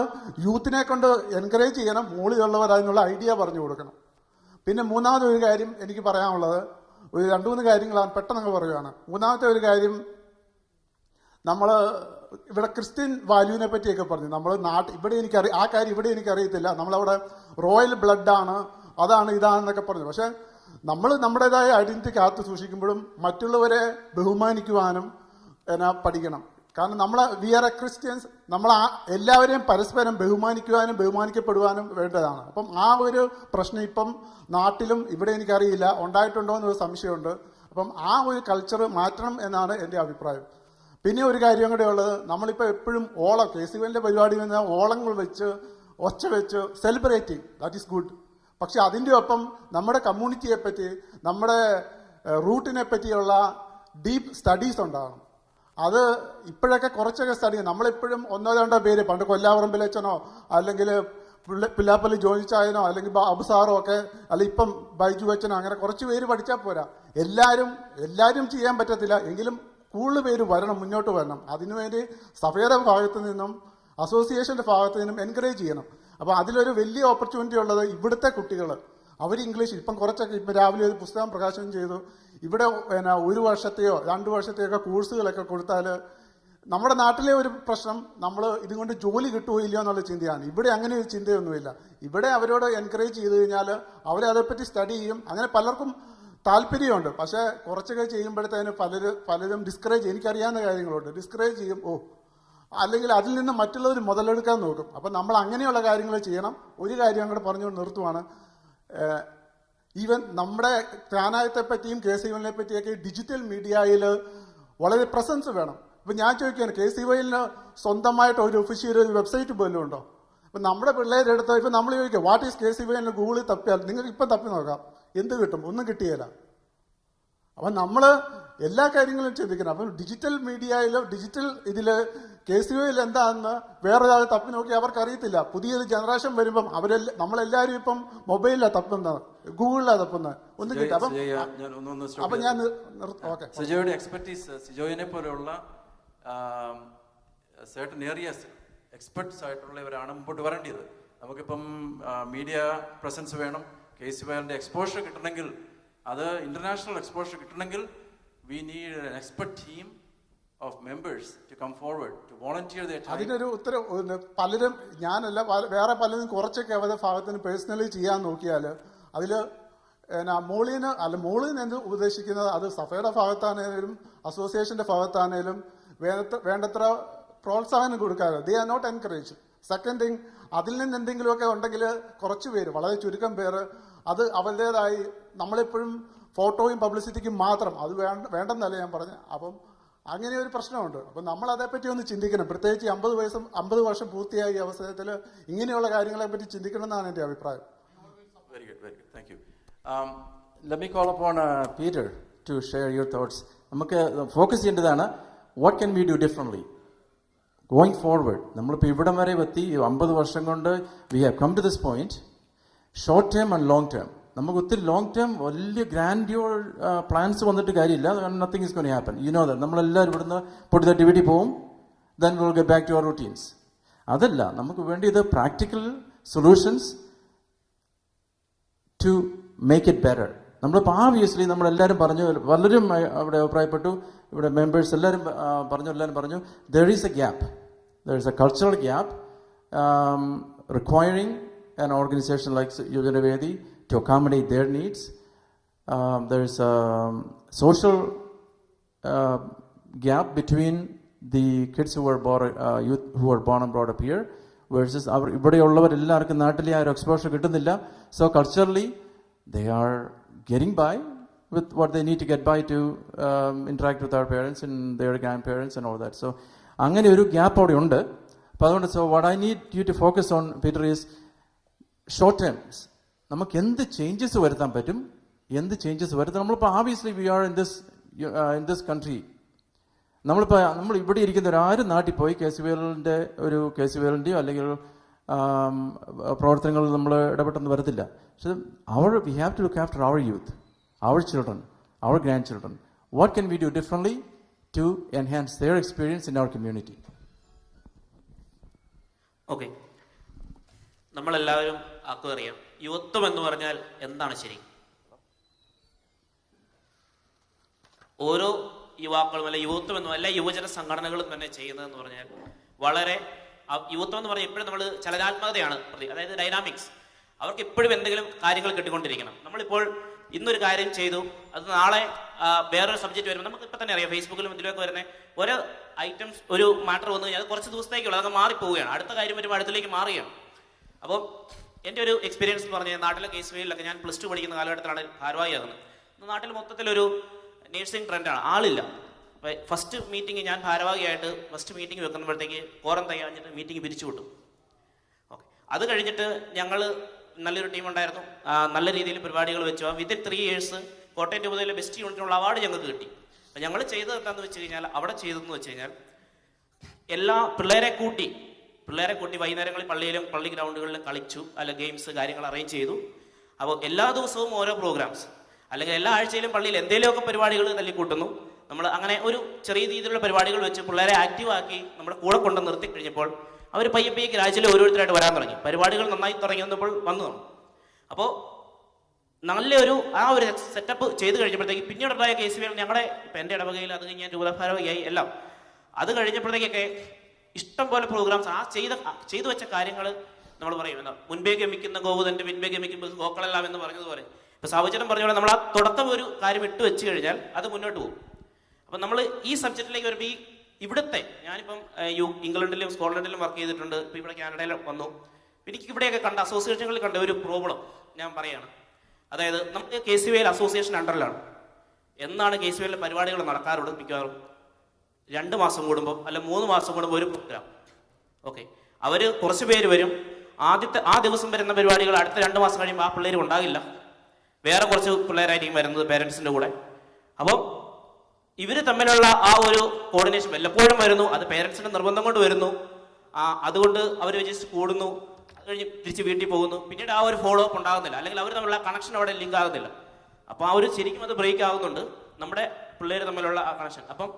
യൂത്തിനെ കൊണ്ട് എൻകറേജ് ചെയ്യണം, മുകളിലുള്ളവർ അതിനുള്ള ഐഡിയ പറഞ്ഞു കൊടുക്കണം. പിന്നെ മൂന്നാമതൊരു കാര്യം എനിക്ക് പറയാനുള്ളത്, ഒരു 2-3 കാര്യങ്ങളാണ് പെട്ടെന്ന് പറയുകയാണ്. മൂന്നാമത്തെ ഒരു കാര്യം, നമ്മൾ ഇവിടെ ക്രിസ്ത്യൻ വാല്യൂവിനെ പറ്റിയൊക്കെ പറഞ്ഞു. നമ്മൾ ഇവിടെ ആ കാര്യം ഇവിടെ എനിക്കറിയത്തില്ല. നമ്മളവിടെ റോയൽ ബ്ലഡാണ്, അതാണ് ഇതാണെന്നൊക്കെ പറഞ്ഞു. പക്ഷേ നമ്മൾ നമ്മുടേതായ ഐഡൻറ്റിറ്റി കാത്തു സൂക്ഷിക്കുമ്പോഴും മറ്റുള്ളവരെ ബഹുമാനിക്കുവാനും പഠിക്കണം. കാരണം വി ആർ എ ക്രിസ്ത്യൻസ്, നമ്മൾ എല്ലാവരെയും പരസ്പരം ബഹുമാനിക്കുവാനും ബഹുമാനിക്കപ്പെടുവാനും വേണ്ടതാണ്. അപ്പം ആ ഒരു പ്രശ്നം ഇപ്പം നാട്ടിലും ഇവിടെ എനിക്കറിയില്ല, ഉണ്ടായിട്ടുണ്ടോ എന്നൊരു സംശയമുണ്ട്. അപ്പം ആ ഒരു കൾച്ചർ മാറ്റണം എന്നാണ് എൻ്റെ അഭിപ്രായം. പിന്നെ ഒരു കാര്യം കൂടെ ഉള്ളത്, നമ്മളിപ്പോൾ എപ്പോഴും ഓളം, KCVലിൻ്റെ പരിപാടി വന്ന ഓളങ്ങൾ വെച്ച് ഒച്ച വെച്ച് സെലിബ്രേറ്റിംഗ്, ദാറ്റ് ഈസ് ഗുഡ്. പക്ഷെ അതിൻ്റെ ഒപ്പം നമ്മുടെ കമ്മ്യൂണിറ്റിയെ പറ്റി, നമ്മുടെ റൂട്ടിനെ പറ്റിയുള്ള ഡീപ്പ് സ്റ്റഡീസ് ഉണ്ടാകണം. അത് ഇപ്പോഴൊക്കെ കുറച്ചൊക്കെ സ്റ്റഡി, നമ്മളെപ്പോഴും 1-2 പേര്, പണ്ട് കൊല്ലാവറമ്പിലച്ചനോ അല്ലെങ്കിൽ പില്ലാപ്പള്ളി ജോയിച്ചായനോ അല്ലെങ്കിൽ അബുസാറോ ഒക്കെ, അല്ലെങ്കിൽ ഇപ്പം ബൈജു അച്ഛനോ, അങ്ങനെ കുറച്ച് പേര് പഠിച്ചാൽ പോരാ. എല്ലാവരും ചെയ്യാൻ പറ്റത്തില്ല, എങ്കിലും കൂടുതൽ പേര് വരണം, മുന്നോട്ട് വരണം. അതിനുവേണ്ടി സഭയുടെ ഭാഗത്തു നിന്നും അസോസിയേഷൻ്റെ ഭാഗത്തു നിന്നും എൻകറേജ് ചെയ്യണം. അപ്പോൾ അതിലൊരു വലിയ ഓപ്പർച്യൂണിറ്റി ഉള്ളത് ഇവിടുത്തെ കുട്ടികൾ, അവർ ഇംഗ്ലീഷ് ഇപ്പം കുറച്ചൊക്കെ, ഇപ്പം രാവിലെ ഒരു പുസ്തകം പ്രകാശനം ചെയ്തു. ഇവിടെ 1 വർഷത്തെയോ 2 വർഷത്തെയോ ഒക്കെ കോഴ്സുകളൊക്കെ കൊടുത്താൽ നമ്മുടെ നാട്ടിലെ ഒരു പ്രശ്നം, നമ്മൾ ഇതുകൊണ്ട് ജോലി കിട്ടുമോ ഇല്ലയോ എന്നുള്ള ചിന്തയാണ്. ഇവിടെ അങ്ങനെ ഒരു ചിന്തയൊന്നുമില്ല. ഇവിടെ അവരോട് എൻകറേജ് ചെയ്ത് കഴിഞ്ഞാൽ അവരെ അതേപ്പറ്റി സ്റ്റഡി ചെയ്യും. അങ്ങനെ പലർക്കും താല്പര്യമുണ്ട്. പക്ഷേ കുറച്ചൊക്കെ ചെയ്യുമ്പോഴത്തേന് പലരും ഡിസ്കറേജ്, എനിക്കറിയാവുന്ന കാര്യങ്ങളുണ്ട്, ഡിസ്കറേജ് ചെയ്യും. അല്ലെങ്കിൽ അതിൽ നിന്ന് മറ്റുള്ളവർ മുതലെടുക്കാൻ നോക്കും. അപ്പം നമ്മൾ അങ്ങനെയുള്ള കാര്യങ്ങൾ ചെയ്യണം. ഒരു കാര്യം അങ്ങോട്ട് പറഞ്ഞുകൊണ്ട് നിർത്തുവാണ്. ഈവൻ നമ്മുടെ ക്രാനായത്തെ പറ്റിയും KCVL പറ്റിയൊക്കെ ഡിജിറ്റൽ മീഡിയയിൽ വളരെ പ്രസൻസ് വേണം. ഇപ്പം ഞാൻ ചോദിക്കുകയാണ്, KCVL സ്വന്തമായിട്ട് ഒരു ഒഫീഷ്യൽ ഒരു വെബ്സൈറ്റ് പോലും ഉണ്ടോ? ഇപ്പം നമ്മുടെ പിള്ളേരുടെ അടുത്ത് ഇപ്പം നമ്മൾ ചോദിക്കുക വാട്ട് ഈസ് KCVL ഗൂഗിളിൽ തപ്പിയാൽ നിങ്ങൾക്ക് ഇപ്പം തപ്പി നോക്കാം, എന്ത് കിട്ടും? ഒന്നും കിട്ടിയില്ല. അപ്പം നമ്മൾ എല്ലാ കാര്യങ്ങളും ചിന്തിക്കണം. അപ്പം ഡിജിറ്റൽ മീഡിയയിലോ ഡിജിറ്റൽ ഇതിൽ KCVL എന്താണെന്ന് വേറൊരാൾ തപ്പി നോക്കി അവർക്ക് അറിയത്തില്ല. പുതിയൊരു ജനറേഷൻ വരുമ്പം നമ്മളെല്ലാവരും ഇപ്പം മൊബൈലിലാണ് തപ്പുന്നത്, ഗൂഗിളിലാണ് തപ്പുന്നത്. ഒന്നും കിട്ടും. അപ്പം ഞാൻ ഓക്കെ. സിജോയുടെ എക്സ്പെർട്ടീസ്, സിജോയിനെ പോലെയുള്ള certain areas എക്സ്പെർട്സ് ആയിട്ടുള്ളവരാണ് മുമ്പോട്ട് വരേണ്ടത്. നമുക്കിപ്പം മീഡിയ പ്രസൻസ് വേണം. KCVLന്റെ എക്സ്പോഷർ കിട്ടണമെങ്കിൽ, അത് ഇന്റർനാഷണൽ എക്സ്പോഷർ കിട്ടണമെങ്കിൽ we need an expert team of members to come forward to volunteer their time. അതിനൊരു പലരും, ഞാനല്ല വേറെ പലരും കുറച്ചൊക്കെ അവരുടെ ഭാഗത്തിന് പേഴ്സണലി ചെയ്യാൻ നോക്കിയാൽ അതിൽ മോളിന് എന്ത് ഉദ്ദേശിക്കുന്നത്, അത് സഫയുടെ ഭാഗത്താണേലും അസോസിയേഷന്റെ ഭാഗത്താണേലും വേണ്ടത്ര പ്രോത്സാഹനം കൊടുക്കാതെ they are not encourage. Second thing, അതിൽ നിന്ന് എന്തെങ്കിലുമൊക്കെ ഉണ്ടെങ്കിൽ കുറച്ച് പേര്, വളരെ ചുരുക്കം പേര്, അത് അവരുടേതായി നമ്മളെപ്പോഴും ഫോട്ടോയും പബ്ലിസിറ്റിക്കും മാത്രം, അത് വേണ്ടെന്നല്ല ഞാൻ പറഞ്ഞത്. അപ്പം അങ്ങനെ ഒരു പ്രശ്നമുണ്ട്. അപ്പം നമ്മൾ അതേപ്പറ്റി ഒന്ന് ചിന്തിക്കണം. പ്രത്യേകിച്ച് 50 വർഷം പൂർത്തിയായ ഈ അവസരത്തിൽ ഇങ്ങനെയുള്ള കാര്യങ്ങളെ പറ്റി ചിന്തിക്കണം എന്നാണ് എൻ്റെ അഭിപ്രായം. Very good, very good. Thank you. Let me call upon Peter to share your thoughts. നമുക്ക് ഫോക്കസ് ചെയ്യേണ്ടതാണ് what can we do differently going forward. നമ്മളിപ്പോൾ ഇവിടം വരെ എത്തി 50 വർഷം കൊണ്ട് we have come to this point. Short term and long term, നമുക്ക് ഒത്തിരി ലോങ് ടേം വലിയ ഗ്രാൻഡ്യൂർ പ്ലാൻസ് വന്നിട്ട് കാര്യമില്ല. Nothing is going to happen. You know that. നമ്മളെല്ലാവരും ഇവിടുന്ന് പൊട്ടി തട്ടി വീട്ടിൽ പോവും. Then will get back to our routines. അതല്ല, നമുക്ക് വേണ്ടിയത് practical solutions to make it better. നമ്മളിപ്പോൾ ആബ്വിയസ്ലി നമ്മളെല്ലാവരും പറഞ്ഞു, പലരും അവിടെ അഭിപ്രായപ്പെട്ടു, ഇവിടെ മെമ്പേഴ്സ് എല്ലാവരും പറഞ്ഞു there is a gap, there is a cultural gap requiring an organization like Kvtv to accommodate their needs. There is a social gap between the kids who were born, youth who were born and brought up here versus ഇവിടെയുള്ളവർ എല്ലാവർക്കും നാട്ടിലെ ആ ഒരു exposure കിട്ടുന്നില്ല. So culturally they are getting by with what they need to get by to interact with our parents and their grandparents and all that. So അങ്ങനെ ഒരു gap അവിടെ ഉണ്ട്. അപ്പോൾ അതുകൊണ്ട് so what I need you to focus on, Peter, is short terms. നമുക്ക് എന്ത് changes വരുത്താൻ പറ്റും, നമ്മളിപ്പോൾ obviously we are in this country. നമ്മൾ ഇവിടെ ഇരിക്കുന്ന ആരും നാട്ടിൽ പോയി KCVLൻ്റെയോ അല്ലെങ്കിൽ പ്രവർത്തനങ്ങളിൽ നമ്മൾ ഇടപെട്ടെന്ന് വരത്തില്ല. പക്ഷെ we have to look after our youth, our children, our grandchildren. What can we do differently to enhance their experience in our community? Okay. നമ്മളെല്ലാവരും ആർക്കും അറിയാം, യുവത്വം എന്ന് പറഞ്ഞാൽ എന്താണ് ശരി? ഓരോ യുവാക്കളും അല്ല യുവത്വം എന്നും എല്ലാ യുവജന സംഘടനകളും തന്നെ ചെയ്യുന്നതെന്ന് പറഞ്ഞാൽ വളരെ യുവത്വം എന്ന് പറഞ്ഞാൽ എപ്പോഴും നമ്മൾ ചലനാത്മകതയാണ്, അതായത് ഡൈനാമിക്സ്. അവർക്ക് എപ്പോഴും എന്തെങ്കിലും കാര്യങ്ങൾ കിട്ടിക്കൊണ്ടിരിക്കണം. നമ്മളിപ്പോൾ ഇന്നൊരു കാര്യം ചെയ്തു, അത് നാളെ വേറൊരു സബ്ജക്റ്റ് വരുമ്പോൾ നമുക്ക് ഇപ്പം തന്നെ അറിയാം, ഫേസ്ബുക്കിലും ഇതിലൊക്കെ വരുന്ന ഓരോ ഐറ്റംസ്, ഒരു മാറ്റർ വന്നു കഴിഞ്ഞാൽ അത് കുറച്ച് ദിവസത്തേക്കുള്ള അതൊക്കെ മാറിപ്പോവുകയാണ്. അടുത്ത കാര്യം വരുമ്പോൾ അടുത്തിലേക്ക് മാറുകയാണ്. അപ്പോൾ എൻ്റെ ഒരു എക്സ്പീരിയൻസ് എന്ന് പറഞ്ഞാൽ നാട്ടിലെ KCVLൊക്കെ ഞാൻ +2 പഠിക്കുന്ന കാലഘട്ടത്തിലാണ് ഭാരവാഹിയാകുന്നത്. നാട്ടിൽ മൊത്തത്തിലൊരു നേഴ്സിംഗ് ട്രെൻഡാണ്, ആളില്ല. അപ്പോൾ ഫസ്റ്റ് മീറ്റിംഗ് ഞാൻ ഭാരവാഹിയായിട്ട് ഫസ്റ്റ് മീറ്റിംഗ് വെക്കുമ്പോഴത്തേക്ക് കോറം തയ്യാഞ്ഞിട്ട് മീറ്റിംഗ് പിരിച്ചു വിട്ടു. ഓക്കെ, അത് കഴിഞ്ഞിട്ട് ഞങ്ങൾ നല്ലൊരു ടീം ഉണ്ടായിരുന്നു, നല്ല രീതിയിൽ പരിപാടികൾ വെച്ചു. വിത്തിൻ 3 years കോട്ടയം രൂപതയിലെ ബെസ്റ്റ് യൂണിറ്റിനുള്ള അവാർഡ് ഞങ്ങൾക്ക് കിട്ടി. അപ്പം ഞങ്ങൾ ചെയ്തത് എന്താണെന്ന് വെച്ച് കഴിഞ്ഞാൽ, അവിടെ ചെയ്തതെന്ന് വെച്ച് കഴിഞ്ഞാൽ എല്ലാ പിള്ളേരെ കൂട്ടി വൈകുന്നേരങ്ങളിൽ പള്ളി ഗ്രൗണ്ടുകളിലും കളിച്ചു, അല്ല ഗെയിംസ് കാര്യങ്ങൾ അറേഞ്ച് ചെയ്തു. അപ്പോൾ എല്ലാ ദിവസവും ഓരോ പ്രോഗ്രാംസ്, അല്ലെങ്കിൽ എല്ലാ ആഴ്ചയിലും പള്ളിയിൽ എന്തെങ്കിലുമൊക്കെ പരിപാടികൾ തല്ലിക്കൂട്ടുന്നു. നമ്മൾ അങ്ങനെ ഒരു ചെറിയ രീതിയിലുള്ള പരിപാടികൾ വെച്ച് പിള്ളേരെ ആക്റ്റീവാക്കി നമ്മുടെ കൂടെ കൊണ്ട് നിർത്തി കഴിഞ്ഞപ്പോൾ അവർ പയ്യെ ഗ്രാജുവലി ഓരോരുത്തരായിട്ട് വരാൻ തുടങ്ങി. പരിപാടികൾ നന്നായി തുടങ്ങി വന്നപ്പോൾ വന്നു. അപ്പോൾ നല്ലൊരു ഒരു സെറ്റപ്പ് ചെയ്ത് കഴിഞ്ഞപ്പോഴത്തേക്ക് പിന്നീടുണ്ടായ KCVL ഞങ്ങളുടെ ഇപ്പം എൻ്റെ ഇടവകയിൽ അത് ഞാൻ രൂപതാഭാരവാഹിയായി എല്ലാം അത് കഴിഞ്ഞപ്പോഴത്തേക്കൊക്കെ ഇഷ്ടം പോലെ പ്രോഗ്രാംസ് ആ ചെയ്തു വെച്ച കാര്യങ്ങൾ നമ്മൾ പറയും എന്താ, മുൻപേ ഗമിക്കുന്ന ഗോവുതന്റെ പിൻപേ ഗമിക്കുമ്പോൾ ഗോക്കളെല്ലാം എന്ന് പറഞ്ഞതുപോലെ ഇപ്പൊ സാവചനം പറഞ്ഞ പോലെ നമ്മൾ ആ തുടക്കം ഒരു കാര്യം ഇട്ട് വെച്ച് കഴിഞ്ഞാൽ അത് മുന്നോട്ട് പോകും. അപ്പം നമ്മൾ ഈ സബ്ജക്റ്റിലേക്ക് വരുമ്പോൾ ഇവിടുത്തെ ഞാനിപ്പം ഇംഗ്ലണ്ടിലും സ്കോട്ട്ലൻഡിലും വർക്ക് ചെയ്തിട്ടുണ്ട്, ഇപ്പം ഇവിടെ കാനഡയിൽ വന്നു. എനിക്ക് ഇവിടെയൊക്കെ കണ്ട അസോസിയേഷനുകളിൽ കണ്ട ഒരു പ്രോബ്ലം ഞാൻ പറയുകയാണ്. അതായത് നമുക്ക് KCVL അസോസിയേഷൻ അണ്ടറിലാണ്. എന്നാണ് KCVL പരിപാടികൾ നടക്കാറുള്ളത്? മിക്കവാറും 2 മാസം കൂടുമ്പോൾ അല്ല 3 മാസം കൂടുമ്പോൾ ഒരു പ്രോഗ്രാം. ഓക്കെ, അവർ കുറച്ച് പേര് വരും. ആ ദിവസം വരുന്ന പരിപാടികൾ അടുത്ത 2 മാസം കഴിയുമ്പോൾ ആ പിള്ളേർ ഉണ്ടാകില്ല, വേറെ കുറച്ച് പിള്ളേരായിരിക്കും വരുന്നത് പേരൻസിൻ്റെ കൂടെ. അപ്പോൾ ഇവർ തമ്മിലുള്ള ആ ഒരു കോർഡിനേഷൻ വല്ലപ്പോഴും വരുന്നു, അത് പേരൻസിൻ്റെ നിർബന്ധം കൊണ്ട് വരുന്നു. അതുകൊണ്ട് അവർ ജസ്റ്റ് കൂടുന്നു, അത് കഴിഞ്ഞ് തിരിച്ച് വീട്ടിൽ പോകുന്നു. പിന്നീട് ആ ഒരു ഫോളോ അപ്പ് ഉണ്ടാകുന്നില്ല, അല്ലെങ്കിൽ അവർ തമ്മിലുള്ള കണക്ഷൻ അവിടെ ലിങ്ക് ആകുന്നില്ല. അപ്പോൾ ആ ഒരു ശരിക്കും അത് ബ്രേക്ക് ആകുന്നുണ്ട് നമ്മുടെ പിള്ളേർ തമ്മിലുള്ള ആ കണക്ഷൻ. അപ്പം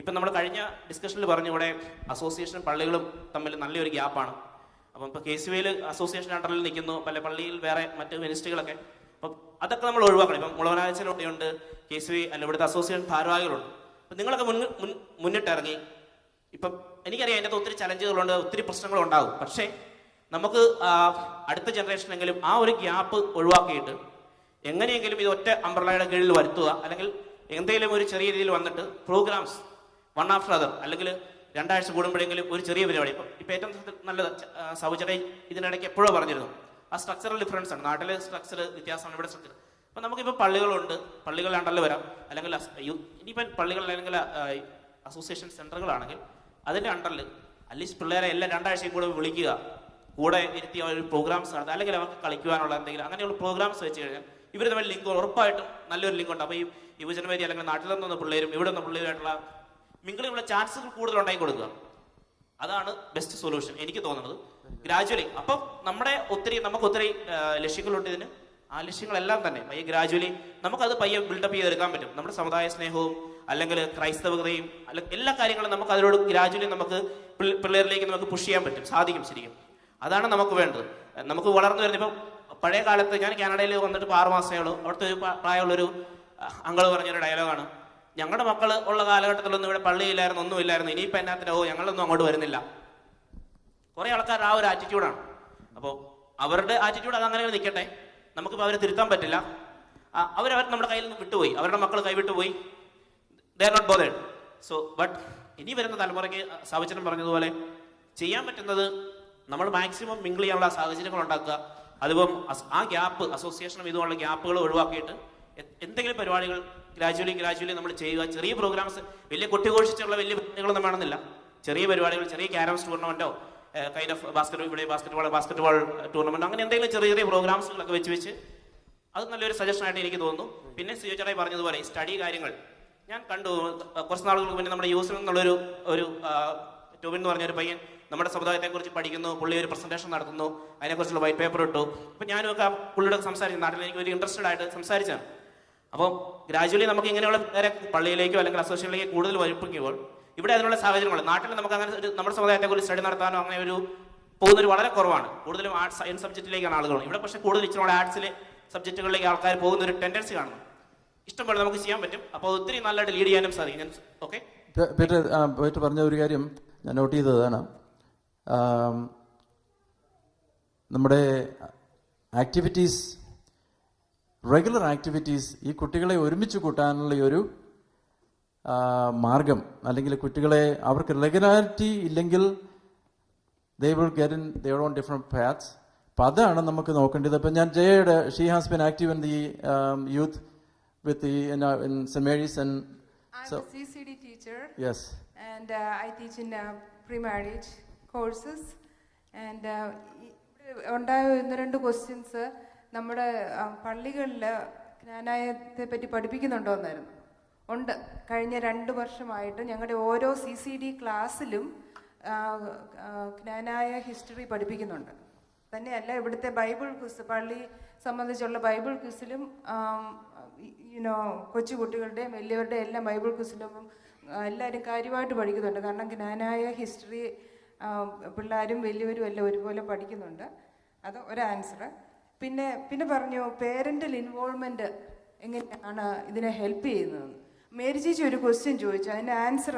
ഇപ്പം നമ്മൾ കഴിഞ്ഞ ഡിസ്കഷനിൽ പറഞ്ഞു ഇവിടെ അസോസിയേഷനും പള്ളികളും തമ്മിൽ നല്ലൊരു ഗ്യാപ്പാണ്. അപ്പം ഇപ്പോൾ KCVL അസോസിയേഷൻ അണ്ടറിൽ നിൽക്കുന്നു, പല പള്ളിയിൽ വേറെ മറ്റ് മിനിസ്ട്രികളൊക്കെ. അപ്പം അതൊക്കെ നമ്മൾ ഒഴിവാക്കണം. ഇപ്പം മുളവനാഴ്ചയിലൂടെയുണ്ട് KCV അല്ല ഇവിടുത്തെ അസോസിയേഷൻ ഭാരവാഹികളുണ്ട്. അപ്പം നിങ്ങളൊക്കെ മുന്നിട്ടിറങ്ങി. ഇപ്പം എനിക്കറിയാം അതിൻ്റെ ഒത്തിരി ചലഞ്ചുകളുണ്ട്, ഒത്തിരി പ്രശ്നങ്ങളുണ്ടാകും. പക്ഷേ നമുക്ക് അടുത്ത ജനറേഷനെങ്കിലും ആ ഒരു ഗ്യാപ്പ് ഒഴിവാക്കിയിട്ട് എങ്ങനെയെങ്കിലും ഇത് ഒറ്റ അംബ്രലയുടെ കീഴിൽ വരുത്തുക, അല്ലെങ്കിൽ എന്തെങ്കിലും ഒരു ചെറിയ രീതിയിൽ വന്നിട്ട് പ്രോഗ്രാംസ് വൺ ആഫ്റ്റർ അതർ, അല്ലെങ്കിൽ 2 ആഴ്ച കൂടുമ്പോഴെങ്കിലും ഒരു ചെറിയ പരിപാടി. ഇപ്പം ഏറ്റവും നല്ലത് സൗജന്യ ഇതിനിടയ്ക്ക് എപ്പോഴും പറഞ്ഞിരുന്നു, ആ സ്ട്രക്ചറൽ ഡിഫറൻസ് ആണ്. നാട്ടിലെ സ്ട്രക്ചർ വ്യത്യാസമാണ്, ഇവിടെ സ്ട്രക്ചർ. അപ്പം നമുക്കിപ്പോൾ പള്ളികളുണ്ട്, പള്ളികളുടെ അണ്ടറിൽ വരാം, അല്ലെങ്കിൽ ഇനിയിപ്പം പള്ളികൾ അല്ലെങ്കിൽ അസോസിയേഷൻ സെൻ്ററുകളാണെങ്കിൽ അതിൻ്റെ അണ്ടറിൽ അറ്റ്ലീസ്റ്റ് പിള്ളേരെ എല്ലാം 2 ആഴ്ചയും കൂടെ വിളിക്കുക, കൂടെ ഇരുത്തി ഒരു പ്രോഗ്രാംസ് നടത്തുക, അല്ലെങ്കിൽ അവർക്ക് കളിക്കുവാനുള്ള എന്തെങ്കിലും അങ്ങനെയുള്ള പ്രോഗ്രാംസ് വെച്ച് കഴിഞ്ഞാൽ ഇവർ തമ്മിൽ ലിങ്ക് ഉറപ്പായിട്ടും നല്ലൊരു ലിങ്ക് ഉണ്ട്. അപ്പോൾ ഈ യുവജനവേദി അല്ലെങ്കിൽ നാട്ടിൽ നിന്നൊന്ന് പിള്ളേരും ഇവിടെ നിന്ന് പിള്ളേരുമായിട്ടുള്ള മിങ്കിളിനുള്ള ചാൻസുകൾ കൂടുതൽ ഉണ്ടാക്കി കൊടുക്കുക. അതാണ് ബെസ്റ്റ് സൊല്യൂഷൻ എനിക്ക് തോന്നുന്നത്. ഗ്രാജുവലി അപ്പം നമുക്ക് ഒത്തിരി ലക്ഷ്യങ്ങളുണ്ട് ഇതിന്. ആ ലക്ഷ്യങ്ങളെല്ലാം തന്നെ പയ്യെ ഗ്രാജുവലി നമുക്കത് പയ്യെ ബിൽഡപ്പ് ചെയ്തെടുക്കാൻ പറ്റും. നമ്മുടെ സമുദായ സ്നേഹവും അല്ലെങ്കിൽ ക്രൈസ്തവതയും അല്ലെങ്കിൽ എല്ലാ കാര്യങ്ങളും നമുക്ക് അതിനോട് ഗ്രാജുവലി നമുക്ക് പിള്ളേരിലേക്ക് നമുക്ക് പുഷ് ചെയ്യാൻ പറ്റും, സാധിക്കും ശരിക്കും. അതാണ് നമുക്ക് വേണ്ടത്. നമുക്ക് വളർന്നു വരുന്ന ഇപ്പം പഴയ കാലത്ത് ഞാൻ കാനഡയിൽ വന്നിട്ട് 6 മാസമേ ഉള്ളൂ. അവിടുത്തെ ഒരു പ്രായമുള്ളൊരു അങ്കിള് പറഞ്ഞൊരു ഡയലോഗാണ്, ഞങ്ങളുടെ മക്കൾ ഉള്ള കാലഘട്ടത്തിലൊന്നും ഇവിടെ പള്ളിയില്ലായിരുന്നു, ഒന്നുമില്ലായിരുന്നു, ഇനിയിപ്പോൾ എന്നാത്തിനോ ഞങ്ങളൊന്നും അങ്ങോട്ട് വരുന്നില്ല. കുറേ ആൾക്കാർ ആ ഒരു ആറ്റിറ്റ്യൂഡാണ്. അപ്പോൾ അവരുടെ ആറ്റിറ്റ്യൂഡ് അത് അങ്ങനെ നിൽക്കട്ടെ, നമുക്കിപ്പോൾ അവരെ തിരുത്താൻ പറ്റില്ല. അവർ നമ്മുടെ കയ്യിൽ നിന്ന് വിട്ടുപോയി, അവരുടെ മക്കൾ കൈവിട്ടുപോയി, they are not bothered. So but ഇനി വരുന്ന തലമുറയ്ക്ക് സാവചനം പറഞ്ഞതുപോലെ ചെയ്യാൻ പറ്റുന്നത് നമ്മൾ മാക്സിമം മിങ്കിൾ ചെയ്യാനുള്ള സാഹചര്യങ്ങൾ ഉണ്ടാക്കുക. അതിപ്പം ആ ഗ്യാപ്പ് അസോസിയേഷനും ഇതുപോലുള്ള ഗ്യാപ്പുകൾ ഒഴിവാക്കിയിട്ട് എന്തെങ്കിലും പരിപാടികൾ ഗ്രാജുവലി നമ്മൾ ചെയ്യുക. ചെറിയ പ്രോഗ്രാംസ്, വലിയ കൊട്ടിഘോഷിച്ചുള്ള വലിയ പരിപാടികളൊന്നും വേണമെന്നില്ല. ചെറിയ പരിപാടികൾ, ചെറിയ ക്യാരംസ് ടൂർണമെന്റോ കൈൻഡ് ഓഫ് ബാസ്കറ്റ്ബോൾ ടൂർണമെന്റോ അങ്ങനെ എന്തെങ്കിലും ചെറിയ പ്രോഗ്രാംസുകളൊക്കെ വെച്ച് അത് നല്ലൊരു സജഷൻ ആയിട്ട് എനിക്ക് തോന്നുന്നു. പിന്നെ സിയോചായി പറഞ്ഞതുപോലെ സ്റ്റഡി കാര്യങ്ങൾ ഞാൻ കണ്ടു. കുറച്ച് നാളുകൾക്ക് മുന്നേ നമ്മുടെ യൂസിൽ നിന്നുള്ളൊരു ടോബിൻ എന്ന് പറഞ്ഞൊരു പയ്യൻ നമ്മുടെ സമുദായത്തെക്കുറിച്ച് പഠിക്കുന്നു, പുള്ളി ഒരു പ്രസന്റേഷൻ നടത്തുന്നു, അതിനെക്കുറിച്ചുള്ള വൈറ്റ് പേപ്പർ ഇട്ടു. അപ്പം ഞാനും ഒക്കെ പുള്ളിയുടെ സംസാരിച്ചു, നാട്ടിൽ എനിക്ക് ഒരു ഇൻട്രസ്റ്റഡ് ആയിട്ട് സംസാരിച്ചാണ്. അപ്പം ഗ്രാജുവലി നമുക്ക് ഇങ്ങനെയുള്ള വേറെ പള്ളിയിലേക്കോ അല്ലെങ്കിൽ അസോസിയേഷനിലേക്കോ കൂടുതൽ വഴിപ്പിക്കുമ്പോൾ ഇവിടെ അതിനുള്ള സാഹചര്യങ്ങൾ നാട്ടിൽ നമുക്ക് അങ്ങനെ നമ്മുടെ സമുദായത്തെക്കുറിച്ച് സ്റ്റഡി നടത്താനോ അങ്ങനെ ഒരു പോകുന്നൊരു വളരെ കുറവാണ്. കൂടുതലും ആർട്സ് സയൻസ് സബ്ജക്റ്റിലേക്കാണ് ആളുകൾ. ഇവിടെ പക്ഷേ കൂടുതൽ ഇച്ചിരി ആർട്സിലെ സബ്ജക്റ്റുകളിലേക്ക് ആൾക്കാർ പോകുന്ന ഒരു ടെൻഡൻസി കാണുന്നു. ഇഷ്ടംപോലെ നമുക്ക് ചെയ്യാൻ പറ്റും. അപ്പോൾ ഒത്തിരി നല്ലതായിട്ട് ലീഡ് ചെയ്യാനും സാധിക്കും. ഓക്കെ, പീറ്റർ പറഞ്ഞ ഒരു കാര്യം ഞാൻ നോട്ട് ചെയ്തതാണ്, നമ്മുടെ ആക്ടിവിറ്റീസ്, റെഗുലർ ആക്ടിവിറ്റീസ് ഈ കുട്ടികളെ ഒരുമിച്ച് കൂട്ടാനുള്ള ഒരു മാർഗം, അല്ലെങ്കിൽ കുട്ടികളെ അവർക്ക് റെഗുലാരിറ്റി ഇല്ലെങ്കിൽ they will get in their own different paths. അപ്പം അതാണ് നമുക്ക് നോക്കേണ്ടത്. അപ്പം ഞാൻ ജയയുടെ she has been active in the youth with the in St. Mary's and I'm a CCD teacher. Yes. And I teach in pre-marriage courses. And ഉണ്ടായ 1-2 questions നമ്മുടെ പള്ളികളിൽ ജ്ഞാനായത്തെ പറ്റി പഠിപ്പിക്കുന്നുണ്ടോ എന്നായിരുന്നു. ഉണ്ട്. കഴിഞ്ഞ 2 വർഷമായിട്ട് ഞങ്ങളുടെ ഓരോ CCD ക്ലാസ്സിലും ജ്ഞാനായ ഹിസ്റ്ററി പഠിപ്പിക്കുന്നുണ്ട്. തന്നെയല്ല ഇവിടുത്തെ ബൈബിൾ ക്വിസ്, പള്ളി സംബന്ധിച്ചുള്ള ബൈബിൾ ക്വിസിലും കൊച്ചുകുട്ടികളുടെയും വലിയവരുടെയും എല്ലാം ബൈബിൾ ക്വിസിലും എല്ലാവരും കാര്യമായിട്ട് പഠിക്കുന്നുണ്ട്. കാരണം ജ്ഞാനായ ഹിസ്റ്ററി പിള്ളേരും വലിയവരും എല്ലാം ഒരുപോലെ പഠിക്കുന്നുണ്ട്. അത് ഒരു ആൻസർ. പിന്നെ പറഞ്ഞു പേരൻ്റൽ ഇൻവോൾവ്മെൻറ്റ് എങ്ങനെയാണ് ഇതിനെ ഹെൽപ്പ് ചെയ്യുന്നതെന്ന്. മേരി ചേച്ചി ഒരു ക്വസ്റ്റ്യൻ ചോദിച്ചു, അതിൻ്റെ ആൻസർ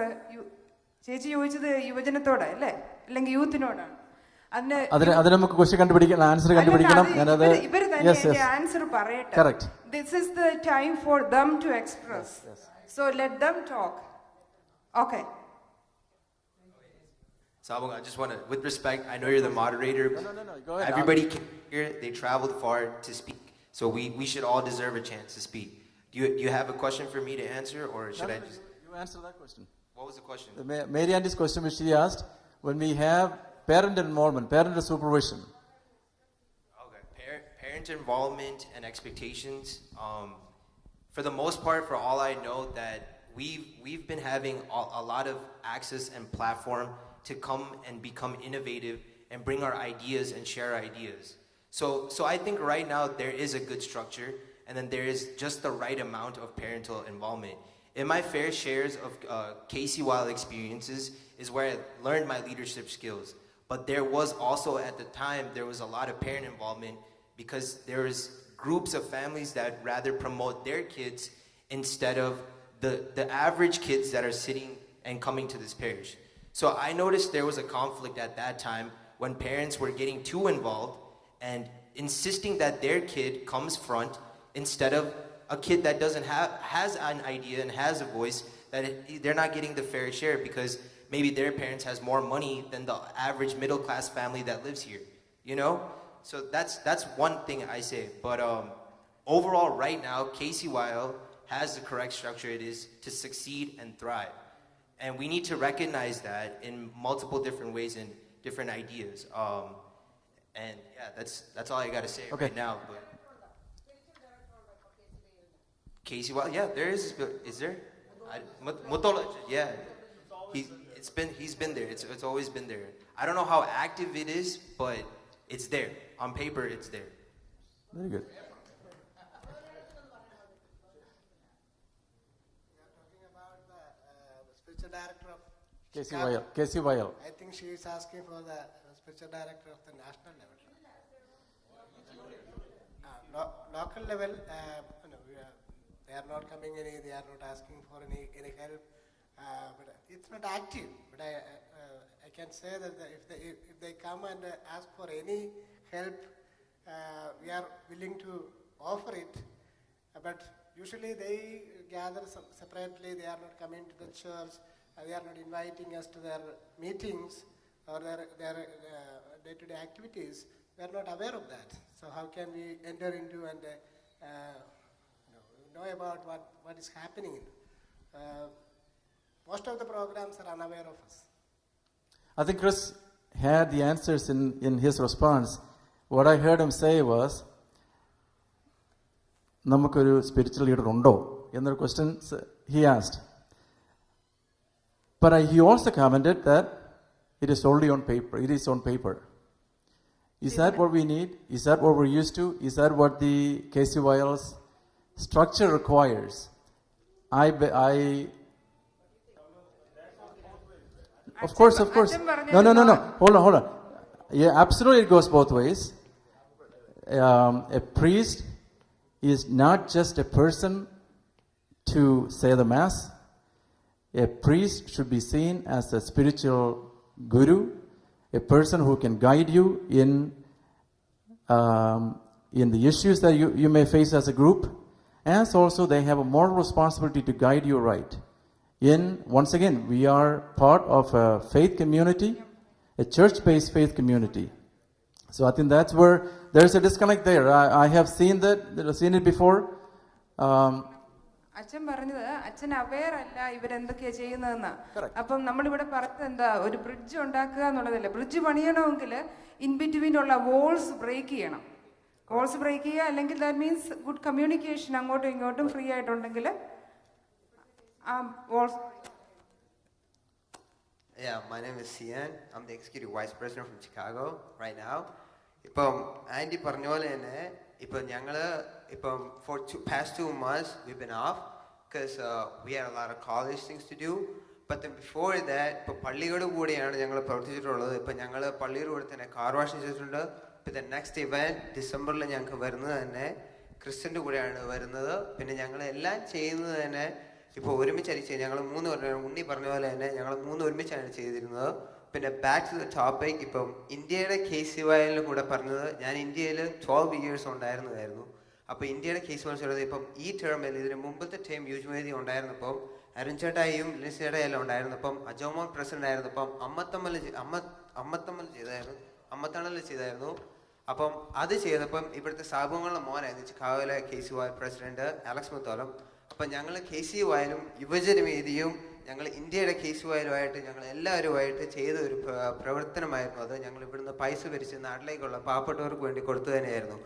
ചേച്ചി ചോദിച്ചത് യുവജനത്തോടാ അല്ലേ, അല്ലെങ്കിൽ യൂത്തിനോടാണ്? അതിന് നമുക്ക് ക്വസ്റ്റ്യൻ കണ്ടുപിടിക്കണം, ആൻസർ കണ്ടുപിടിക്കണം. ഞാനത് ഇവർ തന്നെ ആൻസർ പറയട്ടെ. Correct. This is the time for them to express. So let them talk. Okay. Sabung, I just want to, with respect, I know you're the moderator. No. Go ahead. Everybody came here, they traveled far to speak. So we should all deserve a chance to speak. Do you have a question for me to answer, or should I just... You answer that question. What was the question? Mary Andy's question which she asked, when we have parent involvement, parent supervision. Okay, parent involvement and expectations. For the most part, for all I know, that we've been having a lot of access and platform to come and become innovative and bring our ideas and share ideas. So I think right now there is a good structure, and then there is just the right amount of parental involvement. In my fair shares of KCYL experiences is where I learned my leadership skills. But there was also, at the time, there was a lot of parent involvement, because there was groups of families that rather promote their kids instead of the average kids that are sitting and coming to this parish. So I noticed there was a conflict at that time when parents were getting too involved and insisting that their kid comes front instead of a kid that has an idea and has a voice, that they're not getting the fair share because maybe their parents has more money than the average middle class family that lives here, you know? So that's one thing I say. But overall right now, KCYL has the correct structure it is to succeed and thrive. And we need to recognize that in multiple different ways and different ideas. And yeah, that's all I got to say right now. But KCYL, yeah, there is. Is there? Mutola, yeah. He's been there. It's always been there. I don't know how active it is, but it's there. On paper, it's there. Very good. Spiritual director of KCYL. I think she is asking for the spiritual director of the national level. Local level, they are not coming they are not asking for any help. But it's not active. But I can say that if they come and ask for any help, we are willing to offer it. But usually they gather separately. They are not coming to the church. They are not inviting us to their meetings or their day-to-day activities. We are not aware of that. So how can we enter into and know about what is happening? Most of the programs are unaware of us. I think Chris had the answers in his response. What I heard him say was, നമുക്കൊരു spiritual leader ഉണ്ടോ എന്നൊരു question he asked. But he also commented that it is only on paper. It is on paper. Is that what we need? Is that what we're used to? Is that what the KCYL's structure requires? Of course. No. Hold on. Yeah, absolutely, it goes both ways. A priest is not just a person to say the mass. A priest should be seen as a spiritual guru, a person who can guide you in the issues that you may face as a group, as also they have a moral responsibility to guide you right. Once again, we are part of a faith community, a church-based faith community. So I think that's where there's a disconnect there. I have seen it before. അച്ഛൻ പറഞ്ഞത് അച്ഛൻ aware അല്ല ഇവരെന്തൊക്കെയാ ചെയ്യുന്നതെന്നാ. അപ്പം നമ്മളിവിടെ പറഞ്ഞത് എന്താ, ഒരു bridge ഉണ്ടാക്കുക എന്നുള്ളതല്ല. ബ്രിഡ്ജ് പണിയണമെങ്കിൽ ഇൻ ബിറ്റ്വീൻ ഉള്ള വോൾസ് ബ്രേക്ക് ചെയ്യണം. വോൾസ് ബ്രേക്ക് ചെയ്യുക, അല്ലെങ്കിൽ ദാറ്റ് മീൻസ് ഗുഡ് കമ്മ്യൂണിക്കേഷൻ അങ്ങോട്ടും ഇങ്ങോട്ടും ഫ്രീ ആയിട്ടുണ്ടെങ്കിൽ Yeah, my name is Sian. I'm the executive vice president from Chicago right now. ഇപ്പം ആൻറ്റി പറഞ്ഞ പോലെ തന്നെ ഇപ്പം ഞങ്ങള് ഇപ്പം for past 2 months we've been off because we had a lot of college things to do. But then before that, ഇപ്പം പള്ളിയുടെ കൂടെയാണ് ഞങ്ങൾ പ്രവർത്തിച്ചിട്ടുള്ളത്. ഇപ്പം ഞങ്ങൾ പള്ളിയുടെ കൂടെ തന്നെ കാർ വാഷ് ചെയ്തിട്ടുണ്ട്. പിന്നെ നെക്സ്റ്റ് ഇവന്റ് ഡിസംബറിൽ ഞങ്ങൾക്ക് വരുന്നത് തന്നെ ക്രിസ്ത്യൻ്റെ കൂടെയാണ് വരുന്നത്. പിന്നെ ഞങ്ങൾ എല്ലാം ചെയ്യുന്നത് തന്നെ ഇപ്പോൾ ഒരുമിച്ച് ഞങ്ങൾ 3 പേരും ഉണ്ണി പറഞ്ഞ പോലെ തന്നെ ഞങ്ങൾ 3 ഒരുമിച്ചാണ് ചെയ്തിരുന്നത്. പിന്നെ ബാക്ക് ടു ദ ടോപ്പിക്, ഇപ്പം ഇന്ത്യയുടെ KCYL കൂടെ പറഞ്ഞത്, ഞാൻ ഇന്ത്യയിൽ 12 years ഉണ്ടായിരുന്നതായിരുന്നു. അപ്പോൾ ഇന്ത്യയുടെ KCYL ഇപ്പം ഈ ടേമിൽ ഇതിന് മുമ്പത്തെ ടൈം യുജ്വേദി ഉണ്ടായിരുന്നപ്പം അരുൺചേട്ടായും ലിൻസേട്ടായും എല്ലാം ഉണ്ടായിരുന്നപ്പം അജോമോൻ പ്രസിഡന്റ് ആയിരുന്നപ്പം അമ്മത്തണൽ ചെയ്തായിരുന്നു. അപ്പം അത് ചെയ്തപ്പം ഇവിടുത്തെ സാബുങ്ങളുടെ മോനായിരുന്നു ചിക്കാഗോയിലെ KCYL പ്രസിഡന്റ് അലക്സ് മുത്തോലം. അപ്പം ഞങ്ങൾ KCYലും യുവജനവേദിയും ഞങ്ങൾ ഇന്ത്യയുടെ KCYലുമായിട്ട് ഞങ്ങൾ എല്ലാവരുമായിട്ട് ചെയ്ത ഒരു പ്രവർത്തനമായിരുന്നു അത്. ഞങ്ങൾ ഇവിടുന്ന് പൈസ പിരിച്ച് നാട്ടിലേക്കുള്ള പാവപ്പെട്ടവർക്ക് വേണ്ടി കൊടുത്തു തന്നെയായിരുന്നു.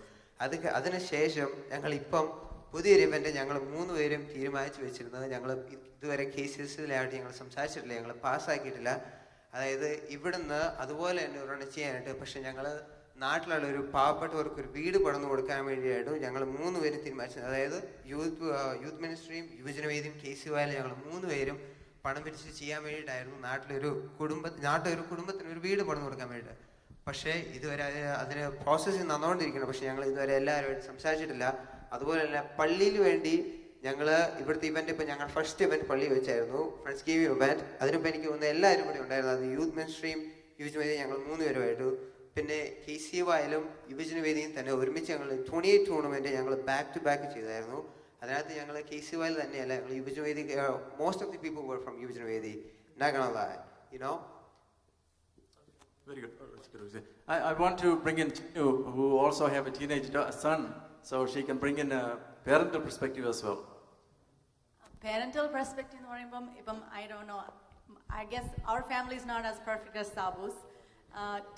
അതിനുശേഷം ഞങ്ങളിപ്പം പുതിയൊരു ഇവന്റ് ഞങ്ങൾ 3 പേരും തീരുമാനിച്ചു വെച്ചിരുന്നത്, ഞങ്ങൾ ഇതുവരെ KCSലായിട്ട് ഞങ്ങൾ സംസാരിച്ചിട്ടില്ല, ഞങ്ങൾ പാസ്സാക്കിയിട്ടില്ല. അതായത് ഇവിടുന്ന് അതുപോലെ തന്നെ ഒരെണ്ണം ചെയ്യാനായിട്ട്. പക്ഷെ ഞങ്ങൾ നാട്ടിലുള്ള ഒരു പാവപ്പെട്ടവർക്ക് ഒരു വീട് പണിതു കൊടുക്കാൻ വേണ്ടിയായിട്ട് ഞങ്ങൾ 3 പേരും തീരുമാനിച്ചത്. അതായത് യൂത്ത് മിനിസ്ട്രിയും യുവജനവേദിയും KCYL ഞങ്ങൾ 3 പേരും പണം പിരിച്ച് ചെയ്യാൻ വേണ്ടിയിട്ടായിരുന്നു. നാട്ടിലൊരു കുടുംബത്തിന് ഒരു വീട് പണിതു കൊടുക്കാൻ വേണ്ടിയിട്ട്. പക്ഷേ ഇതുവരെ അതിന് പ്രോസസ്സിങ് നടന്നുകൊണ്ടിരിക്കണം. പക്ഷെ ഞങ്ങൾ ഇതുവരെ എല്ലാവരുമായിട്ട് സംസാരിച്ചിട്ടില്ല. അതുപോലെ തന്നെ പള്ളിയിൽ വേണ്ടി ഞങ്ങൾ ഇവിടുത്തെ ഇവന്റ് ഇപ്പം ഞങ്ങൾ ഫസ്റ്റ് ഇവന്റ് പള്ളി വെച്ചായിരുന്നു, ഫ്രണ്ട്സ് ഗീവ് ഇവന്റ്. അതിനിപ്പോൾ എനിക്ക് തോന്നുന്നു എല്ലാവരും കൂടി ഉണ്ടായിരുന്നു. അത് യൂത്ത് മിനിസ്ട്രിയും യുവജനവേദിയും ഞങ്ങൾ 3 പേരുമായിട്ട്. പിന്നെ KCYലും യുവജനവേദിയും തന്നെ ഒരുമിച്ച് ഞങ്ങൾ 28 ടൂർണമെന്റ് ഞങ്ങൾ ബാക്ക് ടു ബാക്ക് ചെയ്തായിരുന്നു. അതിനകത്ത് ഞങ്ങൾ KCYL തന്നെയല്ല, ഞങ്ങൾ Yuvajanavedi, most of the people were from Yuvajanavedi. Very good. I want to bring in Chinu, who also have a teenage son, so she can bring in a parental perspective as well. Parental perspective എന്ന് പറയുമ്പം ഇപ്പം I don't know, I guess our family is not as perfect as Sabu's.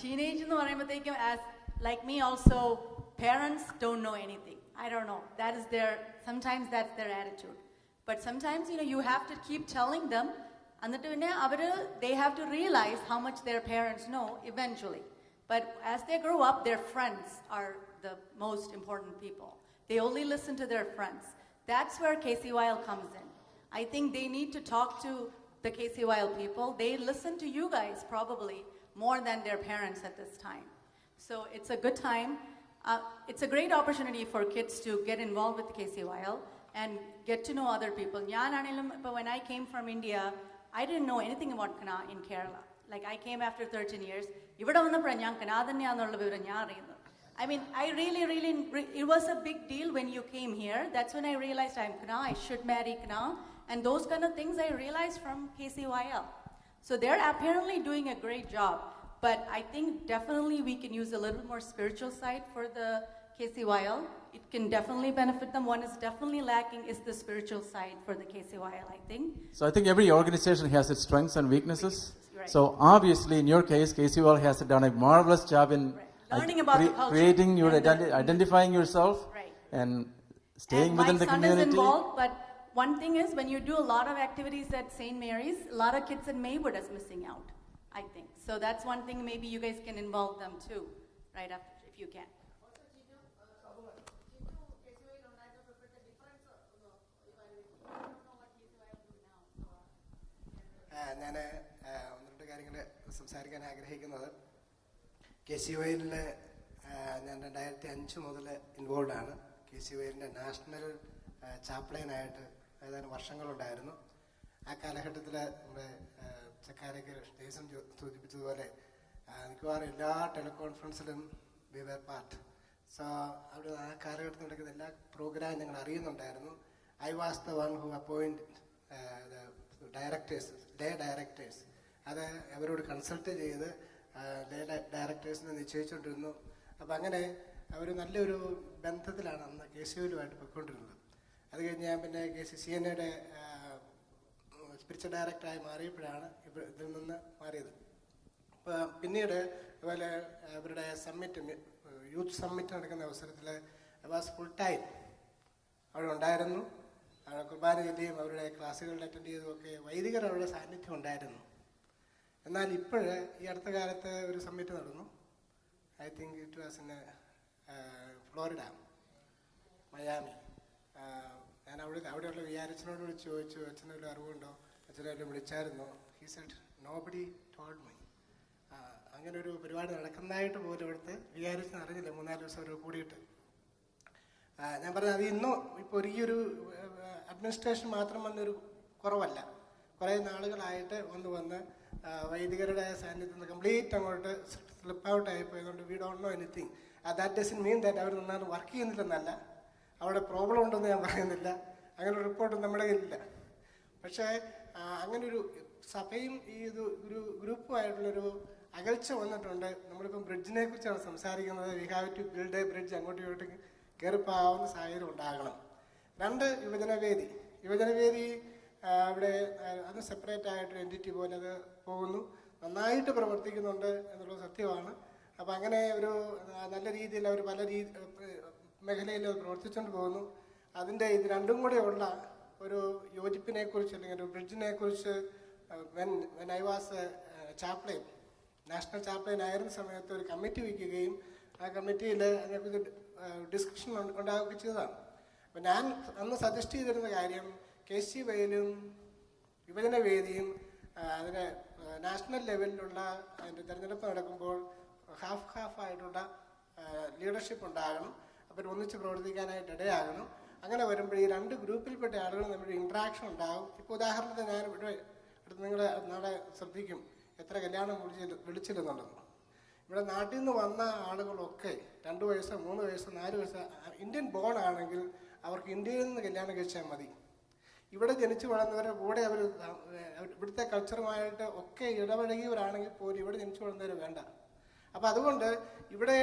Teenage എന്ന് പറയുമ്പോഴത്തേക്കും, as like me also, parents don't know anything. I don't know. Sometimes that's their attitude. But sometimes, you have to keep telling them, and they have to realize how much their parents know eventually. But as they grow up, their friends are the most important people. They only listen to their friends. That's where KCYL comes in. I think they need to talk to the KCYL people. They listen to you guys probably more than their parents at this time. So it's a good time. It's a great opportunity for kids to get involved with KCYL and get to know other people. When I came from India, I didn't know anything about Kana in Kerala. Like, I came after 13 years. I mean, it was a big deal when you came here. That's when I realized I'm Kana, I should marry Kana. And those kind of things I realized from KCYL. So they're apparently doing a great job. But I think definitely we can use a little more spiritual side for the KCYL. It can definitely benefit them. One is definitely lacking is the spiritual side for the KCYL, I think. So I think every organization has its strengths and weaknesses. Right. So obviously in your case, KCYL has done a marvelous job in learning about the culture, creating your identifying yourself, and staying and within the community. My son is involved, but one thing is when you do a lot of activities at St. Mary's, a lot of kids in Maywood is missing out, I think. So that's one thing maybe you guys can involve them too, right after, if you can. ഞാൻ 1-2 കാര്യങ്ങൾ സംസാരിക്കാൻ ആഗ്രഹിക്കുന്നത്, KCYL ഞാൻ 2005 മുതൽ involve ആണ്. KCYL national ചാപ്ലൈനായിട്ട് ഏതാനും വർഷങ്ങളുണ്ടായിരുന്നു. ആ കാലഘട്ടത്തിൽ നമ്മുടെ ചക്കാരയ്ക്ക് ദേശം സൂചിപ്പിച്ചതുപോലെ മിക്കവാറും എല്ലാ ടെലികോൺഫറൻസിലും വി വെർ പാർട്ട്. സോ അവിടെ ആ കാലഘട്ടത്തിൽ നടക്കുന്ന എല്ലാ പ്രോഗ്രാമും ഞങ്ങൾ അറിയുന്നുണ്ടായിരുന്നു. I was the one who appoint the directors. അത് അവരോട് കൺസൾട്ട് ചെയ്ത് ഡേ ഡയറക്ടേഴ്സിനെ നിശ്ചയിച്ചുകൊണ്ടിരുന്നു. അപ്പം അങ്ങനെ അവർ നല്ലൊരു ബന്ധത്തിലാണ് അന്ന് KCYലുമായിട്ട് പോയിക്കൊണ്ടിരുന്നത്. അത് കഴിഞ്ഞ് ഞാൻ പിന്നെ CNAയുടെ സ്പിരിച്വൽ ഡയറക്ടറായി മാറിയപ്പോഴാണ് ഇതിൽ നിന്ന് മാറിയത്. അപ്പോൾ പിന്നീട് അതുപോലെ അവരുടെ സമ്മിറ്റ്, യൂത്ത് സമ്മിറ്റ് നടക്കുന്ന അവസരത്തിൽ ഐ വാസ് ഫുൾ ടൈം അവിടെ ഉണ്ടായിരുന്നു. അവിടെ കുർബാന ചൊല്ലിയും അവരുടെ ക്ലാസ്സുകളിൽ അറ്റൻഡ് ചെയ്തുമൊക്കെ വൈദികർ അവരുടെ സാന്നിധ്യം ഉണ്ടായിരുന്നു. എന്നാൽ ഇപ്പോൾ ഈ അടുത്ത കാലത്ത് ഒരു സമ്മിറ്റ് നടന്നു. I think it was in Florida, Miami. ഞാൻ അവിടെയുള്ള വിചാരിച്ചനോട് വിളിച്ച് ചോദിച്ചു, അച്ഛനൊരു അറിവുണ്ടോ, അച്ഛനെല്ലാം വിളിച്ചായിരുന്നു. He said nobody told me. അങ്ങനെ ഒരു പരിപാടി നടക്കുന്നതായിട്ട് പോലും ഇവിടുത്തെ വിചാരിച്ചെന്ന് അറിഞ്ഞില്ല. 3-4 ദിവസം അവർ കൂടിയിട്ട്. ഞാൻ പറഞ്ഞത് അത് ഇന്നും ഇപ്പോൾ ഈ ഒരു അഡ്മിനിസ്ട്രേഷൻ മാത്രം വന്നൊരു കുറവല്ല. കുറേ നാളുകളായിട്ട് വന്ന് വൈദികരുടെ സാന്നിധ്യത്തിൽ നിന്ന് കംപ്ലീറ്റ് അങ്ങോട്ട് സ്ലിപ്പ് ഔട്ട് ആയിപ്പോയതുകൊണ്ട് we don't know anything. That doesn't mean that അവർ നന്നായിട്ട് വർക്ക് ചെയ്യുന്നില്ലെന്നല്ല, അവിടെ പ്രോബ്ലം ഉണ്ടെന്ന് ഞാൻ പറയുന്നില്ല, അങ്ങനെ റിപ്പോർട്ട് നമ്മുടെ കയ്യിലില്ല. പക്ഷേ അങ്ങനൊരു സഭയും ഈ ഒരു ഗ്രൂപ്പുമായിട്ടുള്ളൊരു അകൽച്ച വന്നിട്ടുണ്ട്. നമ്മളിപ്പം ബ്രിഡ്ജിനെ കുറിച്ചാണ് സംസാരിക്കുന്നത്. We have to build a bridge, അങ്ങോട്ടും ഇങ്ങോട്ടും കയറിപ്പോകാവുന്ന സാഹചര്യം ഉണ്ടാകണം. 2 യുവജനവേദി അവിടെ അത് സെപ്പറേറ്റ് ആയിട്ടൊരു എൻറ്റിറ്റി പോലെ അത് പോകുന്നു, നന്നായിട്ട് പ്രവർത്തിക്കുന്നുണ്ട് എന്നുള്ളത് സത്യമാണ്. അപ്പം അങ്ങനെ ഒരു നല്ല രീതിയിൽ അവർ പല മേഖലയിൽ പ്രവർത്തിച്ചുകൊണ്ട് പോകുന്നു. അതിൻ്റെ ഇത് രണ്ടും കൂടെ ഉള്ള ഒരു യോജിപ്പിനെ കുറിച്ച് അല്ലെങ്കിൽ ഒരു ബ്രിഡ്ജിനെ കുറിച്ച് when I was chaplain, national chaplain ആയിരുന്ന സമയത്ത് ഒരു കമ്മിറ്റി വയ്ക്കുകയും ആ കമ്മിറ്റിയിൽ അതിനെക്കുറിച്ച് ഡിസ്കഷൻ ഉണ്ടാവുകയൊക്കെ ചെയ്തതാണ്. അപ്പം ഞാൻ അന്ന് സജസ്റ്റ് ചെയ്തിരുന്ന കാര്യം KCVയിലും യുവജനവേദിയും അതിന് നാഷണൽ ലെവലിലുള്ള അതിൻ്റെ തിരഞ്ഞെടുപ്പ് നടക്കുമ്പോൾ ഹാഫ് ആയിട്ടുള്ള ലീഡർഷിപ്പ് ഉണ്ടാകണം. അവർ ഒന്നിച്ച് പ്രവർത്തിക്കാനായിട്ട് ഇടയാകണം. അങ്ങനെ വരുമ്പോൾ ഈ 2 ഗ്രൂപ്പിൽപ്പെട്ട ആളുകൾ നമ്മുടെ ഇൻട്രാക്ഷൻ ഉണ്ടാകും. ഇപ്പോൾ ഉദാഹരണത്തിന് ഞാൻ ഇവിടെ നിങ്ങൾ നാളെ ശ്രദ്ധിക്കും എത്ര കല്യാണം വിളിച്ചിരുന്നുണ്ടെന്ന്. ഇവിടെ നാട്ടിൽ നിന്ന് വന്ന ആളുകളൊക്കെ 2 വയസ്സ് 3 വയസ്സ് 4 വയസ്സ് ഇന്ത്യൻ ബോൺ ആണെങ്കിൽ അവർക്ക് ഇന്ത്യയിൽ നിന്ന് കല്യാണം കഴിച്ചാൽ മതി. ഇവിടെ ജനിച്ചു വളർന്നവരുടെ കൂടെ അവർ ഇവിടുത്തെ കൾച്ചറുമായിട്ട് ഒക്കെ ഇടപഴകിയവരാണെങ്കിൽ പോലും ഇവിടെ ജനിച്ചു വളർന്നവർ വേണ്ട. അപ്പം അതുകൊണ്ട് ഇവിടെ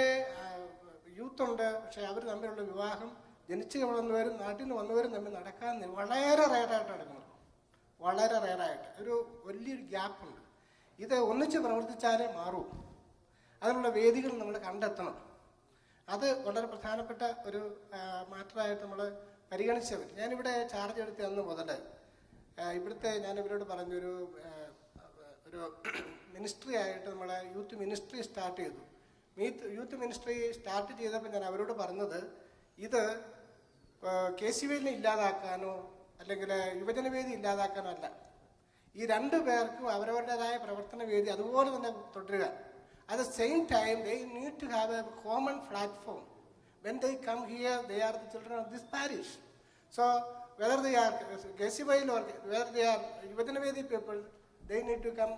യൂത്തുണ്ട്, പക്ഷേ അവർ തമ്മിലുള്ള വിവാഹം ജനിച്ചു വളർന്നവരും നാട്ടിൽ നിന്ന് വന്നവരും തമ്മിൽ നടക്കാൻ വളരെ റെയറായിട്ട് നടക്കുന്നത്, വളരെ റെയറായിട്ട് ഒരു വലിയൊരു ഗ്യാപ്പുണ്ട്. ഇത് ഒന്നിച്ച് പ്രവർത്തിച്ചാലേ മാറൂ. അതിനുള്ള വേദികൾ നമ്മൾ കണ്ടെത്തണം. അത് വളരെ പ്രധാനപ്പെട്ട ഒരു മാറ്ററായിട്ട് നമ്മൾ പരിഗണിച്ചവർ. ഞാനിവിടെ ചാർജ് എടുത്ത അന്ന് മുതൽ ഇവിടുത്തെ ഞാൻ ഇവരോട് പറഞ്ഞൊരു മിനിസ്ട്രി ആയിട്ട് നമ്മളെ യൂത്ത് മിനിസ്ട്രി സ്റ്റാർട്ട് ചെയ്തു. യൂത്ത് മിനിസ്ട്രി സ്റ്റാർട്ട് ചെയ്തപ്പോൾ ഞാൻ അവരോട് പറഞ്ഞത് ഇത് KCVനെ ഇല്ലാതാക്കാനോ അല്ലെങ്കിൽ യുവജനവേദി ഇല്ലാതാക്കാനോ അല്ല. ഈ 2 പേർക്കും അവരവരുടേതായ പ്രവർത്തന വേദി അതുപോലെ തന്നെ തുടരുക. At the same time, they need to have a common platform. When they come here, they are the children of this parish. So, whether they are KCV or whether they are Yuvajanavedi people, they need to come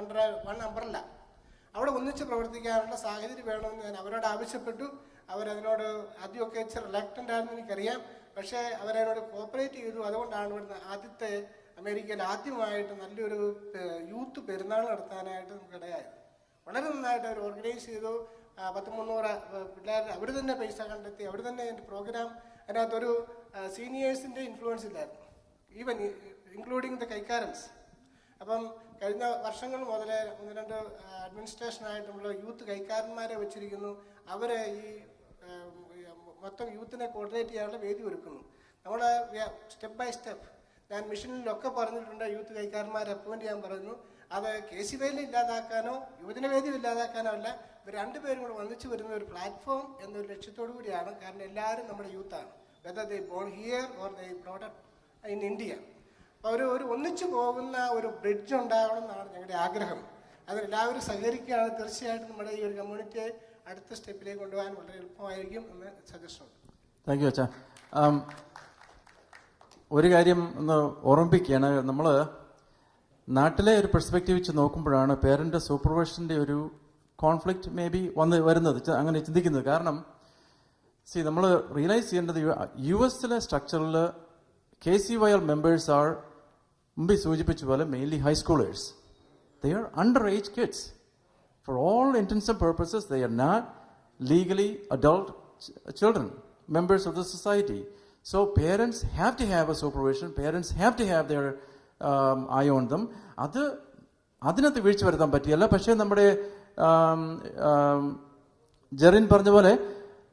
under one umbrella. അവിടെ ഒന്നിച്ച് പ്രവർത്തിക്കാനുള്ള സാഹചര്യം വേണമെന്ന് ഞാൻ അവരോട് ആവശ്യപ്പെട്ടു. അവരതിനോട് ആദ്യമൊക്കെ ഇച്ചിരി റിലക്റ്റൻ്റ് ആണെന്ന് എനിക്കറിയാം. പക്ഷേ അവരതിനോട് കോപ്പറേറ്റ് ചെയ്തു. അതുകൊണ്ടാണ് ഇവിടുന്ന് ആദ്യത്തെ അമേരിക്കയിൽ ആദ്യമായിട്ട് നല്ലൊരു യൂത്ത് പെരുന്നാൾ നടത്താനായിട്ട് നമുക്കിടയായത്. വളരെ നന്നായിട്ട് അവർ ഓർഗനൈസ് ചെയ്തു. 100-300 പിള്ളേർ അവർ തന്നെ പൈസ കണ്ടെത്തി, അവർ തന്നെ എൻ്റെ പ്രോഗ്രാം. അതിനകത്തൊരു സീനിയേഴ്സിൻ്റെ ഇൻഫ്ലുവൻസ് ഇല്ലായിരുന്നു, ഈവൻ ഇൻക്ലൂഡിങ് ദ കൈക്കാരൻസ്. അപ്പം കഴിഞ്ഞ വർഷങ്ങൾ മുതൽ 1-2 അഡ്മിനിസ്ട്രേഷനായിട്ട് നമ്മൾ യൂത്ത് കൈക്കാരന്മാരെ വെച്ചിരിക്കുന്നു. അവർ ഈ മൊത്തം യൂത്തിനെ കോർഡിനേറ്റ് ചെയ്യാനുള്ള വേദി ഒരുക്കുന്നു. നമ്മൾ സ്റ്റെപ്പ് ബൈ സ്റ്റെപ്പ് ഞാൻ മിഷനിലൊക്കെ പറഞ്ഞിട്ടുണ്ട് യൂത്ത് കൈക്കാരന്മാരെ അപ്പോയിന്റ് ചെയ്യാൻ പറയുന്നു. അത് KCVയിൽ ഇല്ലാതാക്കാനോ യുവജനവേദി ഇല്ലാതാക്കാനോ അല്ല, ഇവർ 2 പേരും കൂടെ ഒന്നിച്ച് വരുന്ന ഒരു പ്ലാറ്റ്ഫോം എന്നൊരു ലക്ഷ്യത്തോടു കൂടിയാണ്. കാരണം എല്ലാവരും നമ്മുടെ യൂത്താണ്, whether they born here or they brought up in India. അപ്പോൾ ഒരു ഒന്നിച്ചു പോകുന്ന ഒരു ബ്രിഡ്ജ് ഉണ്ടാകണം എന്നാണ് ഞങ്ങളുടെ ആഗ്രഹം. അതിലെല്ലാവരും സഹകരിക്കുകയാണ്. തീർച്ചയായിട്ടും നമ്മുടെ ഈ ഒരു കമ്മ്യൂണിറ്റിയെ അടുത്ത സ്റ്റെപ്പിലേക്ക് കൊണ്ടുപോകാൻ വളരെ എളുപ്പമായിരിക്കും എന്ന് സജഷൻ. താങ്ക് യു അച്ഛാ. ഒരു കാര്യം ഒന്ന് ഓർമ്മിപ്പിക്കുകയാണ്. നമ്മൾ നാട്ടിലെ ഒരു പെർസ്പെക്റ്റീവ് വെച്ച് നോക്കുമ്പോഴാണ് പേരൻ്റ് സൂപ്പർവിഷൻ്റെ ഒരു കോൺഫ്ലിക്റ്റ് മേ ബി വരുന്നത്, അങ്ങനെ ചിന്തിക്കുന്നത്. കാരണം നമ്മൾ റിയലൈസ് ചെയ്യേണ്ടത് US-ലെ സ്ട്രക്ചറിൽ KCVL മെമ്പേഴ്സ് ആർ മുമ്പ് സൂചിപ്പിച്ച പോലെ mainly ഹൈസ്കൂളേഴ്സ്. They are underage kids. For all intents and purposes, they are not legally adult children, members of the society. So parents have to have a supervision. Parents have to have their eye on them. അതിനകത്ത് വീഴ്ച വരുത്താൻ പറ്റിയല്ല. പക്ഷേ നമ്മുടെ ജെറിൻ പറഞ്ഞ പോലെ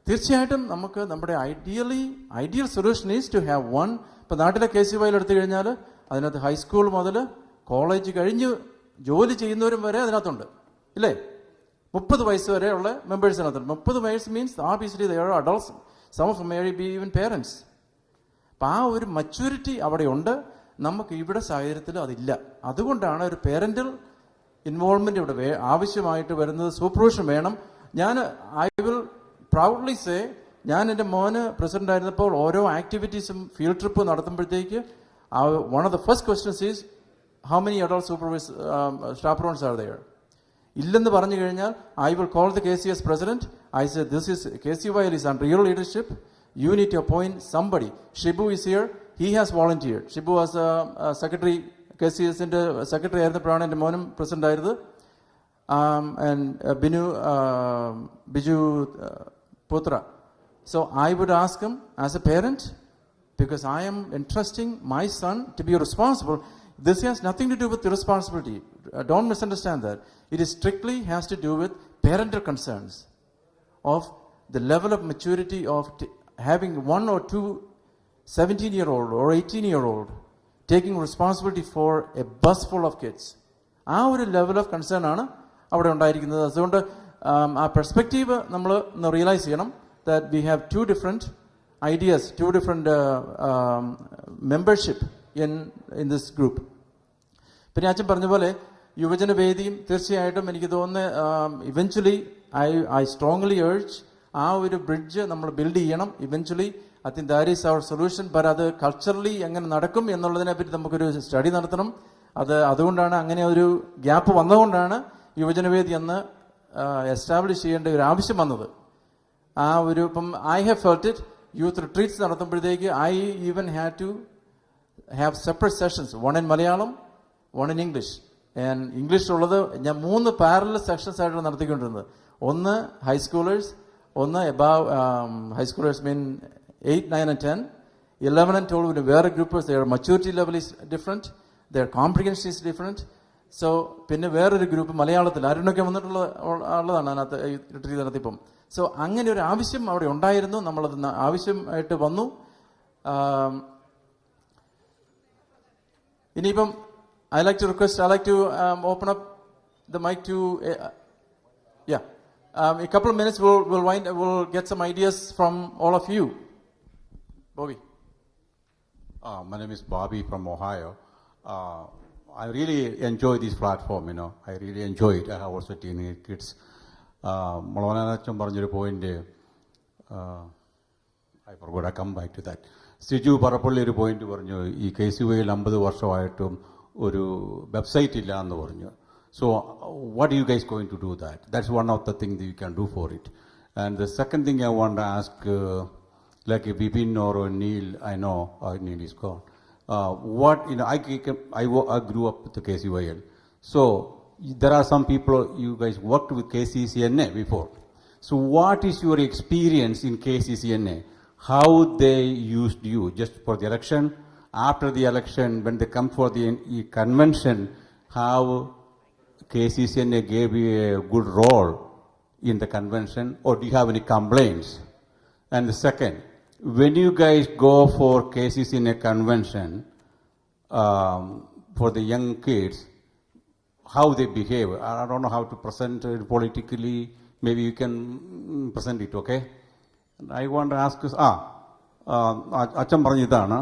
തീർച്ചയായിട്ടും നമുക്ക് നമ്മുടെ ideal solution is to have one. ഇപ്പം നാട്ടിലെ KCVയിൽ എടുത്തു കഴിഞ്ഞാൽ അതിനകത്ത് ഹൈസ്കൂൾ മുതൽ കോളേജ് കഴിഞ്ഞ് ജോലി ചെയ്യുന്നവരും വരെ അതിനകത്തുണ്ട്, ഇല്ലേ? 30 വയസ്സ് വരെയുള്ള മെമ്പേഴ്സിനകത്തുണ്ട്. 30 വയസ്സ് means obviously they are adults. Some of them may be even parents. അപ്പം ആ ഒരു മച്യൂരിറ്റി അവിടെ ഉണ്ട്. നമുക്ക് ഇവിടെ സാഹചര്യത്തിൽ അതില്ല. അതുകൊണ്ടാണ് ഒരു പേരൻ്റൽ ഇൻവോൾവ്മെൻ്റ് ഇവിടെ ആവശ്യമായിട്ട് വരുന്നത്. സൂപ്പർവിഷൻ വേണം. ഐ വിൽ പ്രൗഡ്ലി സേ, ഞാൻ എൻ്റെ മോന് പ്രസിഡന്റ് ആയിരുന്നപ്പോൾ ഓരോ ആക്ടിവിറ്റീസും ഫീൽഡ് ട്രിപ്പ് നടത്തുമ്പോഴത്തേക്ക് one of the first questions is, how many adult chaperones are there? Illennu paranju kazhinjal, I will call the KCS president. I said, this is KCYL is under your leadership. You need to appoint somebody. Shibu is here. He has volunteered. Shibu was a secretary, KCS secretary ആയിരുന്നപ്പോഴാണ് എൻ്റെ മോനും president ആയിരുന്നത്. And Biju Putra. So I would ask him as a parent, because I am entrusting my son to be responsible. This has nothing to do with irresponsibility. Don't misunderstand that. It is strictly has to do with parental concerns of the level of maturity of having one or two 17-year-old or 18-year-old taking responsibility for a bus full of kids. ആ ഒരു level of concern ആണ് അവിടെ ഉണ്ടായിരിക്കുന്നത്. അതുകൊണ്ട് ആ perspective നമ്മൾ ഒന്ന് realise ചെയ്യണം. That we have two different ideas, two different membership in this group. പിന്നെ അച്ഛൻ പറഞ്ഞ പോലെ യുവജന വേദിയും തീർച്ചയായിട്ടും എനിക്ക് തോന്നുന്നു ഇവൻച്വലി ഐ സ്ട്രോങ്ലി ഏർജ് ആ ഒരു ബ്രിഡ്ജ് നമ്മൾ ബിൽഡ് ചെയ്യണം. Eventually I think that is our solution. But അത് കൾച്ചറലി എങ്ങനെ നടക്കും എന്നുള്ളതിനെ പറ്റി നമുക്കൊരു സ്റ്റഡി നടത്തണം. അതുകൊണ്ടാണ് അങ്ങനെ ഒരു ഗ്യാപ്പ് വന്നതുകൊണ്ടാണ് യുവജനവേദി എന്ന് എസ്റ്റാബ്ലിഷ് ചെയ്യേണ്ട ഒരു ആവശ്യം വന്നത്. ആ ഒരു ഇപ്പം I have felt it. Youth retreats നടത്തുമ്പോഴത്തേക്ക് I even had to have separate sessions, one in Malayalam, one in English. And ഇംഗ്ലീഷിലുള്ളത് ഞാൻ 3 പാരലൽ സെക്ഷൻസ് ആയിട്ടാണ് നടത്തിക്കൊണ്ടിരുന്നത്. ഒന്ന് ഹൈസ്കൂളേഴ്സ്, ഒന്ന് എബവ് ഹൈസ്കൂളേഴ്സ് മീൻ 8, 9 and 10, 11 and 12 വേറെ ഗ്രൂപ്പേഴ്സ്. their maturity level is different, their comprehension is different. So പിന്നെ വേറൊരു ഗ്രൂപ്പ് മലയാളത്തിൽ അരുണൊക്കെ ഉള്ളതാണ് അതിനകത്ത് റിട്രീറ്റ് നടത്തിയപ്പം. സോ അങ്ങനെ ഒരു ആവശ്യം അവിടെ ഉണ്ടായിരുന്നു. നമ്മളത് ആവശ്യമായിട്ട് വന്നു. ഇനിയിപ്പം I like to open up the mic to a couple of minutes we'll get some ideas from all of you. Bobby. My name is Bobby from Ohio. I really enjoy this platform, I really enjoy it. I have also teenage kids. Malayalam പറഞ്ഞൊരു point I forgot, I come back to that. Siju Parappally ഒരു point പറഞ്ഞു, ഈ KCYയിൽ 50 വർഷമായിട്ടും ഒരു website ഇല്ല എന്ന് പറഞ്ഞു. So what are you guys going to do that? That's one of the things that you can do for it. And the second thing I want to ask, like Vipin or Neil, I know Neil is gone. I grew up with the KCYL. So there are some people, you guys worked with KCCNA before. So what is your experience in KCCNA? How they used you just for the election, after the election, when they come for the convention, how KCCNA gave you a good role in the convention, or do you have any complaints? And the second, when you guys go for KCCNA convention, for the young kids, how they behave? I don't know how to present it politically. Maybe you can present it, okay? And I want to ask you, അച്ഛൻ പറഞ്ഞതാണ്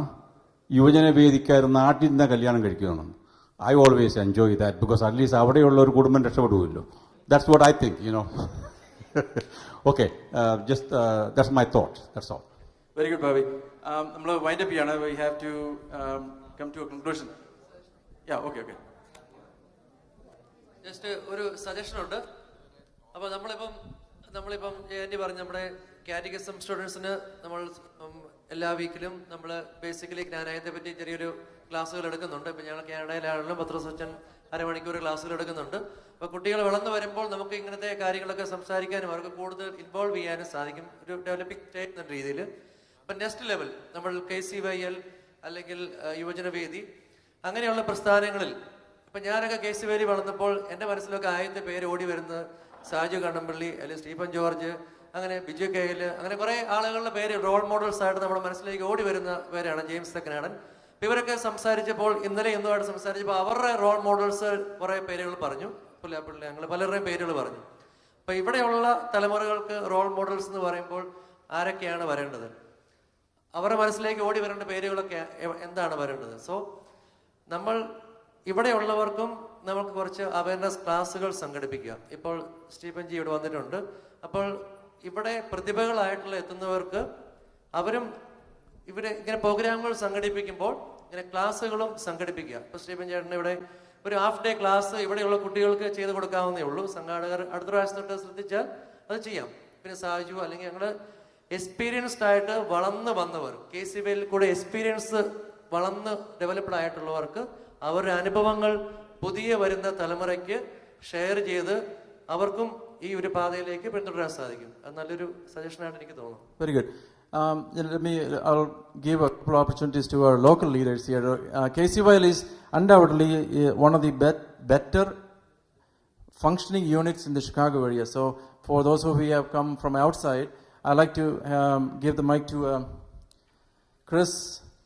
യുവജന വേദിക്കാർ നാട്ടിൽ നിന്ന് കല്യാണം കഴിക്കണം. I always enjoy that because at least അവിടെയുള്ള ഒരു കുടുംബം രക്ഷപ്പെടുമല്ലോ. That's what I think, Okay, just that's my thought. That's all. Very good, Bobby. നമ്മൾ വൈൻഡ് അപ്പ് ചെയ്യാണ്. We have to come to a conclusion. Yeah, okay. Just ഒരു suggestion ഉണ്ട്. അപ്പോൾ നമ്മളിപ്പം ജയന്തി പറഞ്ഞു, നമ്മുടെ കാറ്റഗിസം സ്റ്റുഡൻസിന് നമ്മൾ എല്ലാ വീക്കിലും നമ്മൾ ബേസിക്കലി ജ്ഞാനായത്തെ പറ്റി ചെറിയൊരു ക്ലാസ്സുകൾ എടുക്കുന്നുണ്ട്. ഇപ്പം ഞങ്ങൾ കാനഡയിലാണെങ്കിലും പത്രസൂച്ചൻ അരമണിക്കൂർ ക്ലാസ്സുകൾ എടുക്കുന്നുണ്ട്. അപ്പോൾ കുട്ടികൾ വളർന്നു വരുമ്പോൾ നമുക്ക് ഇങ്ങനത്തെ കാര്യങ്ങളൊക്കെ സംസാരിക്കാനും അവർക്ക് കൂടുതൽ ഇൻവോൾവ് ചെയ്യാനും സാധിക്കും, ഒരു ഡെവലപ്പിംഗ് സ്റ്റേറ്റ് എന്ന രീതിയിൽ. അപ്പം നെക്സ്റ്റ് ലെവൽ നമ്മൾ KCYL അല്ലെങ്കിൽ യുവജനവേദി അങ്ങനെയുള്ള പ്രസ്ഥാനങ്ങളിൽ ഇപ്പം ഞാനൊക്കെ KCYL വളർന്നപ്പോൾ എൻ്റെ മനസ്സിലൊക്കെ ആദ്യത്തെ പേര് ഓടി വരുന്നത് സാജു കണ്ണമ്പള്ളി, അല്ലെങ്കിൽ സ്റ്റീഫൻ ജോർജ്, അങ്ങനെ ബിജു കെയിൽ, അങ്ങനെ കുറേ ആളുകളുടെ പേര് റോൾ മോഡൽസ് ആയിട്ട് നമ്മുടെ മനസ്സിലേക്ക് ഓടി വരുന്ന പേരാണ് ജെയിംസ് തെക്കനാടൻ. ഇവരൊക്കെ സംസാരിച്ചപ്പോൾ ഇന്നുമായിട്ട് സംസാരിച്ചപ്പോൾ അവരുടെ റോൾ മോഡൽസ് കുറേ പേരുകൾ പറഞ്ഞു. ഞങ്ങൾ പലരുടെയും പേരുകൾ പറഞ്ഞു. അപ്പം ഇവിടെയുള്ള തലമുറകൾക്ക് റോൾ മോഡൽസ് എന്ന് പറയുമ്പോൾ ആരൊക്കെയാണ് വരേണ്ടത്? അവരുടെ മനസ്സിലേക്ക് ഓടി വരേണ്ട പേരുകളൊക്കെ എന്താണ് വരേണ്ടത്? സോ നമ്മൾ ഇവിടെയുള്ളവർക്കും നമുക്ക് കുറച്ച് അവയർനെസ് ക്ലാസ്സുകൾ സംഘടിപ്പിക്കുക. ഇപ്പോൾ സ്റ്റീഫൻ ജി ഇവിടെ വന്നിട്ടുണ്ട്. അപ്പോൾ ഇവിടെ പ്രതിഭകളായിട്ടുള്ള എത്തുന്നവർക്ക് അവരും ഇങ്ങനെ പ്രോഗ്രാമുകൾ സംഘടിപ്പിക്കുമ്പോൾ ഇങ്ങനെ ക്ലാസ്സുകളും സംഘടിപ്പിക്കുക. ഇപ്പോൾ സ്റ്റീഫൻ ചേട്ടൻ ഇവിടെ ഒരു ഹാഫ് ഡേ ക്ലാസ് ഇവിടെയുള്ള കുട്ടികൾക്ക് ചെയ്ത് കൊടുക്കാവുന്നേ ഉള്ളൂ. സംഘാടകർ അടുത്ത പ്രാവശ്യം തൊട്ട് ശ്രദ്ധിച്ചാൽ അത് ചെയ്യാം. പിന്നെ സാജു അല്ലെങ്കിൽ ഞങ്ങൾ എക്സ്പീരിയൻസ്ഡ് ആയിട്ട് വളർന്ന് വന്നവർ, KCVയിൽ കൂടെ എക്സ്പീരിയൻസ് വളർന്ന് ഡെവലപ്ഡ് ആയിട്ടുള്ളവർക്ക് അവരുടെ അനുഭവങ്ങൾ പുതിയ വരുന്ന തലമുറയ്ക്ക് ഷെയർ ചെയ്ത് അവർക്കും ഈ ഒരു പാതയിലേക്ക് പിന്തുടരാൻ സാധിക്കും. അത് നല്ലൊരു സജഷനായിട്ട് എനിക്ക് തോന്നുന്നു. Very good. I'll give a couple opportunities to our local leaders here. KCVL is undoubtedly one of the better functioning units in the Chicago area. So for those who have come from outside, I'd like to give the mic to Chris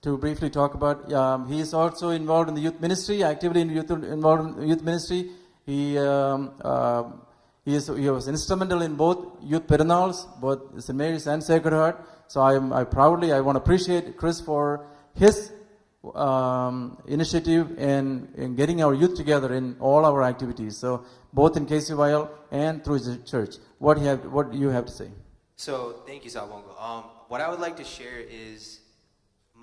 to briefly talk about. He is also involved in the youth ministry, actively involved in youth ministry. He was instrumental in both youth Perunals, both St. Mary's and Sacred Heart. So I want to appreciate Chris for his initiative in getting our youth together in all our activities. So both in KCVL and through the church. What do you have to say? So thank you, Sabongo. What I would like to share is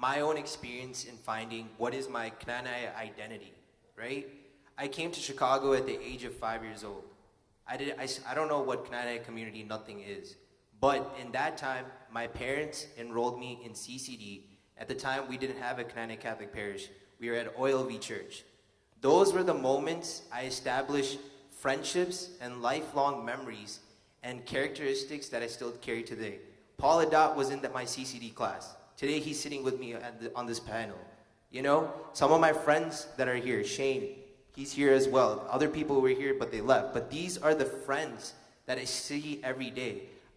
my own experience in finding what is my Knanaya identity, right? I came to Chicago at the age of 5 years old. I don't know what Knanaya community nothing is. But in that time, my parents enrolled me in CCD. At the time, we didn't have a Knanaya Catholic parish. We were at OLV Church. Those were the moments I established friendships and lifelong memories and characteristics that I still carry today. Paul Adat was in my CCD class. Today, he's sitting with me on this panel. You know, some of my friends that are here, Shane, he's here as well. Other people were here, but they left. But these are the friends that I see every day.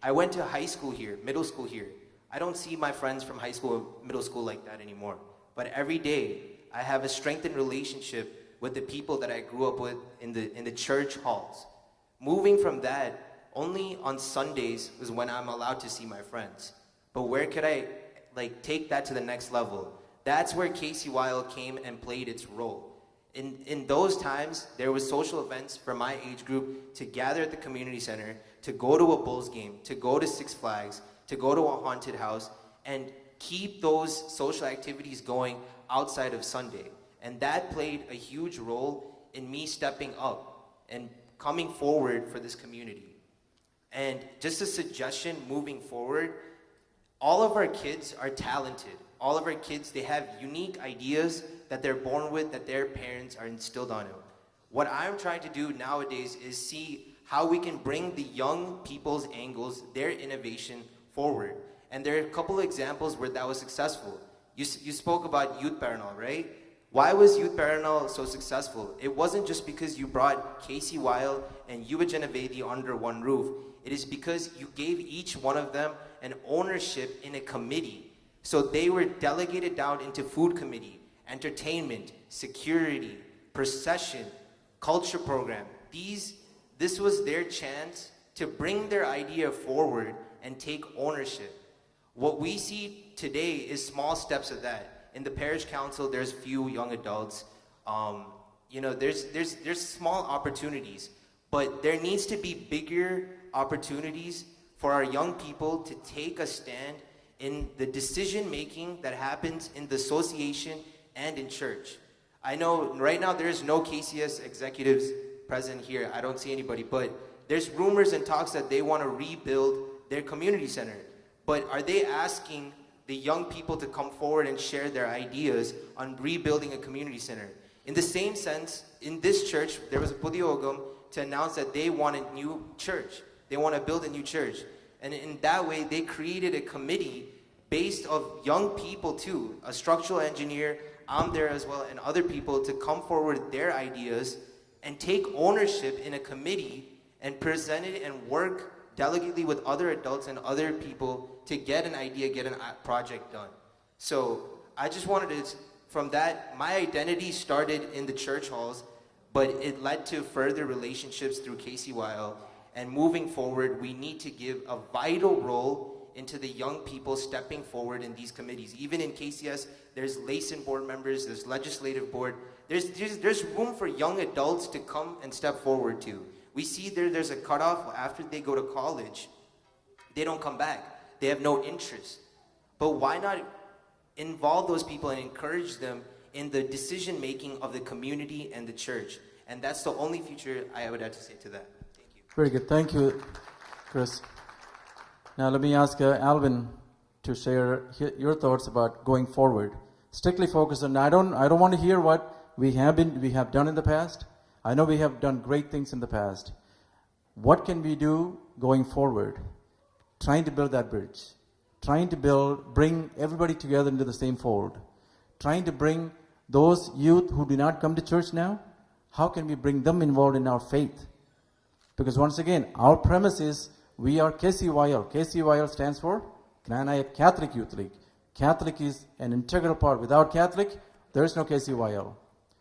I went to high school here, middle school here. I don't see my friends from high school, middle school like that anymore. But every day, I have a strengthened relationship with the people that I grew up with in the church halls. Moving from that, only on Sundays was when I'm allowed to see my friends. But where could I take that to the next level? That's where KCYL came and played its role. In those times, there was social events for my age group to gather at the community center, to go to a Bulls game, to go to Six Flags, to go to a haunted house, and keep those social activities going outside of Sunday. And that played a huge role in me stepping up and coming forward for this community. And just a suggestion moving forward, all of our kids are talented. All of our kids, they have unique ideas that they're born with, that their parents are instilled on them. What I'm trying to do nowadays is see how we can bring the young people's angles, their innovation forward. And there are a couple of examples where that was successful. You spoke about Youth Paranal, right? Why was Youth Paranal so successful? It wasn't just because you brought KCYL and Yuva Genovedi under one roof. It is because you gave each one of them an ownership in a committee. So they were delegated down into food committee, entertainment, security, procession, culture program. This was their chance to bring their idea forward and take ownership. What we see today is small steps of that. In the parish council, there's few young adults. There's small opportunities, but there needs to be bigger opportunities for our young people to take a stand in the decision making that happens in the association and in church. I know right now there is no KCS executives present here. I don't see anybody, but there's rumors and talks that they want to rebuild their community center. But are they asking the young people to come forward and share their ideas on rebuilding a community center? In the same sense, in this church, there was a Pudiyogam to announce that they want a new church. They want to build a new church. And in that way, they created a committee based of young people too, a structural engineer, I'm there as well, and other people to come forward with their ideas and take ownership in a committee and present it and work delicately with other adults and other people to get an idea, get a project done. So I just wanted to, from that, my identity started in the church halls, but it led to further relationships through KCYL. And moving forward, we need to give a vital role into the young people stepping forward in these committees. Even in KCS, there's LASIN board members, there's legislative board. There's room for young adults to come and step forward too. We see there's a cutoff after they go to college. They don't come back. They have no interest. But why not involve those people and encourage them in the decision making of the community and the church. And that's the only future I would have to say to that. Thank you. Very good. Thank you, Chris. Now let me ask Alvin to share your thoughts about going forward. Strictly focused on, I don't want to hear what we have done in the past. I know we have done great things in the past. What can we do going forward? Trying to build that bridge. Trying to bring everybody together into the same fold. Trying to bring those youth who do not come to church now, how can we bring them involved in our faith? Because once again, our premise is we are KCYL. KCYL stands for Knanaya Catholic Youth League. Catholic is an integral part. Without Catholic, there is no KCYL.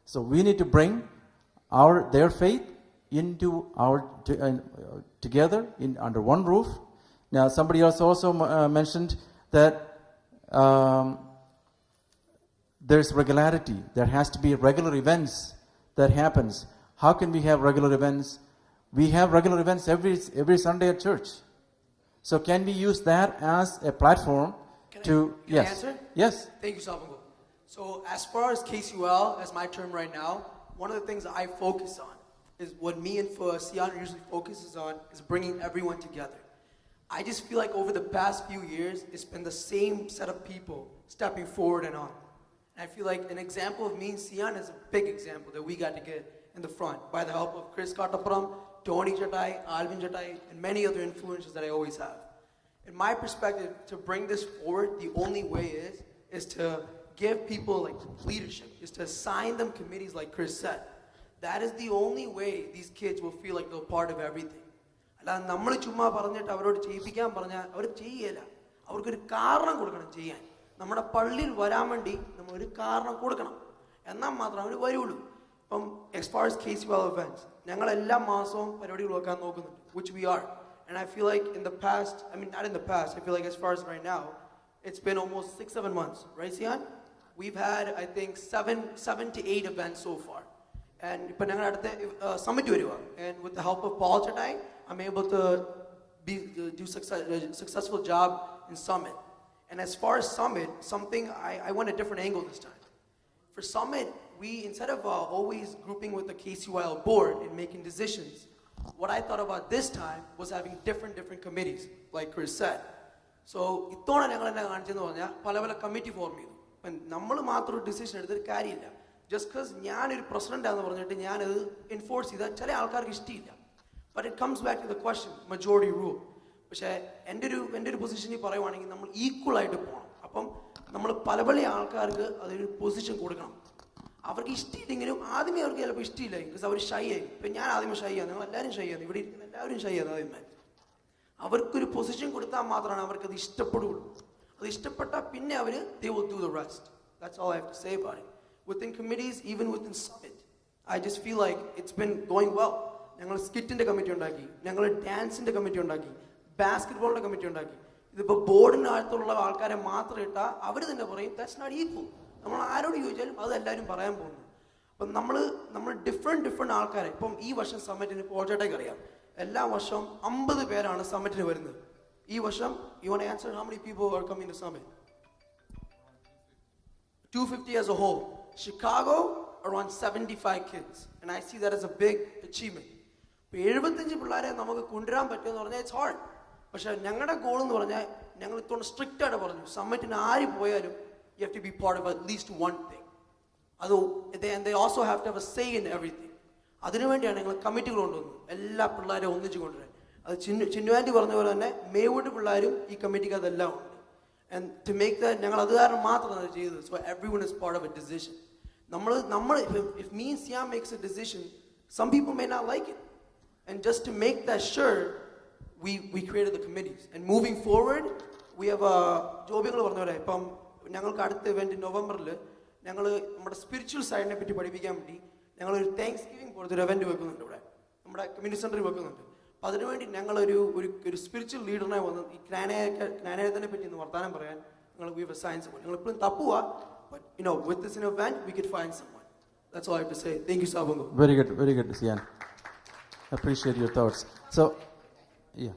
So we need to bring their faith into our together under one roof. Now, somebody else also mentioned that there's regularity. There has to be regular events that happens. How can we have regular events? We have regular events every Sunday at church. So can we use that as a platform to... Can I answer? Yes. Thank you, Sabango. So as far as KCUL, as my term right now, one of the things that I focus on is what me and Sian usually focuses on is bringing everyone together. I just feel like over the past few years, it's been the same set of people stepping forward and on. And I feel like an example of me and Sian is a big example that we got to get in the front by the help of Chris Katapuram, Tony Jatai, Alvin Jatai, and many other influences that I always have. In my perspective, to bring this forward, the only way is to give people like leadership, is to assign them committees like Chris said. That is the only way these kids will feel like they're part of everything. അല്ലാതെ നമ്മൾ ചുമ്മാ പറഞ്ഞിട്ട് അവരോട് ചെയ്യിപ്പിക്കാൻ പറഞ്ഞാൽ അവർ ചെയ്യല. അവർക്കൊരു കാരണം കൊടുക്കണം ചെയ്യാൻ. നമ്മുടെ പള്ളിയിൽ വരാൻ വേണ്ടി നമ്മൾ ഒരു കാരണം കൊടുക്കണം. എന്നാൽ മാത്രം അവർ വരുള്ളൂ. ഇപ്പം as far as KCUL events, ഞങ്ങൾ എല്ലാ മാസവും പരിപാടികൾ വെക്കാൻ നോക്കുന്നുണ്ട്, which we are. And I feel like in the past, I mean not in the past, I feel like as far as right now, it's been almost 6-7 months, right, Sian? We've had, I think, 7 to 8 events so far. And ഇപ്പം ഞങ്ങളുടെ അടുത്ത summit വരുക. And with the help of Paul Chatai, I'm able to do successful job in Summit. And as far as Summit, I went a different angle this time. For Summit, we, instead of always grouping with the KCUL board and making decisions, what I thought about this time was having different committees, like Chris said. So, ഇത്തവണ ഞങ്ങൾ എന്നെ കാണിച്ചെന്ന് പറഞ്ഞാൽ പല committee form ചെയ്തു. അപ്പം നമ്മൾ മാത്രം ഒരു ഡിസിഷൻ എടുത്തിട്ട് കാര്യമില്ല. ജസ്റ്റ് ബിക്കോസ് ഞാനൊരു പ്രസിഡന്റാന്ന് പറഞ്ഞിട്ട് ഞാനത് എൻഫോഴ്സ് ചെയ്താൽ ചില ആൾക്കാർക്ക് ഇഷ്ടമില്ല. But it comes back to the question, majority rule. പക്ഷേ എൻ്റെ ഒരു പൊസിഷനിൽ പറയുവാണെങ്കിൽ നമ്മൾ ഈക്വൽ ആയിട്ട് പോകണം. അപ്പം നമ്മൾ പല ആൾക്കാർക്ക് അതൊരു പൊസിഷൻ കൊടുക്കണം. അവർക്ക് ഇഷ്ടമില്ലെങ്കിലും ആദ്യമേ അവർക്ക് ചിലപ്പോൾ ഇഷ്ടമില്ല, ബിക്കോസ് അവർ ഷൈ ആയി. ഇപ്പം ഞാൻ ആദ്യമേ ഷൈ ആണ്, നിങ്ങൾ എല്ലാവരും ഷൈ ആണ്, ഇവിടെ ഇരിക്കുന്ന എല്ലാവരും ഷൈ ആണ് ആദ്യമേ. അവർക്കൊരു പൊസിഷൻ കൊടുത്താൽ മാത്രമാണ് അവർക്കത് ഇഷ്ടപ്പെടുകയുള്ളൂ. അത് ഇഷ്ടപ്പെട്ടാൽ പിന്നെ അവർ they will do the rest. That's all I have to say about it. Within committees, even within Summit, I just feel like it's been going well. ഞങ്ങൾ സ്കിറ്റിൻ്റെ കമ്മിറ്റി ഉണ്ടാക്കി, ഞങ്ങൾ ഡാൻസിൻ്റെ കമ്മിറ്റി ഉണ്ടാക്കി, ബാസ്കറ്റ്ബോളിൻ്റെ കമ്മിറ്റി ഉണ്ടാക്കി. ഇതിപ്പോൾ ബോർഡിനകത്തുള്ള ആൾക്കാരെ മാത്രം ഇട്ടാൽ അവർ തന്നെ പറയും ദാറ്റ്സ് നോട്ട് ഈക്വൽ. നമ്മൾ ആരോട് ചോദിച്ചാലും അത് എല്ലാവരും പറയാൻ പോകുന്നു. അപ്പം നമ്മൾ ഡിഫറെൻറ്റ് ആൾക്കാരെ, ഇപ്പം ഈ വർഷം സമ്മിറ്റിന് പോർച്ചേട്ടേക്ക് അറിയാം, എല്ലാ വർഷവും 50 പേരാണ് സമ്മിറ്റിന് വരുന്നത്. ഈ വർഷം you want to answer how many people are coming to summit? 250 as a whole. Chicago around 75 kids, and I see that as a big achievement. 75 പിള്ളേരെ നമുക്ക് കൊണ്ടുവരാൻ പറ്റുമെന്ന് പറഞ്ഞാൽ ഇറ്റ്സ് ഹാർഡ്. പക്ഷേ ഞങ്ങളുടെ ഗോൾ എന്ന് പറഞ്ഞാൽ ഞങ്ങൾ ഇത്തോണ്ട് സ്ട്രിക്റ്റ് ആയിട്ട് പറഞ്ഞു, സമ്മിറ്റിന് ആര് പോയാലും you have to be part of at least one thing. And they also have to have a say in everything. അതിനുവേണ്ടിയാണ് ഞങ്ങൾ കമ്മിറ്റികൾ കൊണ്ടുവന്നത്, എല്ലാ പിള്ളേരെയും ഒന്നിച്ച് കൊണ്ടുവരാൻ. അത് ചിന്നുവാൻറ്റി പറഞ്ഞ പോലെ തന്നെ മേവൂട്ട് പിള്ളേരും ഈ കമ്മിറ്റിക്ക് അതെല്ലാം ഉണ്ട്. And to make that, ഞങ്ങൾ അത് കാരണം മാത്രമാണ് ചെയ്തത്. So everyone is part of a decision. If me and Siam makes a decision, some people may not like it. And just to make that sure, we created the committees. And moving forward, we have ജോബികൾ പറഞ്ഞ പോലെ ഇപ്പം ഞങ്ങൾക്ക് അടുത്ത event നവംബറിൽ ഞങ്ങൾ നമ്മുടെ spiritual സൈഡിനെ പറ്റി പഠിപ്പിക്കാൻ വേണ്ടി ഞങ്ങളൊരു താങ്ക്സ് ഗിവിംഗ് പോലത്തെ ഒരു ഇവന്റ് വെക്കുന്നുണ്ട് ഇവിടെ നമ്മുടെ കമ്മ്യൂണിറ്റി സെന്ററിൽ വെക്കുന്നുണ്ട്. അപ്പോൾ അതിനുവേണ്ടി ഞങ്ങളൊരു സ്പിരിച്വൽ ലീഡറിനെ വന്ന് ഈ ജ്ഞാനേയത്തിനെ പറ്റി ഒന്ന് വർത്താനം പറയാൻ ഞങ്ങൾ we have assigned someone. ഞങ്ങൾ ഇപ്പോഴും തപ്പുക, but with this event we could find someone. That's all I have to say. Thank you, Sabango. Very good, Sian. Appreciate your thoughts. So, yeah.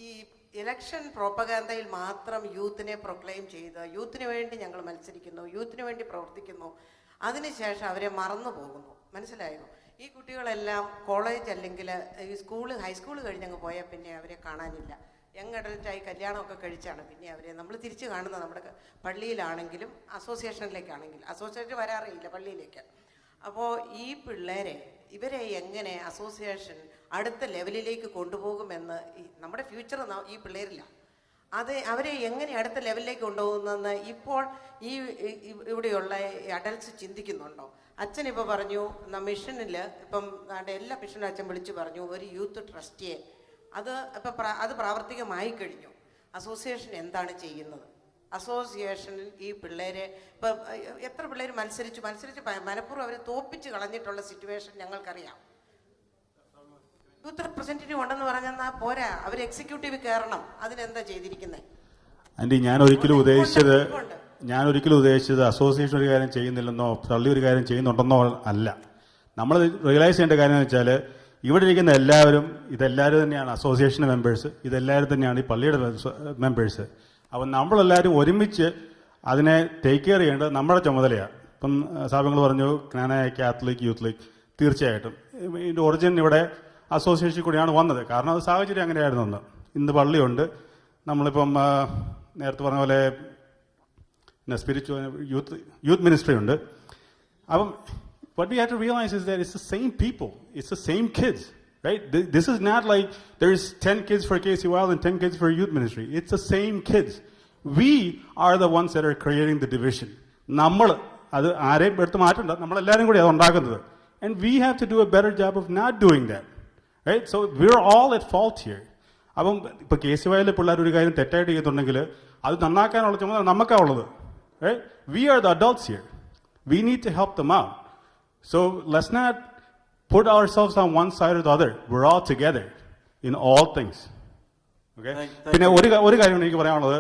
ഈ ഇലക്ഷൻ പ്രോപ്പഗാൻഡയിൽ മാത്രം യൂത്തിനെ പ്രൊക്ലെയിം ചെയ്ത് യൂത്തിന് വേണ്ടി ഞങ്ങൾ മത്സരിക്കുന്നു, യൂത്തിന് വേണ്ടി പ്രവർത്തിക്കുന്നു, അതിനുശേഷം അവരെ മറന്നു പോകുന്നു. മനസ്സിലായോ? ഈ കുട്ടികളെല്ലാം കോളേജ് അല്ലെങ്കിൽ ഈ ഹൈസ്കൂൾ കഴിഞ്ഞങ്ങ് പോയാൽ പിന്നെ അവരെ കാണാനില്ല. യങ് അഡൽട്ടായി കല്യാണമൊക്കെ കഴിച്ചാണ് പിന്നെ അവരെ നമ്മൾ തിരിച്ച് കാണുന്നത്. നമ്മുടെ പള്ളിയിലാണെങ്കിലും അസോസിയേഷനിലേക്കാണെങ്കിലും, അസോസിയേഷൻ വരാറില്ല പള്ളിയിലേക്ക്. അപ്പോൾ ഈ പിള്ളേരെ ഇവരെ എങ്ങനെ അസോസിയേഷൻ അടുത്ത ലെവലിലേക്ക് കൊണ്ടുപോകുമെന്ന് നമ്മുടെ ഫ്യൂച്ചർ ഈ പിള്ളേരില്ല. അവരെ എങ്ങനെ അടുത്ത ലെവലിലേക്ക് കൊണ്ടുപോകുന്നതെന്ന് ഇപ്പോൾ ഇവിടെയുള്ള അഡൽട്സ് ചിന്തിക്കുന്നുണ്ടോ? അച്ഛൻ ഇപ്പോൾ പറഞ്ഞു മിഷനിൽ ഇപ്പം എല്ലാ മിഷനും അച്ഛൻ വിളിച്ചു പറഞ്ഞു ഒരു യൂത്ത് ട്രസ്റ്റിയെ. അത് പ്രാവർത്തികമായി കഴിഞ്ഞു. അസോസിയേഷൻ എന്താണ് ചെയ്യുന്നത്? അസോസിയേഷനിൽ ഈ പിള്ളേരെ ഇപ്പം എത്ര പിള്ളേർ മത്സരിച്ച് മനഃപൂർവ്വം അവരെ തോപ്പിച്ച് കളഞ്ഞിട്ടുള്ള സിറ്റുവേഷൻ ഞങ്ങൾക്കറിയാം. യൂത്ത് റെപ്രസെൻറ്റേറ്റീവ് ഉണ്ടെന്ന് പറഞ്ഞാൽ പോരാ, അവർ എക്സിക്യൂട്ടീവ് കയറണം. അതിനെന്താ ചെയ്തിരിക്കുന്നത്? ആൻറ്റി, ഞാൻ ഒരിക്കലും ഉദ്ദേശിച്ചത് അസോസിയേഷൻ ഒരു കാര്യം ചെയ്യുന്നില്ലെന്നോ പള്ളി ഒരു കാര്യം ചെയ്യുന്നുണ്ടെന്നോ അല്ല. നമ്മൾ റിയലൈസ് ചെയ്യേണ്ട കാര്യം എന്ന് വെച്ചാൽ ഇവിടെ ഇരിക്കുന്ന ഇതെല്ലാവരും തന്നെയാണ് അസോസിയേഷൻ മെമ്പേഴ്സ്, ഇതെല്ലാവരും തന്നെയാണ് ഈ പള്ളിയുടെ മെമ്പേഴ്സ്. അപ്പം നമ്മളെല്ലാവരും ഒരുമിച്ച് അതിനെ ടേക്ക് കെയർ ചെയ്യേണ്ടത് നമ്മുടെ ചുമതലയാണ്. ഇപ്പം സാബങ്ങൾ പറഞ്ഞു ക്നാനായ കാത്തലിക് യൂത്ത് ലീഗ്, തീർച്ചയായിട്ടും ഇതിൻ്റെ ഒറിജിൻ ഇവിടെ അസോസിയേഷൻ കൂടിയാണ് വന്നത്. കാരണം അത് സാഹചര്യം അങ്ങനെയായിരുന്നു. ഇന്ന് പള്ളിയുണ്ട്, നമ്മളിപ്പം നേരത്തെ പറഞ്ഞ പോലെ സ്പിരിച്വൽ യൂത്ത് മിനിസ്ട്രി ഉണ്ട്. അപ്പം what we have to realize is that it's the same people, it's the same kids, right? This is not like there's 10 kids for KCYL and 10 kids for youth ministry. It's the same kids. We are the ones that are creating the division. നമ്മൾ അത് ആരെയും എടുത്ത് മാറ്റണ്ട, നമ്മളെല്ലാവരും കൂടി അത് ഉണ്ടാക്കുന്നത്. And we have to do a better job of not doing that, right? So we're all at fault here. അപ്പം ഇപ്പോൾ KCYL പിള്ളേർ ഒരു കാര്യം തെറ്റായിട്ട് ചെയ്യുന്നുണ്ടെങ്കിൽ അത് നന്നാക്കാനുള്ള ചുമതല നമുക്കാണ് ഉള്ളത്, right? We are the adults here. We need to help them out. So let's not put ourselves on one side or the other. We're all together in all things. Okay? പിന്നെ ഒരു കാര്യം എനിക്ക് പറയാനുള്ളത്,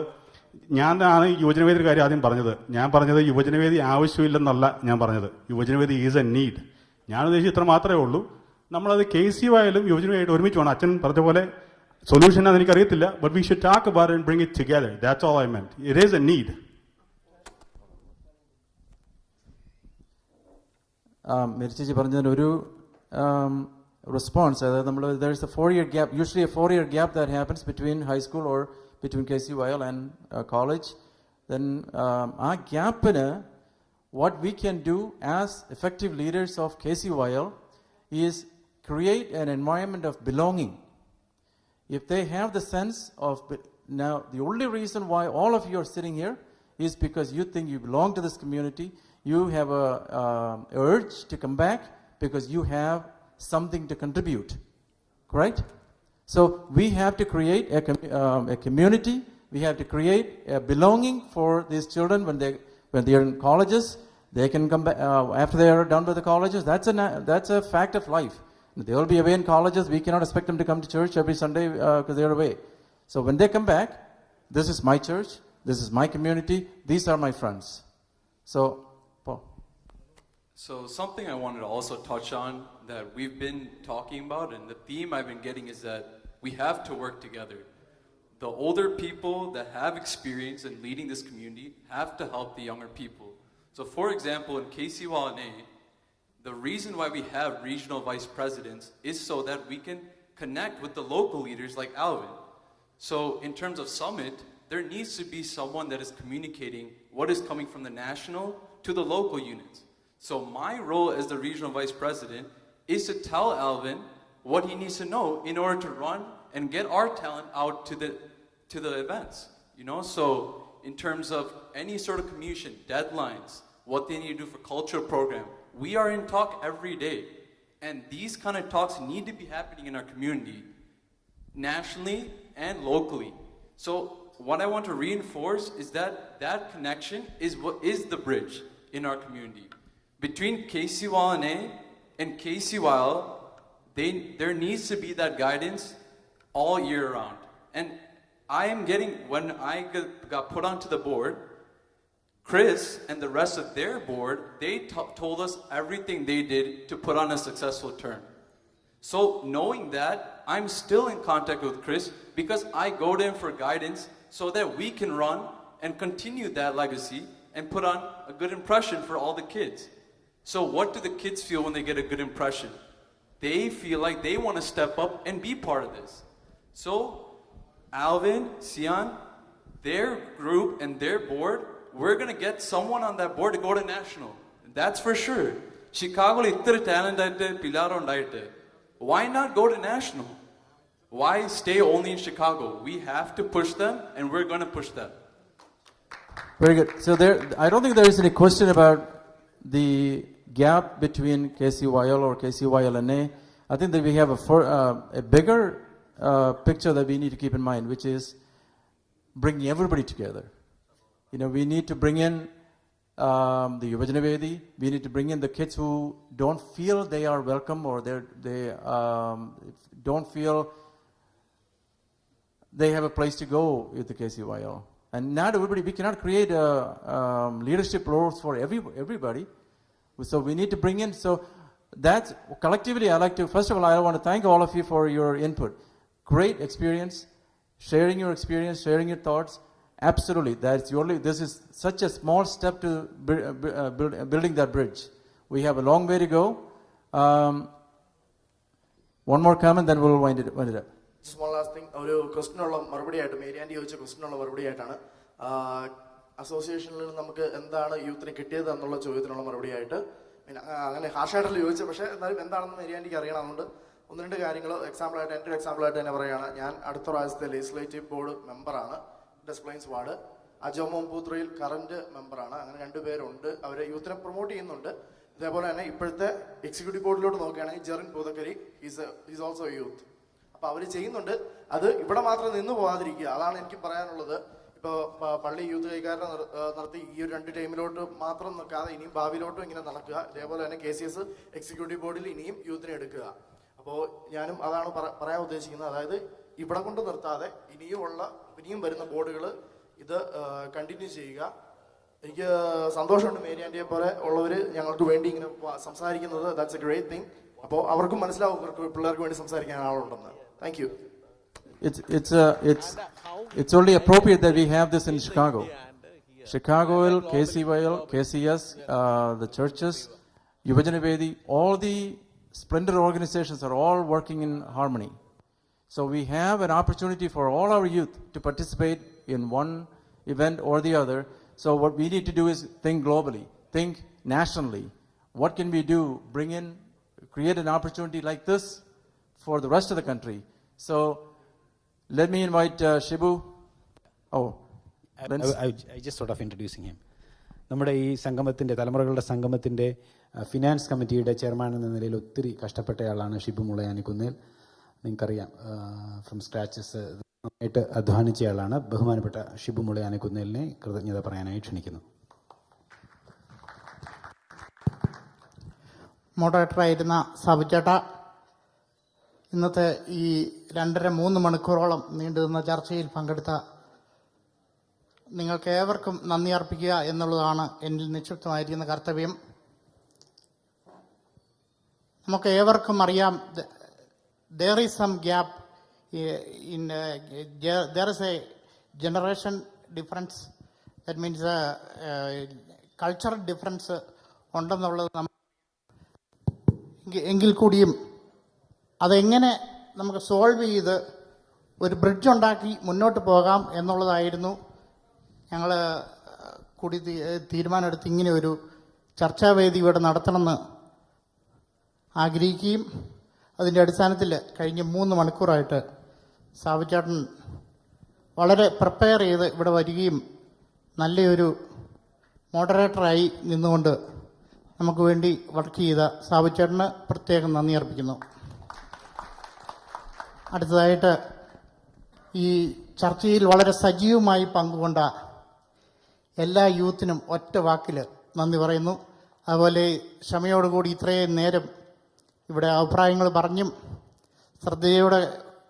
ഞാനാണ് യുവജനവേദി കാര്യം ആദ്യം പറഞ്ഞത്. ഞാൻ പറഞ്ഞത് യുവജനവേദി ആവശ്യമില്ലെന്നല്ല ഞാൻ പറഞ്ഞത്. യുവജനവേദി ഈസ് എ നീഡ്. ഞാൻ ഉദ്ദേശിച്ചത് ഇത്ര മാത്രമേ ഉള്ളൂ. നമ്മളത് KCYലും യുവജനവേദിയായിട്ട് ഒരുമിച്ച് വേണം. അച്ഛൻ പറഞ്ഞ പോലെ സൊല്യൂഷൻ ആണെന്ന് എനിക്കറിയത്തില്ല, but we should talk about it and bring it together. That's all I meant. It is a need. മെരിച്ചേച്ചി പറഞ്ഞതിന് ഒരു റെസ്പോൺസ്, അതായത് there is a 4-year gap, usually a 4-year gap that happens between high school or between KCYL and college. Then ആ ഗ്യാപ്പിന് what we can do as effective leaders of KCYL is create an environment of belonging. If they have the sense of, now the only reason why all of you are sitting here is because you think you belong to this community. You have a urge to come back because you have something to contribute, correct? So we have to create a community. We have to create a belonging for these children when they are in colleges. They can come back after they are done with the colleges. That's a fact of life. They will be away in colleges. We cannot expect them to come to church every Sunday because they are away. So when they come back, this is my church. This is my community. These are my friends. So something I wanted to also touch on that we've been talking about, and the theme I've been getting, is that we have to work together. The older people that have experience in leading this community have to help the younger people. So for example, in KCYL, the reason why we have regional vice presidents is so that we can connect with the local leaders like Alvin. So in terms of summit, there needs to be someone that is communicating what is coming from the national to the local units. So my role as the regional vice president is to tell Alvin what he needs to know in order to run and get our talent out to the events. So in terms of any sort of communication, deadlines, what they need to do for cultural program, we are in talk every day. And these kind of talks need to be happening in our community, nationally and locally. So what I want to reinforce is that connection is what is the bridge in our community. Between KCYL and KCYL, there needs to be that guidance all year round. And I am getting, when I got put onto the board, Chris and the rest of their board, they told us everything they did to put on a successful term. So knowing that, I'm still in contact with Chris because I go to him for guidance so that we can run and continue that legacy and put on a good impression for all the kids. So what do the kids feel when they get a good impression? They feel like they want to step up and be part of this. So Alvin, Sian, their group and their board, we're going to get someone on that board to go to national. That's for sure. Chicago ittara talent aayittu pillar undayitte. Why not go to national? Why stay only in Chicago? We have to push them, and we're going to push them. Very good. So I don't think there is any question about the gap between KCYL or KCYLNA. I think that we have a bigger picture that we need to keep in mind, which is bringing everybody together. We need to bring in the Yuvajana Vedi. We need to bring in the kids who don't feel they are welcome or they don't feel they have a place to go with the KCYL. And not everybody, we cannot create leadership roles for everybody. So we need to bring in, so that's collectively. First of all, I want to thank all of you for your input. Great experience, sharing your experience, sharing your thoughts. Absolutely, this is such a small step to building that bridge. We have a long way to go. One more comment, then we'll wind it up. Just one last thing. ഒരു ക്വസ്റ്റിനുള്ള മറുപടിയായിട്ട് Mary anti ചോദിച്ച ക്വസ്റ്റിനുള്ള മറുപടിയായിട്ടാണ് അസോസിയേഷനിൽ നമുക്ക് എന്താണ് യൂത്തിന് കിട്ടിയത് എന്നുള്ള ചോദ്യത്തിനുള്ള മറുപടിയായിട്ട് അങ്ങനെ ഹാർഷായിട്ടല്ല ചോദിച്ചത്, പക്ഷേ എന്നാലും എന്താണെന്ന് മേരി ആൻറ്റിക്ക് അറിയണം. അതുകൊണ്ട് ഒന്ന് രണ്ട് കാര്യങ്ങൾ എക്സാമ്പിളായിട്ട് എൻ്റെ ഒരു എക്സാമ്പിളായിട്ട് തന്നെ പറയുകയാണ്. ഞാൻ അടുത്ത പ്രാവശ്യത്തെ ലെജിസ്ലേറ്റീവ് ബോർഡ് മെമ്പറാണ്, ഡെസ്പ്ലൈൻസ് വാർഡ്. അജോമോം പൂത്രയിൽ കറന്റ് മെമ്പറാണ്. അങ്ങനെ രണ്ടുപേരുണ്ട്, അവർ യൂത്തിനെ പ്രൊമോട്ട് ചെയ്യുന്നുണ്ട്. ഇതേപോലെ തന്നെ ഇപ്പോഴത്തെ എക്സിക്യൂട്ടീവ് ബോർഡിലോട്ട് നോക്കുകയാണെങ്കിൽ ജെറിൻ പൂതക്കരി ഈസ് ഓൾസോ യൂത്ത്. അപ്പോൾ അവർ ചെയ്യുന്നുണ്ട്. അത് ഇവിടെ മാത്രം നിന്ന് പോകാതിരിക്കുക, അതാണ് എനിക്ക് പറയാനുള്ളത്. ഇപ്പോൾ പള്ളി യൂത്ത് കൈക്കാരനെ നടത്തി ഈ ഒരു 2 ടൈമിലോട്ട് മാത്രം നിൽക്കാതെ ഇനിയും ഭാവിയിലോട്ടും ഇങ്ങനെ നടക്കുക. ഇതേപോലെ തന്നെ KCS എക്സിക്യൂട്ടീവ് ബോർഡിൽ ഇനിയും യൂത്തിനെ എടുക്കുക. അപ്പോൾ ഞാനും അതാണ് പറയാൻ ഉദ്ദേശിക്കുന്നത്. അതായത് ഇവിടെ കൊണ്ട് നിർത്താതെ ഇനിയും വരുന്ന ബോർഡുകൾ ഇത് കണ്ടിന്യൂ ചെയ്യുക. എനിക്ക് സന്തോഷമുണ്ട് മേരി ആൻറ്റിയെ പോലെ ഉള്ളവർ ഞങ്ങൾക്ക് വേണ്ടി ഇങ്ങനെ സംസാരിക്കുന്നത്. That's a great thing. അപ്പോൾ അവർക്കും മനസ്സിലാവും പിള്ളേർക്ക് വേണ്ടി സംസാരിക്കാൻ ആളുണ്ടെന്ന്. Thank you. It's only appropriate that we have this in Chicago. Chicago, KCYL, KCS, the churches, Yuvajana Vedi, all the splinter organizations are all working in harmony. So we have an opportunity for all our youth to participate in one event or the other. So what we need to do is think globally, think nationally. What can we do? Create an opportunity like this for the rest of the country. So let me invite Shibu. I just sort of introducing him. നമ്മുടെ ഈ സംഗമത്തിൻ്റെ തലമുറകളുടെ സംഗമത്തിൻ്റെ finance കമ്മിറ്റിയുടെ chairman എന്ന നിലയിൽ ഒത്തിരി കഷ്ടപ്പെട്ടയാളാണ് ഷിബു മുളയാനിക്കുന്നേൽ. നിങ്ങൾക്കറിയാം, from scratches നന്നായിട്ട് അധ്വാനിച്ചയാളാണ്. ബഹുമാനപ്പെട്ട ഷിബു മുളയാനിക്കുന്നേലിനെ കൃതജ്ഞത പറയാനായി ക്ഷണിക്കുന്നു. മോഡറേറ്ററായിരുന്ന സാബുചേട്ട, ഇന്നത്തെ ഈ 2.5-3 മണിക്കൂറോളം നീണ്ടുനിന്ന ചർച്ചയിൽ പങ്കെടുത്ത നിങ്ങൾക്ക് ഏവർക്കും നന്ദി അർപ്പിക്കുക എന്നുള്ളതാണ് എന്നിൽ നിക്ഷിപ്തമായിരിക്കുന്ന കർത്തവ്യം. നമുക്ക് ഏവർക്കും അറിയാം, there is some gap in there is a generation difference, that means cultural difference ഉണ്ടെന്നുള്ളത് എങ്കിൽ കൂടിയും അതെങ്ങനെ നമുക്ക് സോൾവ് ചെയ്ത് ഒരു ബ്രിഡ്ജ് ഉണ്ടാക്കി മുന്നോട്ട് പോകാം എന്നുള്ളതായിരുന്നു ഞങ്ങൾ കൂടി തീരുമാനമെടുത്ത് ഇങ്ങനെ ഒരു ചർച്ചാവേദി ഇവിടെ നടത്തണമെന്ന് ആഗ്രഹിക്കുകയും അതിൻ്റെ അടിസ്ഥാനത്തിൽ കഴിഞ്ഞ 3 മണിക്കൂറായിട്ട് സാബുചേട്ടൻ വളരെ പ്രിപ്പയർ ചെയ്ത് ഇവിടെ വരികയും നല്ലൊരു മോഡറേറ്ററായി നിന്നുകൊണ്ട് നമുക്ക് വേണ്ടി വർക്ക് ചെയ്ത സാബുചേട്ടന് പ്രത്യേകം നന്ദി അർപ്പിക്കുന്നു. അടുത്തതായിട്ട് ഈ ചർച്ചയിൽ വളരെ സജീവമായി പങ്കുകൊണ്ട എല്ലാ യൂത്തിനും ഒറ്റ വാക്കിൽ നന്ദി പറയുന്നു. അതുപോലെ ക്ഷമയോടുകൂടി ഇത്രയും നേരം ഇവിടെ അഭിപ്രായങ്ങൾ പറഞ്ഞും ശ്രദ്ധയോടെ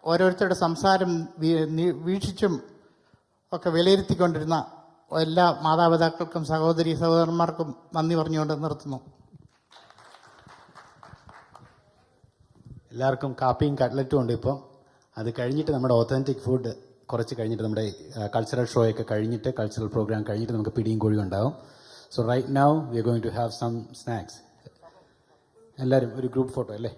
ഓരോരുത്തരുടെ സംസാരം വീക്ഷിച്ചും ഒക്കെ വിലയിരുത്തിക്കൊണ്ടിരുന്ന എല്ലാ മാതാപിതാക്കൾക്കും സഹോദരന്മാർക്കും നന്ദി പറഞ്ഞുകൊണ്ട് നിർത്തുന്നു. എല്ലാവർക്കും കാപ്പിയും കട്ട്ലറ്റും ഉണ്ട് ഇപ്പം. അത് കഴിഞ്ഞിട്ട് നമ്മുടെ ഒത്തൻറ്റിക് ഫുഡ് കുറച്ച് കഴിഞ്ഞിട്ട് നമ്മുടെ കൾച്ചറൽ ഷോ ഒക്കെ കഴിഞ്ഞിട്ട്, കൾച്ചറൽ പ്രോഗ്രാം കഴിഞ്ഞിട്ട് നമുക്ക് പിടിയും കോഴിയും ഉണ്ടാവും. So right now we are going to have some snacks. എല്ലാവരും ഒരു ഗ്രൂപ്പ് ഫോട്ടോ അല്ലേ?